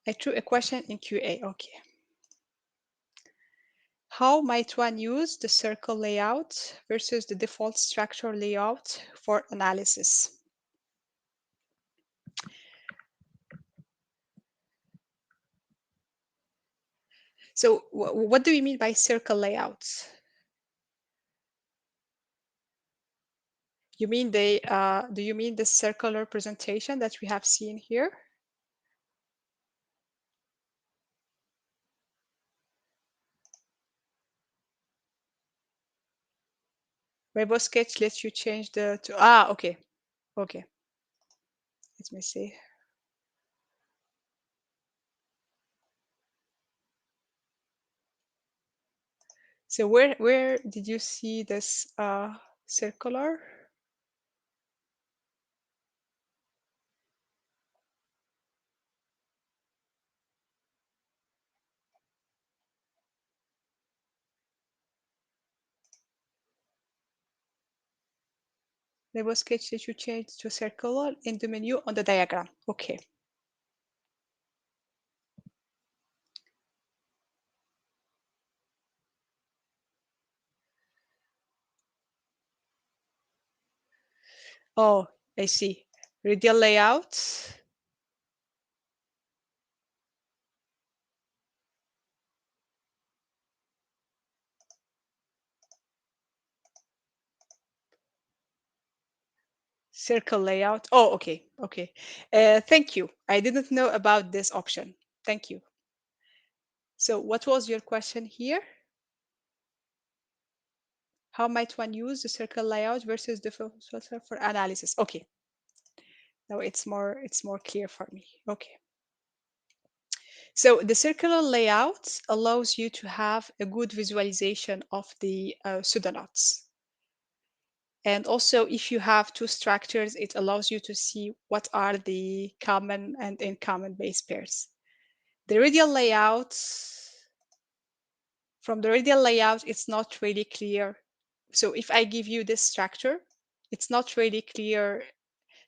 I threw a question in QA. Okay. How might one use the circle layout versus the default structure layout for analysis? So what do you mean by circle layouts? You mean do you mean the circular presentation that we have seen here? RiboSketch lets you change okay. Okay. Let me see. So where did you see this circular? RiboSketch lets you change to circular in the menu on the diagram. Okay. Oh, I see. Radial layout. Circle layout. Oh, okay. Okay. Thank you. I didn't know about this option. Thank you. So what was your question here? How might one use the circle layout versus the filter for analysis? Okay. Now it's more clear for me. Okay. So the circular layout allows you to have a good visualization of the pseudoknots. And also, if you have two structures, it allows you to see what are the common and uncommon base pairs. The radial layout, from the radial layout, it's not really clear. So if I give you this structure, it's not really clear.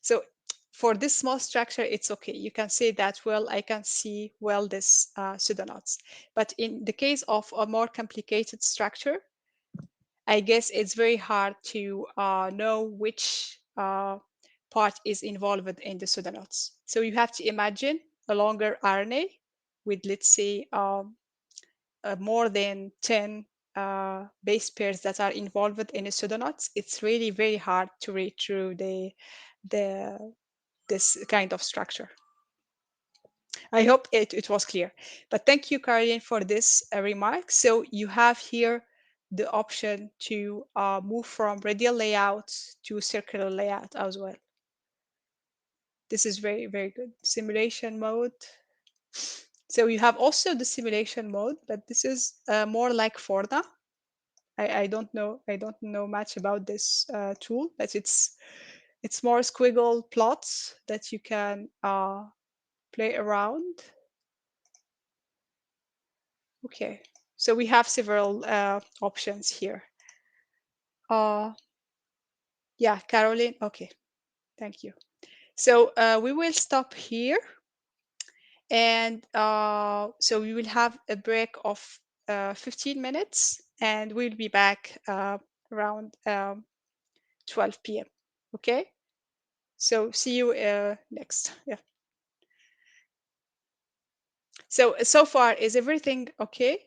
So for this small structure, it's okay. You can say that, well, I can see well this pseudoknots. But in the case of a more complicated structure, I guess it's very hard to know which part is involved in the pseudoknots. So you have to imagine a longer RNA with, let's say, more than 10 base pairs that are involved in a pseudoknots. It's really very hard to read through the this kind of structure. I hope it was clear. But thank you, Caroline, for this remark. So you have here the option to move from radial layout to circular layout as well. This is very, very good. Simulation mode. So you have also the simulation mode, but this is more like Forna. I don't know much about this tool, but it's more squiggle plots that you can play around. Okay, so we have several options here. Yeah, Caroline. Okay, thank you. So we will stop here, and so we will have a break of 15 minutes, and we'll be back around 12 p.m. Okay. So see you next. Yeah. So far, is everything okay?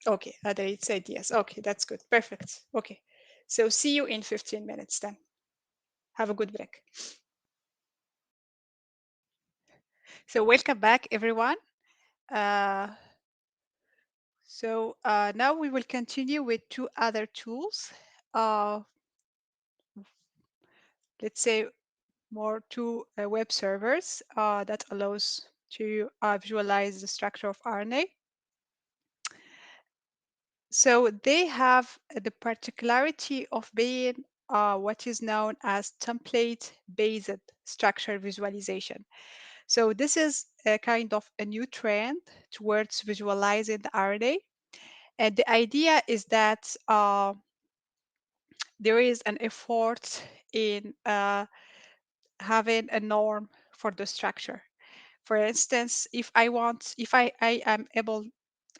Okay, Adelaide said yes. Okay, that's good. Perfect. Okay. So see you in 15 minutes then. Have a good break. So welcome back, everyone. Uh, now we will continue with two other tools. Let's say more two web servers that allows to visualize the structure of RNA. So they have the particularity of being what is known as template-based structure visualization. So this is a kind of a new trend towards visualizing the RNA. And the idea is that there is an effort in having a norm for the structure. For instance, if I am able,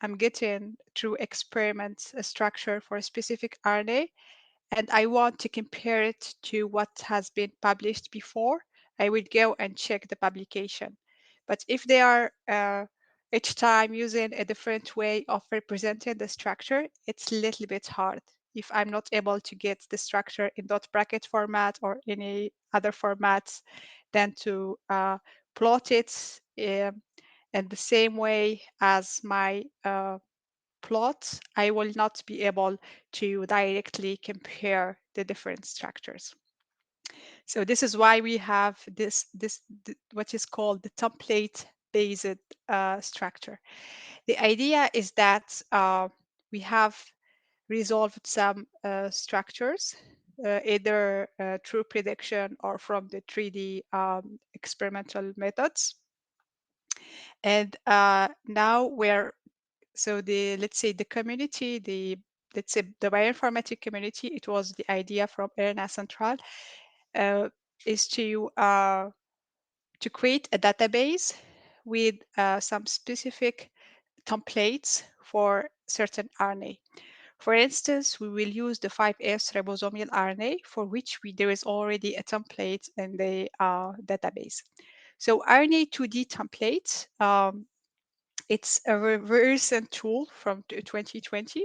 I'm getting through experiments a structure for a specific RNA, and I want to compare it to what has been published before, I would go and check the publication. But if they are each time using a different way of representing the structure, it's a little bit hard. If I'm not able to get the structure in dot bracket format or any other formats, then to plot it in the same way as my plot, I will not be able to directly compare the different structures. So this is why we have what is called the template-based structure. The idea is that we have resolved some structures, either through prediction or from the 3D experimental methods. And now let's say the community, let's say the bioinformatic community, it was the idea from RNA Central, is to create a database with some specific templates for certain RNA. For instance, we will use the 5S ribosomal RNA, for which there is already a template in the database. So RNA 2D template, it's a recent tool from 2020,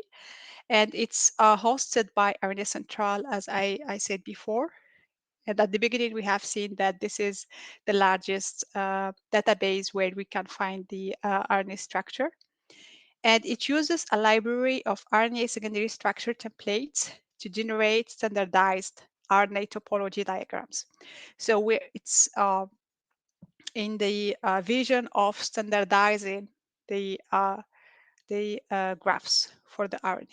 and it's hosted by RNA Central, as I said before. And at the beginning, we have seen that this is the largest database where we can find the RNA structure. And it uses a library of RNA secondary structure templates to generate standardized RNA topology diagrams. So it's in the vision of standardizing the graphs for the RNA.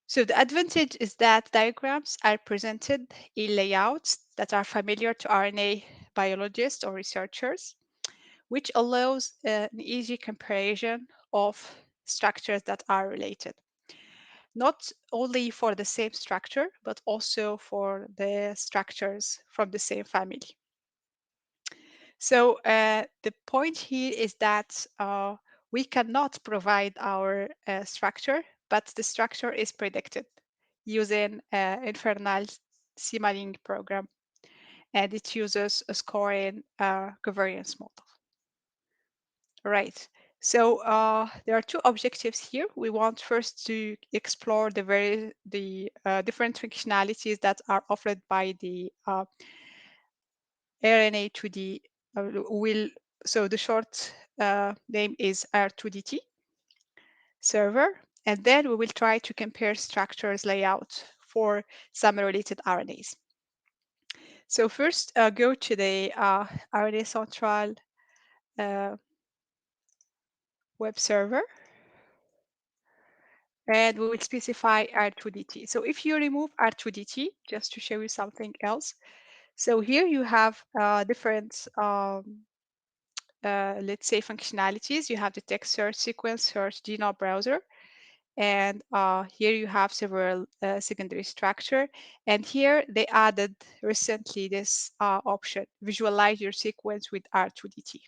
So the advantage is that diagrams are presented in layouts that are familiar to RNA biologists or researchers, which allows an easy comparison of structures that are related, not only for the same structure, but also for the structures from the same family. So the point here is that we cannot provide our structure, but the structure is predicted using infernal Simulink program, and it uses a scoring covariance model. Right. So there are two objectives here. We want first to explore the different functionalities that are offered by the RNA 2D will. So the short name is R2DT server, and then we will try to compare structures layout for some related RNAs. So first, go to the RNA Central web server, and we will specify R2DT. So if you remove R2DT, just to show you something else, so here you have different, let's say, functionalities. You have the text search, sequence search, genome browser, and here you have several secondary structure. And here they added recently this option, visualize your sequence with R2DT.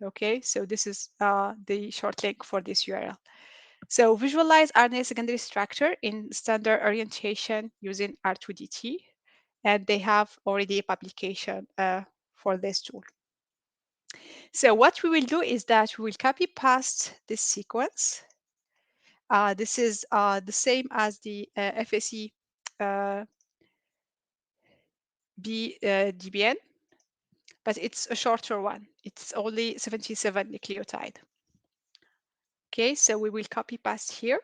Okay, so this is the short link for this URL. So visualize RNA secondary structure in standard orientation using R2DT, and they have already a publication for this tool. So what we will do is that we will copy paste this sequence. This is the same as the FSE DBN, but it's a shorter one. It's only 77 nucleotide. Okay, so we will copy paste here.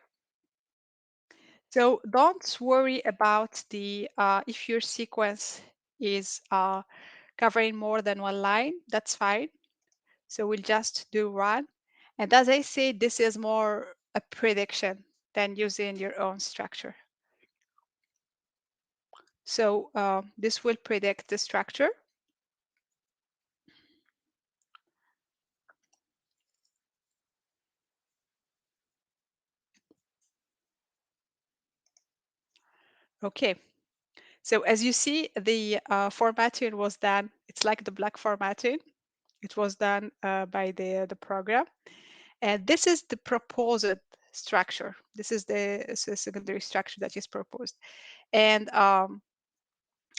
So don't worry about the if your sequence is covering more than one line, that's fine. So we'll just do run. And as I said, this is more a prediction than using your own structure. So this will predict the structure. Okay. So as you see, the formatting was done. It's like the black formatting. It was done by the program. And this is the proposed structure. This is the secondary structure that is proposed. And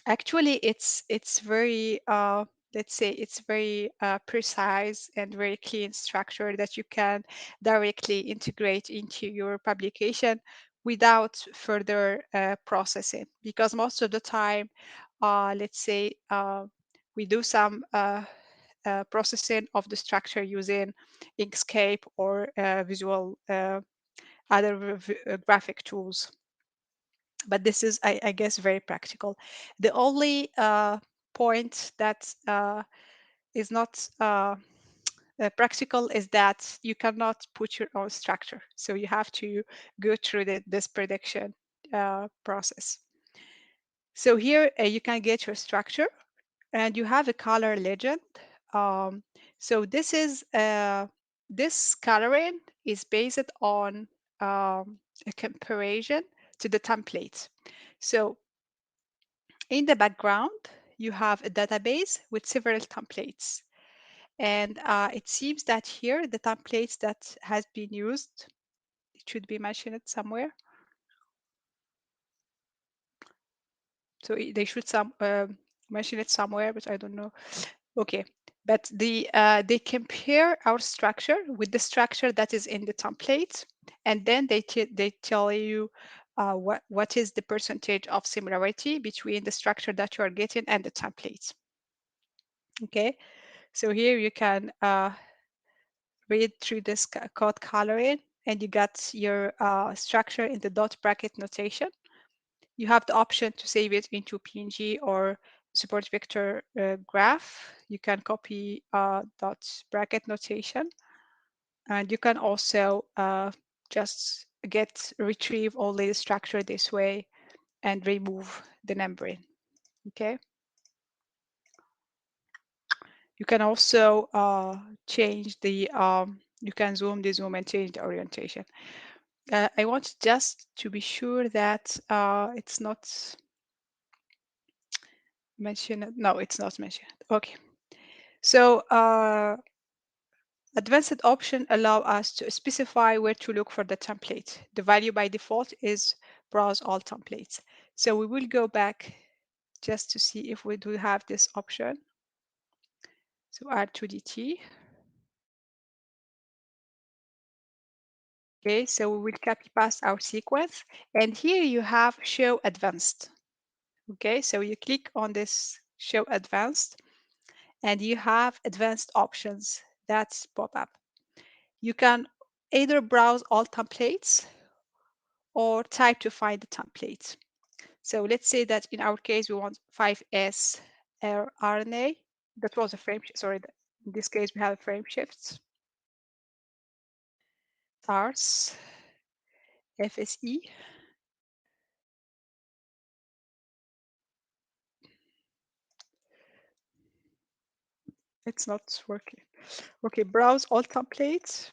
actually, it's very, let's say, it's very precise and very clean structure that you can directly integrate into your publication without further processing. Because most of the time, let's say, we do some processing of the structure using Inkscape or visual other graphic tools. But this is, I guess, very practical. The only point that is not practical is that you cannot put your own structure. So you have to go through this prediction process. So here you can get your structure, and you have a color legend. So this is this coloring is based on a comparison to the template. So in the background, you have a database with several templates. And it seems that here the templates that has been used, it should be mentioned somewhere. So they should mention it somewhere, but I don't know. Okay, but they compare our structure with the structure that is in the template, and then they tell you what is the percentage of similarity between the structure that you are getting and the templates. Okay, so here you can read through this code coloring, and you got your structure in the dot bracket notation. You have the option to save it into PNG or support vector graph. You can copy dot bracket notation, and you can also just retrieve only the structure this way and remove the membrane. Okay. You can also change the you can zoom the zoom and change the orientation. I want just to be sure that it's not mentioned. No, it's not mentioned. Okay. So advanced option allow us to specify where to look for the template. The value by default is browse all templates. So we will go back just to see if we do have this option. So add to DT. Okay, so we will copy paste our sequence, and here you have show advanced. Okay, so you click on this show advanced, and you have advanced options that pop up. You can either browse all templates or type to find the template. So let's say that in our case, we want 5S RNA. That was a frame, sorry, in this case, we have frame shifts. SARS, FSE. It's not working. Okay, browse all templates.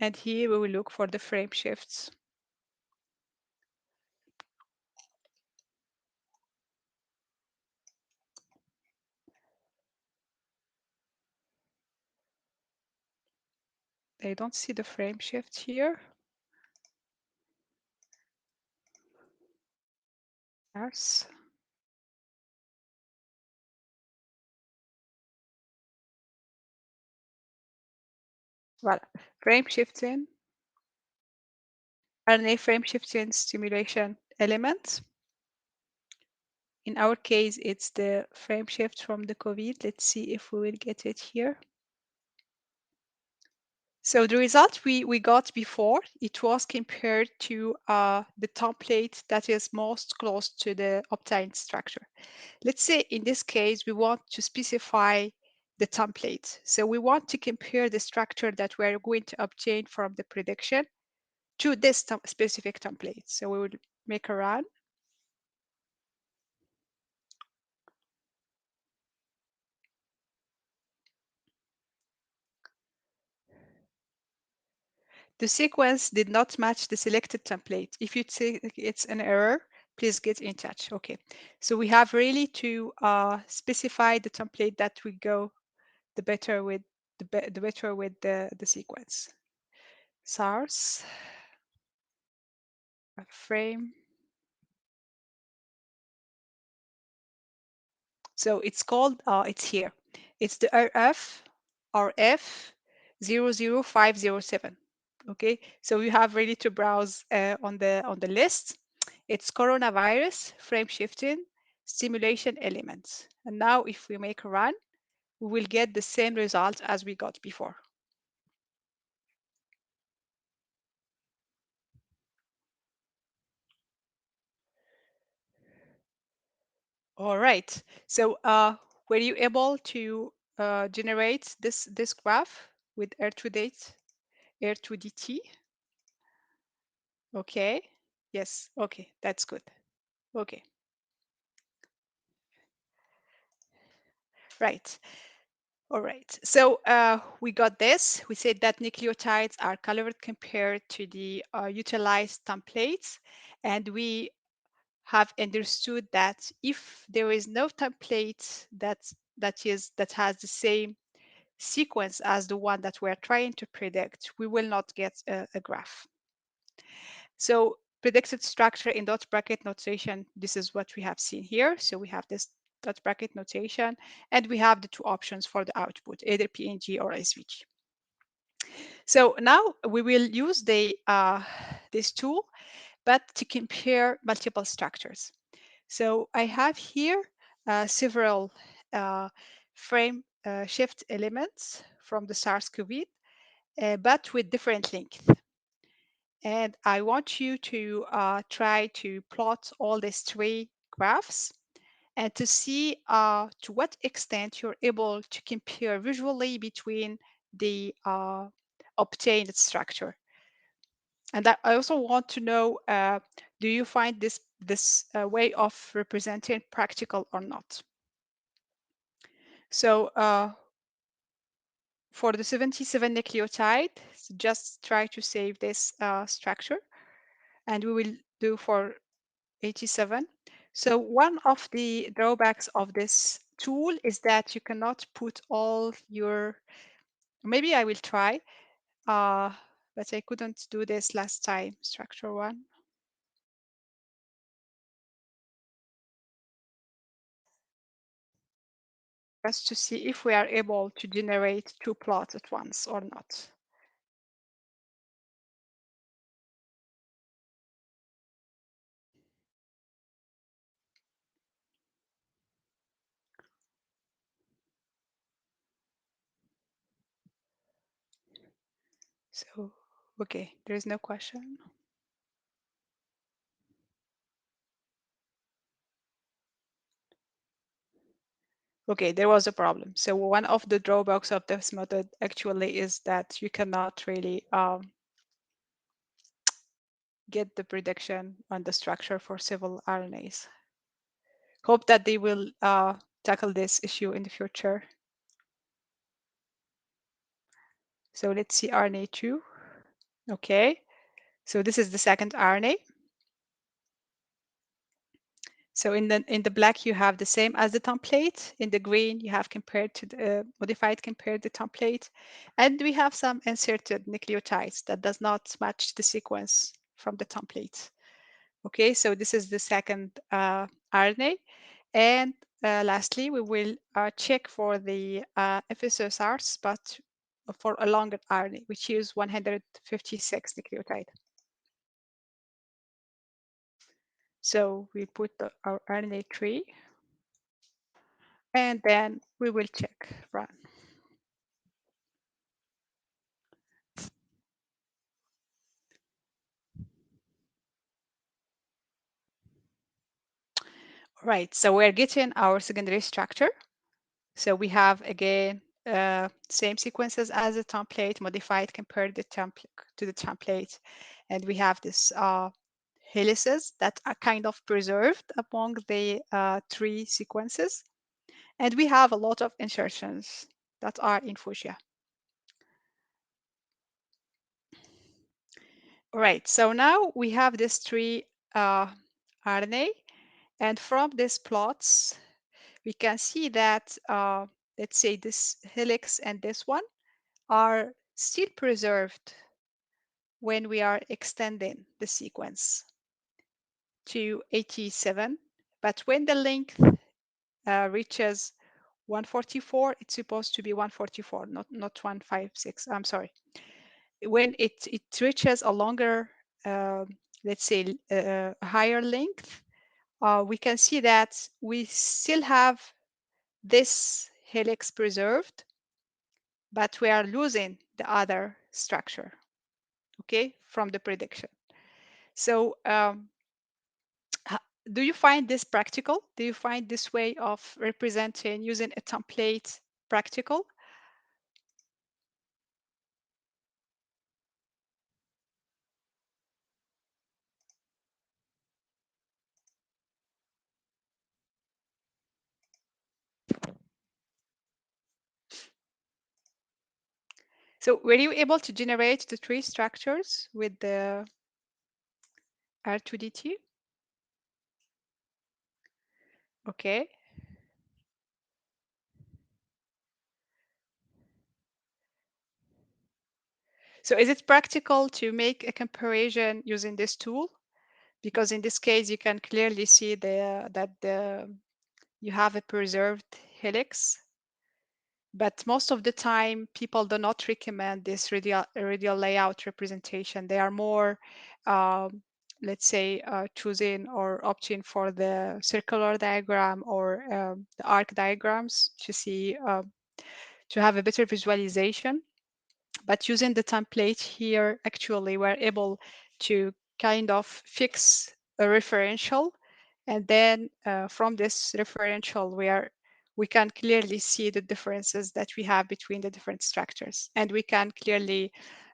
And here we will look for the frame shifts. I don't see the frame shift here. Yes. Voilà. Frame shifting. RNA frame shifting stimulation element. In our case, it's the frame shift from the COVID. Let's see if we will get it here. So the result we got before, it was compared to the template that is most close to the obtained structure. Let's say in this case, we want to specify the template. So we want to compare the structure that we're going to obtain from the prediction to this specific template. So we will make a run. The sequence did not match the selected template. If you think it's an error, please get in touch. Okay, so we have really to specify the template that we go the better with the better with the sequence. SARS frame. So it's called it's here. It's the RF 00507. Okay, so you have ready to browse on the list. It's coronavirus frame shifting stimulation elements. And now if we make a run, we will get the same result as we got before. All right. So were you able to generate this graph with R2DT? Okay. Yes. Okay. That's good. Okay. Right. All right. So we got this. We said that nucleotides are colored compared to the utilized templates, and we have understood that if there is no template that has the same sequence as the one that we're trying to predict, we will not get a graph. So predicted structure in dot bracket notation, this is what we have seen here. So we have this dot bracket notation, and we have the two options for the output, either PNG or SVG. So now we will use this tool, but to compare multiple structures. So I have here several frame shift elements from the SARS-CoV, but with different length. And I want you to try to plot all these three graphs and to see to what extent you're able to compare visually between the obtained structure. And I also want to know, do you find this way of representing practical or not? So for the 77 nucleotide, just try to save this structure, and we will do for 87. So one of the drawbacks of this tool is that you cannot put all your, maybe I will try, but I couldn't do this last time, structure one. Just to see if we are able to generate two plots at once or not. So, okay, there is no question. Okay, there was a problem. So one of the drawbacks of this method actually is that you cannot really get the prediction on the structure for civil RNAs. Hope that they will tackle this issue in the future. So let's see RNA2. Okay, so this is the second RNA. So in the black, you have the same as the template. In the green, you have compared to the modified compared the template. And we have some inserted nucleotides that does not match the sequence from the template. Okay, so this is the second RNA. And lastly, we will check for the FSSRs, but for a longer RNA, which is 156 nucleotide. So we put our RNA tree, and then we will check run. Right, so we're getting our secondary structure. So we have, again, same sequences as the template, modified compared to the template. And we have this helices that are kind of preserved among the three sequences. And we have a lot of insertions that are in fuchsia. All right, so now we have this three RNA. And from these plots, we can see that, let's say this helix and this one are still preserved when we are extending the sequence to 87. But when the length reaches 144, it's supposed to be 144, not 156. I'm sorry. When it reaches a longer, let's say, higher length, we can see that we still have this helix preserved, but we are losing the other structure, okay, from the prediction. So do you find this practical? Do you find this way of representing using a template practical? So were you able to generate the three structures with the R2D2? Okay. So is it practical to make a comparison using this tool? Because in this case, you can clearly see that you have a preserved helix. But most of the time, people do not recommend this radial layout representation. They are more, let's say, choosing or opting for the circular diagram or the arc diagrams to see, to have a better visualization. But using the template here, actually, we're able to kind of fix a referential, and then from this referential we can clearly see the differences that we have between the different structures, and we can clearly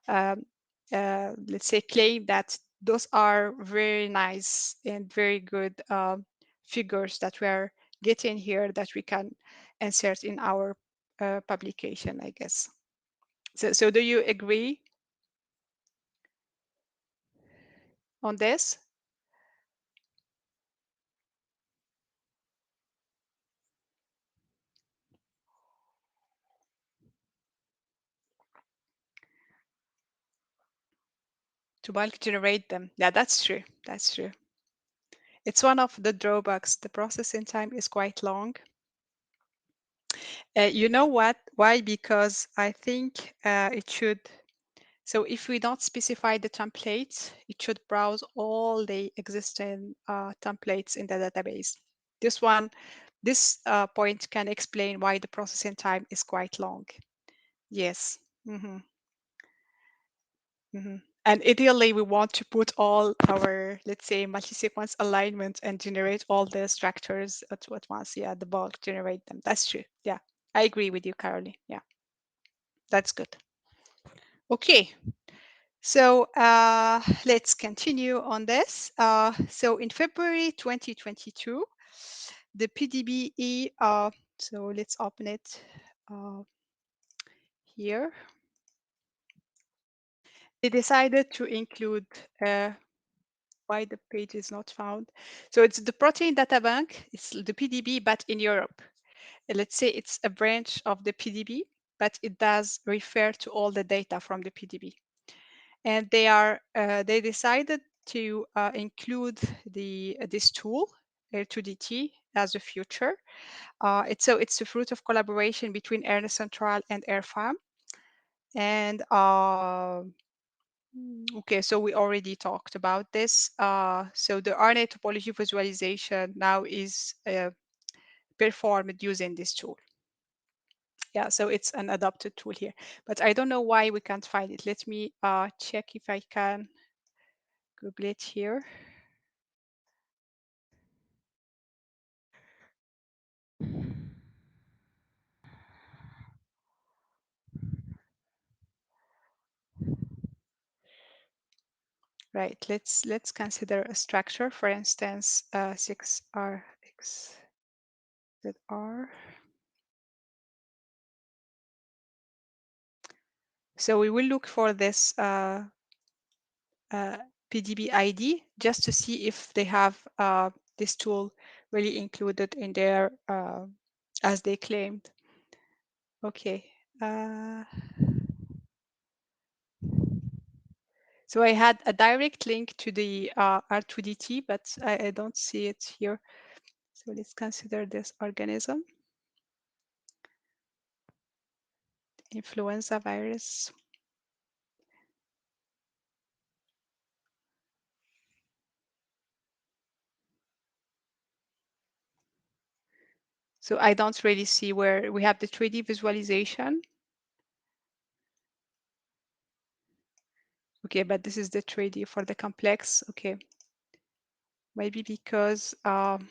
um, let's say claim that those are very nice and very good figures that we are getting here that we can insert in our publication, I guess. So do you agree on this? To bulk generate them. Yeah, that's true. That's true. It's one of the drawbacks. The processing time is quite long. You know what? Why? Because I think it should. So if we don't specify the templates, it should browse all the existing templates in the database. This point can explain why the processing time is quite long. Yes. Mm-hmm. Mm-hmm. And ideally, we want to put all our, let's say, multi-sequence alignment and generate all the structures at once. Yeah, the bulk generate them. That's true. Yeah, I agree with you, Caroline. Yeah, that's good. Okay, so let's continue on this. So in February 2022, the PDBE, so let's open it here. They decided to include why the page is not found. So it's the protein data bank, it's the PDB, but in Europe. Let's say it's a branch of the PDB, but it does refer to all the data from the PDB. And they decided to include this tool, R2DT, as a future. It's a fruit of collaboration between RNA Central and AirFarm. And okay, so we already talked about this. So the RNA topology visualization now is performed using this tool. Yeah, so it's an adapted tool here, but I don't know why we can't find it. Let me check if I can Google it here. Right, let's consider a structure, for instance, 6RXZR. So we will look for this PDB ID just to see if they have this tool really included in there as they claimed. Okay. So I had a direct link to the R2DT, but I don't see it here. So let's consider this organism. Influenza virus. So I don't really see where we have the 3D visualization. Okay, but this is the 3D for the complex. Okay. Maybe because I'm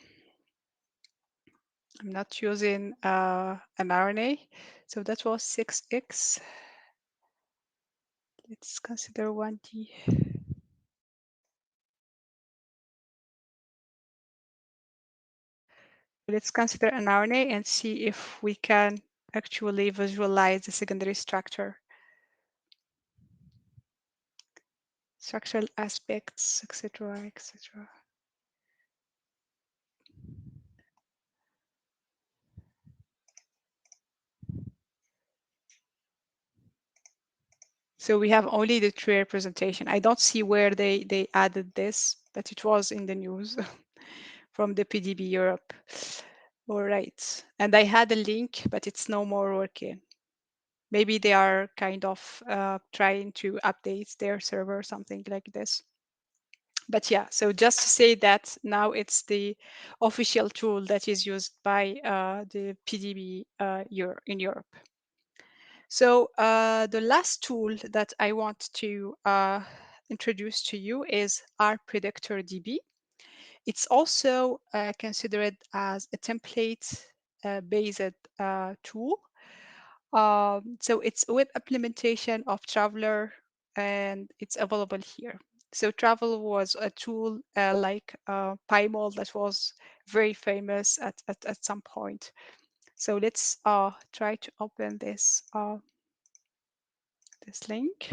not using an RNA. So that was 6X. Let's consider 1D. Let's consider an RNA and see if we can actually visualize the secondary structure. Structural aspects, etc., etc. So we have only the tree representation. I don't see where they added this, but it was in the news from the PDB Europe. All right. And I had a link, but it's no more working. Maybe they are kind of trying to update their server, something like this. But yeah, so just to say that now it's the official tool that is used by the PDB in Europe. So the last tool that I want to introduce to you is R Predictor DB. It's also considered as a template based tool. So it's a web implementation of Traveler, and it's available here. So Travel was a tool like PyMol that was very famous at some point. So let's try to open this link.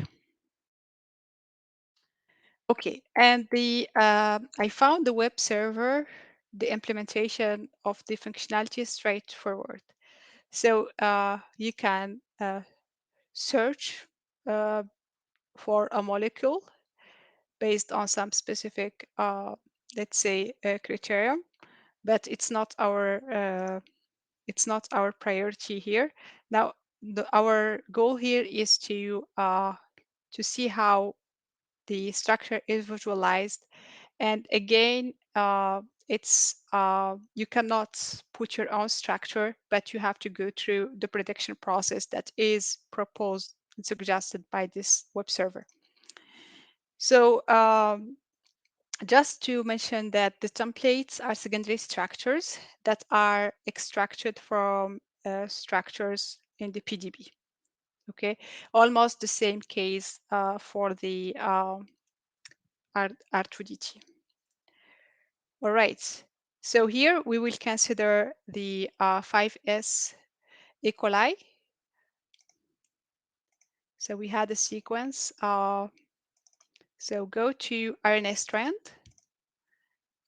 Okay, and I found the web server, the implementation of the functionality is straightforward. So you can search uh, for a molecule based on some specific, let's say, criteria, but it's not our priority here. Now, our goal here is to see how the structure is visualized. And again, you cannot put your own structure, but you have to go through the prediction process that is proposed and suggested by this web server. So just to mention that the templates are secondary structures that are extracted from structures in the PDB. Okay, almost the same case for the R2DT. All right, so here we will consider the 5S E. coli. So we had a sequence. So go to RNA strand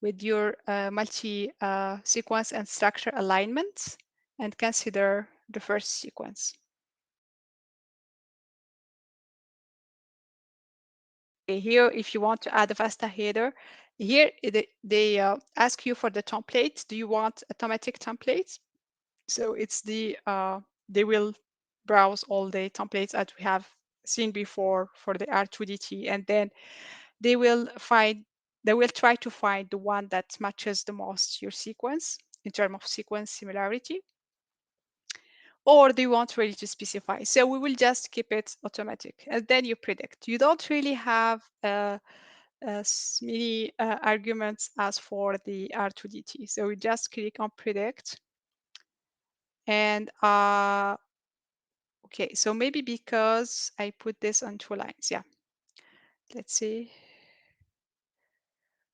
with your multi-sequence and structure alignments and consider the first sequence. Okay, here, if you want to add a FASTA header, here they ask you for the template. Do you want automatic templates? So it's they will browse all the templates that we have seen before for the R2DT, and then they will try to find the one that matches the most your sequence in terms of sequence similarity. Or do you want really to specify? So we will just keep it automatic, and then you predict. You don't really have as many arguments as for the R2DT. So we just click on predict. And okay, so maybe because I put this on 2 lines. Yeah, let's see.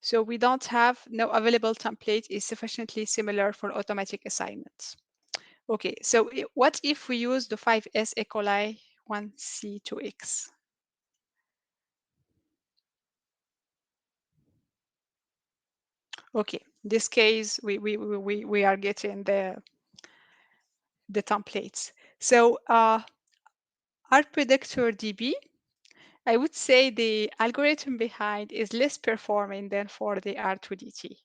So we don't have no available template is sufficiently similar for automatic assignments. Okay, so what if we use the 5S E. coli 1C2X? Okay, in this case, we are getting the templates. So our predictor DB, I would say the algorithm behind is less performing than for the R2DT.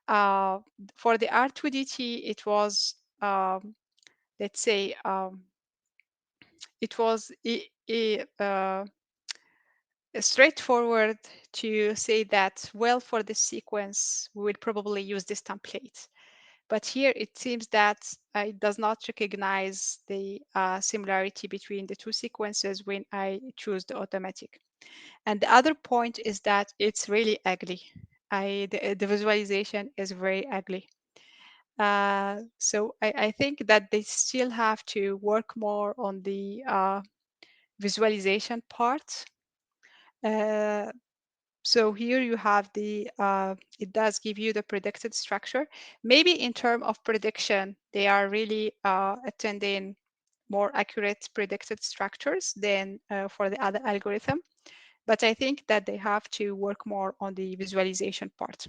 For the R2DT, it was, let's say, it was straightforward to say that, well, for this sequence, we will probably use this template. But here it seems that it does not recognize the similarity between the two sequences when I choose the automatic. And the other point is that it's really ugly. The visualization is very ugly. So I think that they still have to work more on the visualization part. So here you have it does give you the predicted structure. Maybe in terms of prediction, they are really attending more accurate predicted structures than for the other algorithm. But I think that they have to work more on the visualization part.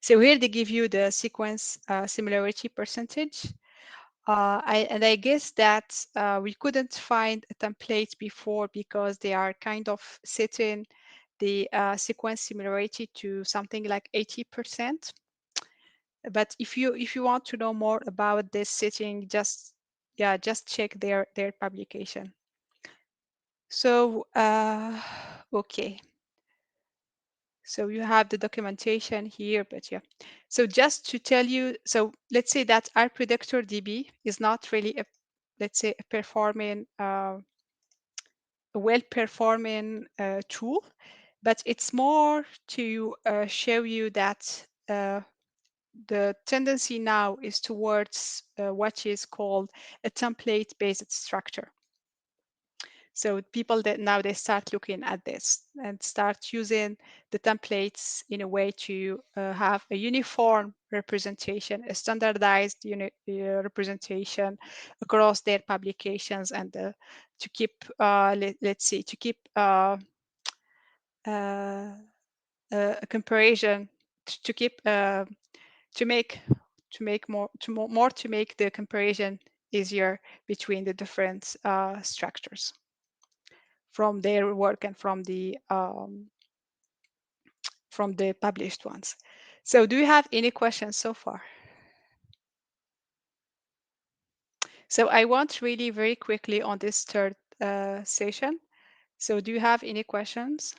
So here they give you the sequence similarity percentage. I guess that we couldn't find a template before because they are kind of setting the sequence similarity to something like 80%. But if you want to know more about this setting, just check their publication. So okay. So you have the documentation here, but yeah. So just to tell you, so let's say that our predictor DB is not really let's say a performing well-performing tool, but it's more to show you that the tendency now is towards what is called a template-based structure. So people that now they start looking at this and start using the templates in a way to have a uniform representation, a standardized representation across their publications, and to keep, let's see, to keep uh, a comparison, to keep to make more to make the comparison easier between the different structures from their work and from the published ones. So do you have any questions so far? So I want really very quickly on this third session. So do you have any questions?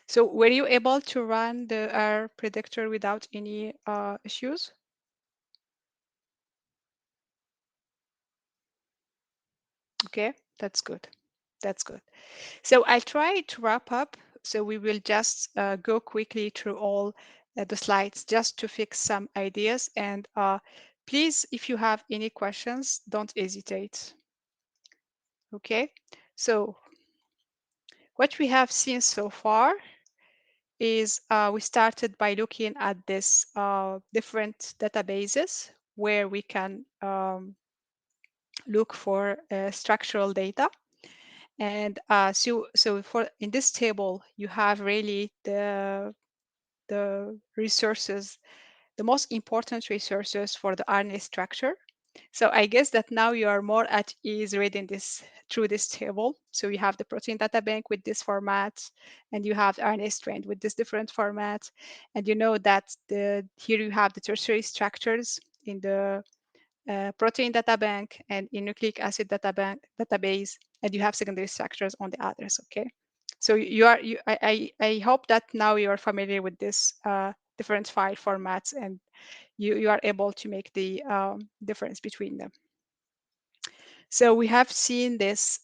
So were you able to run the R predictor without any issues? Okay, that's good. That's good. So I'll try to wrap up. So we will just go quickly through all the slides just to fix some ideas. And please, if you have any questions, don't hesitate. Okay, so what we have seen so far is we started by looking at this different databases where we can look for structural data. And so for in this table, you have really the resources, the most important resources for the RNA structure. So I guess that now you are more at ease reading this through this table. So you have the protein data bank with this format, and you have RNA strand with this different format. And you know that here you have the tertiary structures in the protein data bank and in nucleic acid database, and you have secondary structures on the others. Okay, so I hope that now you are familiar with this different file formats, and you are able to make the difference between them. So we have seen this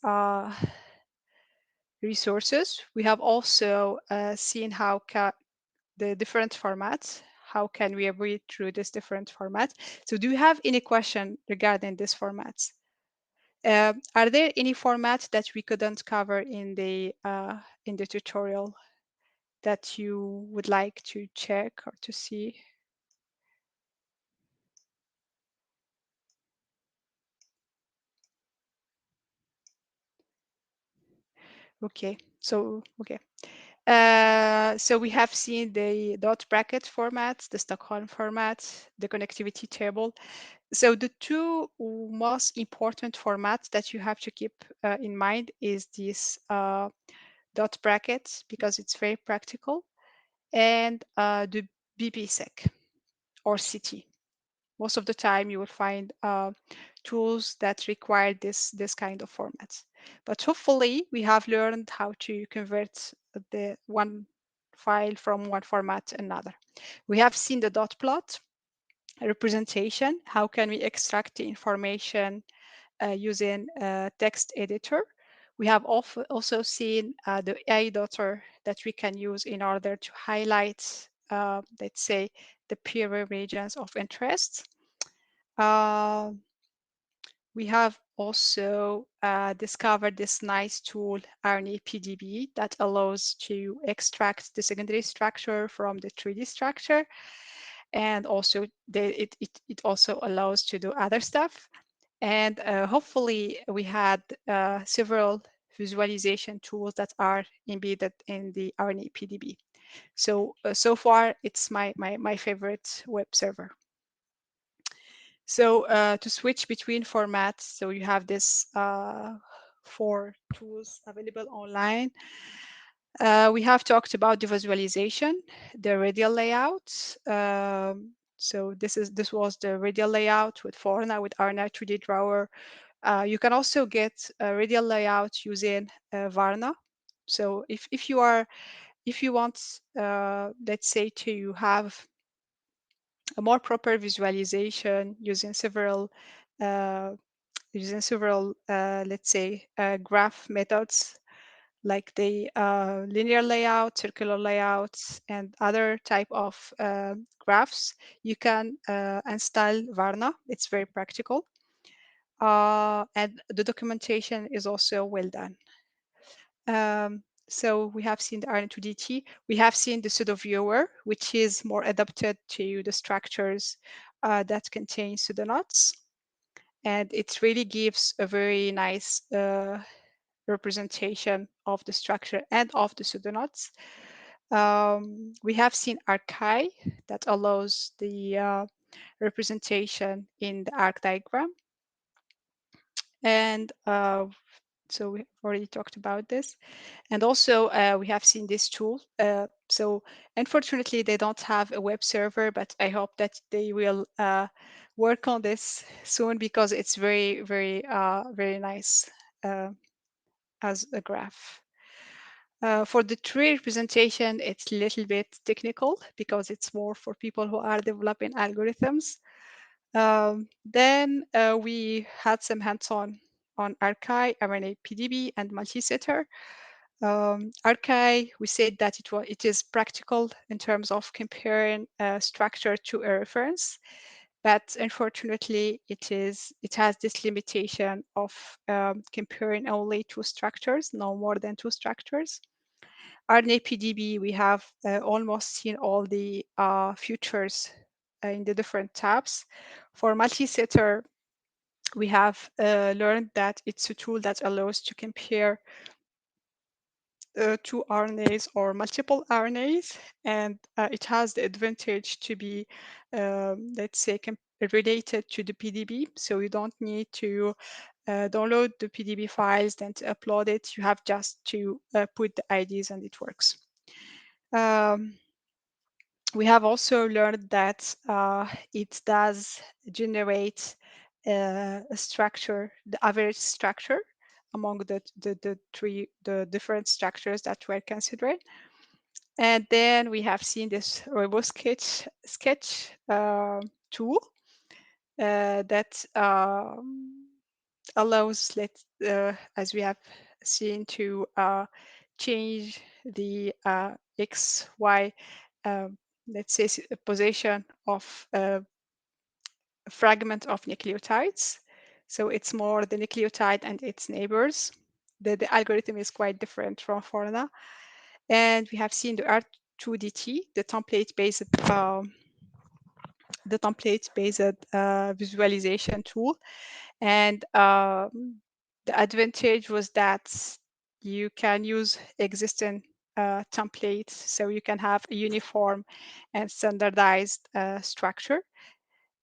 resources. We have also seen how the different formats, how can we read through this different formats. So do you have any question regarding these formats? Are there any formats that we couldn't cover in the tutorial that you would like to check or to see? Okay, so okay. So we have seen the dot bracket formats, the Stockholm format, the connectivity table. So the two most important formats that you have to keep in mind is this dot brackets, because it's very practical, and the BPSec or CT. Most of the time you will find tools that require this kind of formats. But hopefully we have learned how to convert the one file from one format to another. We have seen the dot plot representation. How can we extract the information using a text editor? We have also seen the AI dotter that we can use in order to highlight, let's say, the peer regions of interest. We have also discovered this nice tool, RNA PDB, that allows to extract the secondary structure from the 3D structure. And also it also allows to do other stuff. And hopefully we had several visualization tools that are embedded in the RNA PDB. So so far it's my favorite web server. So to switch between formats, so you have this 4 tools available online. We have talked about the visualization, the radial layout. So this was the radial layout with Forna, with RNA 3D Drawer. You can also get a radial layout using Varna. So if you want, let's say, to have a more proper visualization uh, using several let's say graph methods like the linear layout, circular layouts, and other type of graphs. You can install Varna. It's very practical. And the documentation is also well done. So we have seen the RN2DT. We have seen the pseudo viewer, which is more adapted to the structures that contain pseudoknots. And it really gives a very nice representation of the structure and of the pseudoknots. We have seen archive that allows the representation in the arc diagram. And so we already talked about this. And also we have seen this tool. So unfortunately, they don't have a web server, but I hope that they will work on this soon because it's very, very nice as a graph. For the tree representation, it's a little bit technical because it's more for people who are developing algorithms. Then we had some hands-on on Archi, RNA PDB, and multi-setter. Archi, we said that it is practical in terms of comparing a structure to a reference, but unfortunately, it has this limitation of comparing only two structures, no more than two structures. RNA PDB, we have almost seen all the features in the different tabs. For multi-setter, we have learned that it's a tool that allows to compare two RNAs or multiple RNAs, and it has the advantage to be, let's say, related to the PDB. So you don't need to download the PDB files, then to upload it. You have just to put the IDs and it works. We have also learned that it does generate a structure, the average structure among the different structures that were considered. And then we have seen this sketch tool that allows, as we have seen, to change the X, Y, let's say, position of a fragment of nucleotides. So it's more the nucleotide and its neighbors. The algorithm is quite different from Forna. And we have seen the R2DT, the template-based visualization tool. And the advantage was that you can use existing templates, so you can have a uniform and standardized structure.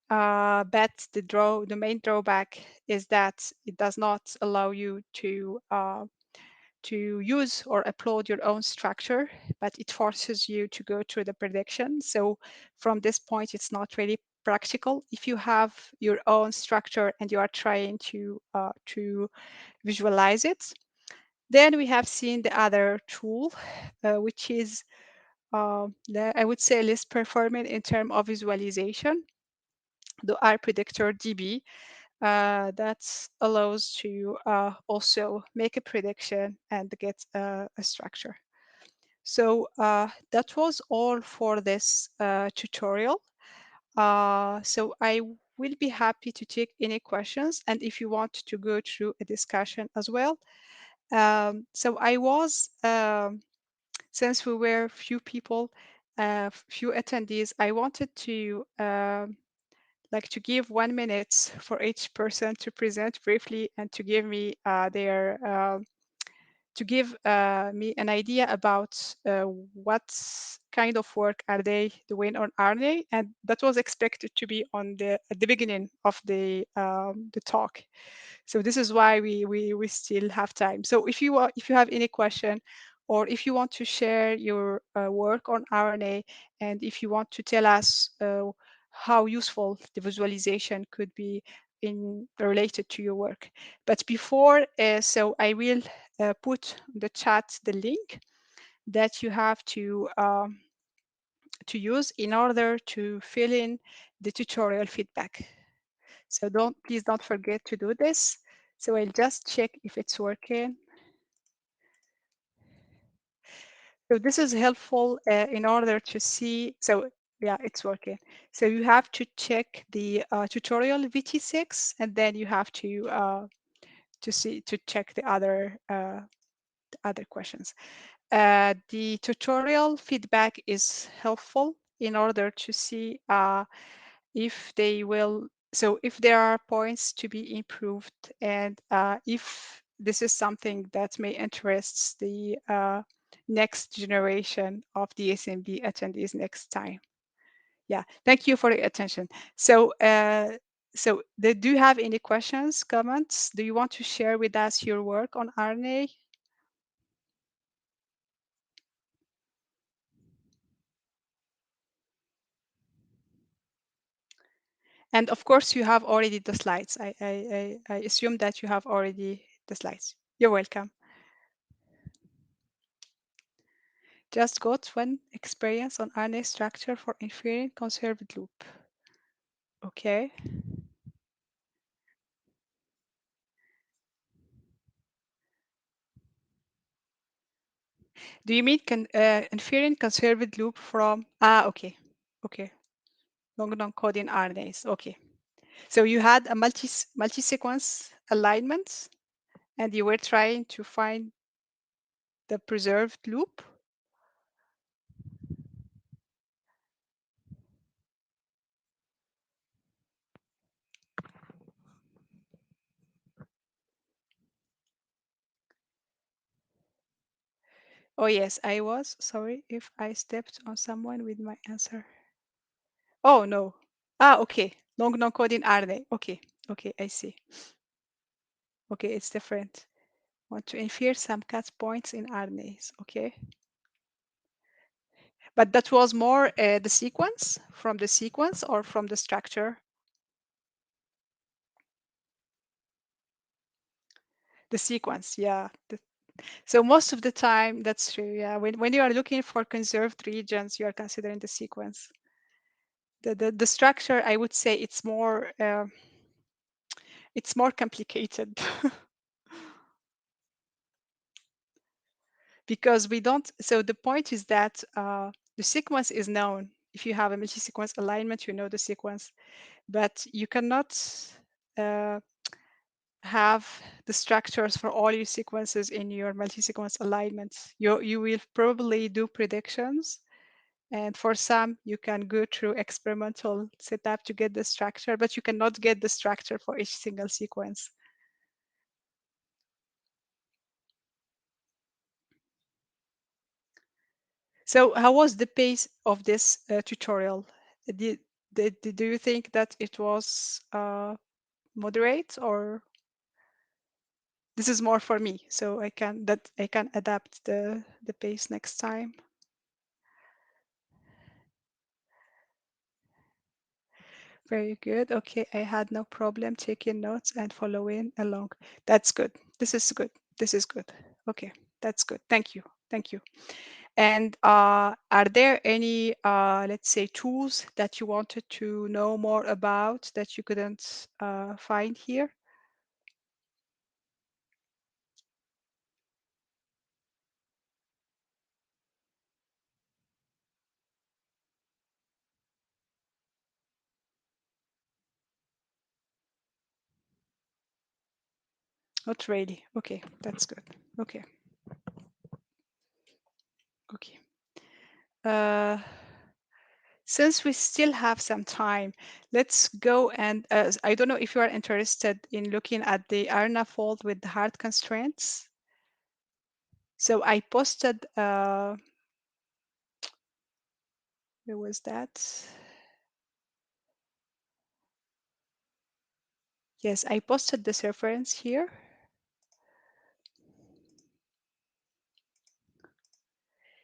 But the main drawback is that it does not allow you to use or upload your own structure, but it forces you to go through the prediction. So from this point, it's not really practical if you have your own structure and you are trying to visualize it. Then we have seen the other tool, which is, I would say, less performant in terms of visualization, the R predictor DB. That allows to also make a prediction and get a structure. So that was all for this tutorial. So I will be happy to take any questions, and if you want to go through a discussion as well. So I was, since we were few people, few attendees, I wanted to like to give 1 minute for each person to present briefly and to give me me an idea about what kind of work are they doing on RNA, and that was expected to be at the beginning of the talk. So this is why we still have time. So if you have any question, or if you want to share your work on RNA, and if you want to tell us how useful the visualization could be in related to your work. But before, so I will put in the chat the link that you have to to use in order to fill in the tutorial feedback. So please don't forget to do this. So I'll just check if it's working. So this is helpful in order to see. So yeah, it's working. So you have to check the tutorial VT6, and then you have to check the other questions. The tutorial feedback is helpful in order to see if they will, so if there are points to be improved, and if this is something that may interest the next generation of the ISMB attendees next time. Yeah, thank you for your attention. So, do you have any questions, comments? Do you want to share with us your work on RNA? And of course, you have already the slides. I assume that you have already the slides. You're welcome. Just got one experience on RNA structure for inferring conserved loop. Okay. Do you mean inferring conserved loop from, okay. Okay. Long non-coding RNAs. Okay. So you had a multi-sequence alignment and you were trying to find the preserved loop. Oh yes, I was. Sorry if I stepped on someone with my answer. Oh no. Okay. Long non-coding RNA. Okay. Okay, I see. Okay, it's different. Want to infer some cut points in RNAs. Okay. But that was more the sequence, from the sequence or from the structure? The sequence, yeah. So most of the time, that's true. Yeah, when you are looking for conserved regions, you are considering the sequence. The structure, I would say, it's more complicated because we don't. So the point is that the sequence is known. If you have a multi-sequence alignment, you know the sequence, but you cannot have the structures for all your sequences in your multi-sequence alignments. You will probably do predictions, and for some you can go through experimental setup to get the structure, but you cannot get the structure for each single sequence. So how was the pace of this tutorial? Did, do you think that it was moderate, or this is more for me, so I can adapt the pace next time? Very good. Okay, I had no problem taking notes and following along. That's good. This is good. This is good. Okay, that's good. Thank you. Thank you. And are there any, let's say, tools that you wanted to know more about that you couldn't find here? Not really. Okay, that's good. Okay. Okay. Since we still have some time, let's go and I don't know if you are interested in looking at the RNA fold with the hard constraints. So I posted, where was that? Yes, I posted this reference here.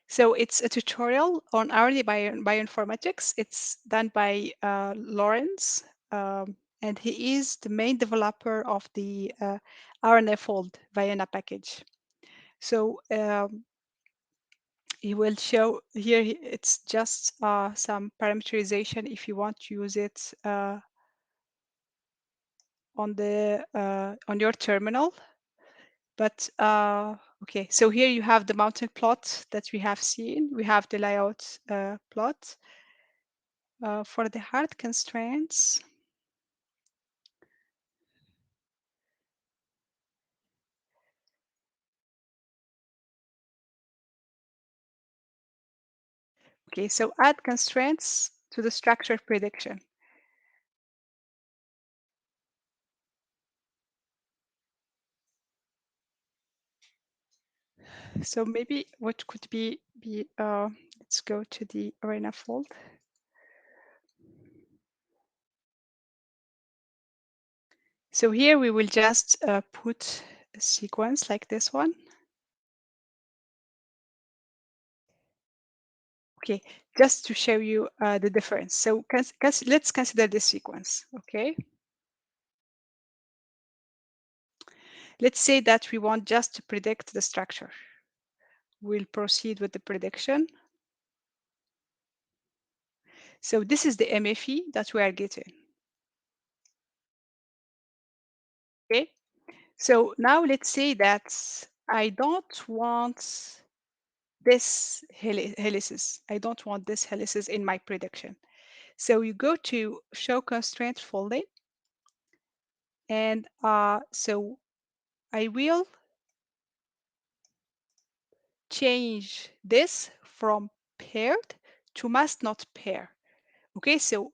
So it's a tutorial on RNA bioinformatics. It's done by Lawrence, and he is the main developer of the RNA fold Vienna package. So It will show here, it's just some parameterization if you want to use it on your terminal. But okay, so here you have the mountain plot that we have seen. We have the layout plot for the hard constraints. Okay, so add constraints to the structure prediction. So maybe what could be let's go to the RNA fold. So here we will just put a sequence like this one. Okay, just to show you the difference. So let's consider this sequence, okay? Let's say that we want just to predict the structure. We'll proceed with the prediction. So this is the MFE that we are getting. Okay, so now let's say that I don't want this helices. I don't want this helices in my prediction. So you go to show constraint folding, and so I will change this from paired to must not pair. Okay, so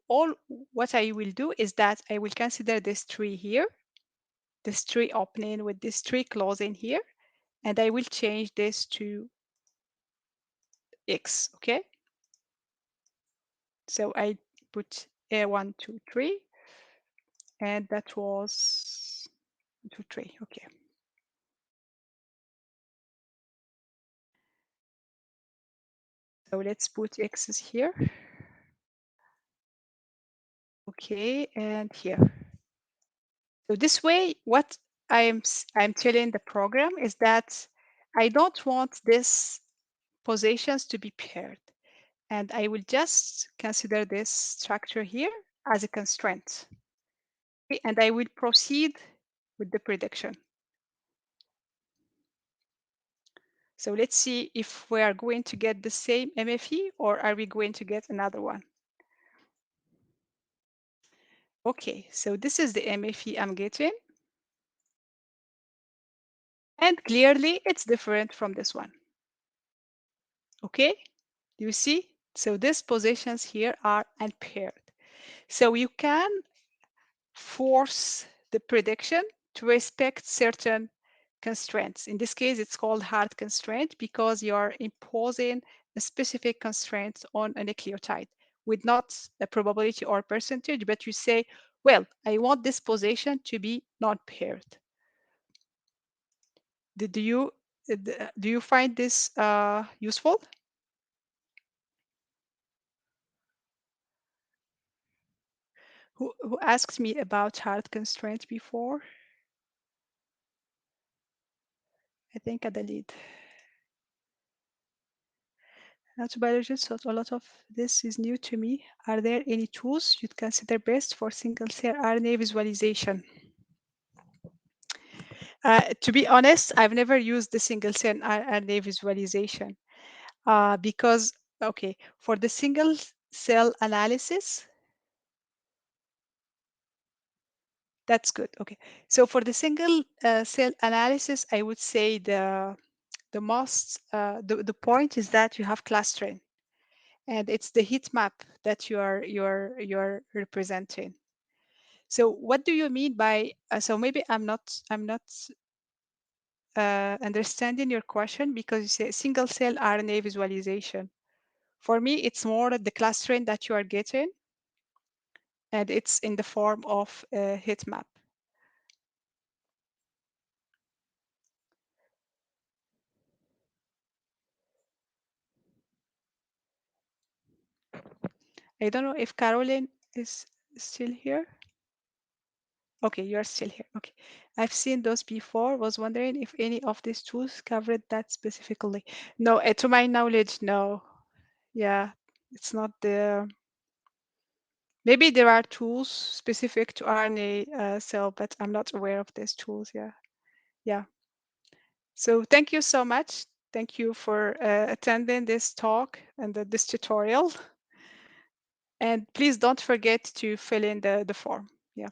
what I will do is that I will consider this tree here, this tree opening with this tree closing here, and I will change this to X, okay? So I put A1, 2, 3, and that was 2, 3, okay. So let's put X's here. Okay, and here. So this way, what I'm telling the program is that I don't want these positions to be paired. And I will just consider this structure here as a constraint. Okay, and I will proceed with the prediction. So let's see if we are going to get the same MFE or are we going to get another one. Okay, so this is the MFE I'm getting. And clearly it's different from this one. Okay, do you see? So these positions here are unpaired. So you can force the prediction to respect certain constraints. In this case, it's called hard constraint because you're imposing a specific constraint on a nucleotide with not a probability or percentage, but you say, well, I want this position to be not paired. Do you find this useful? Who asked me about hard constraint before? I think Adalid. As a biologist, so a lot of this is new to me. Are there any tools you'd consider best for single-cell RNA visualization? To be honest, I've never used the single-cell RNA visualization because, okay, for the single-cell analysis, that's good. Okay, so for the single-cell analysis, I would say the point is that you have clustering, and it's the heat map that you're representing. So what do you mean by so maybe I'm not understanding your question because you say single cell RNA visualization. For me, it's more the clustering that you are getting, and it's in the form of a heat map. I don't know if Caroline is still here. Okay, you are still here. Okay. I've seen those before. Was wondering if any of these tools covered that specifically. No, to my knowledge, no. Yeah, it's not the. Maybe there are tools specific to RNA cell, but I'm not aware of these tools. Yeah, yeah. So thank you so much. Thank you for attending this talk and this tutorial. And please don't forget to fill in the form. Yeah.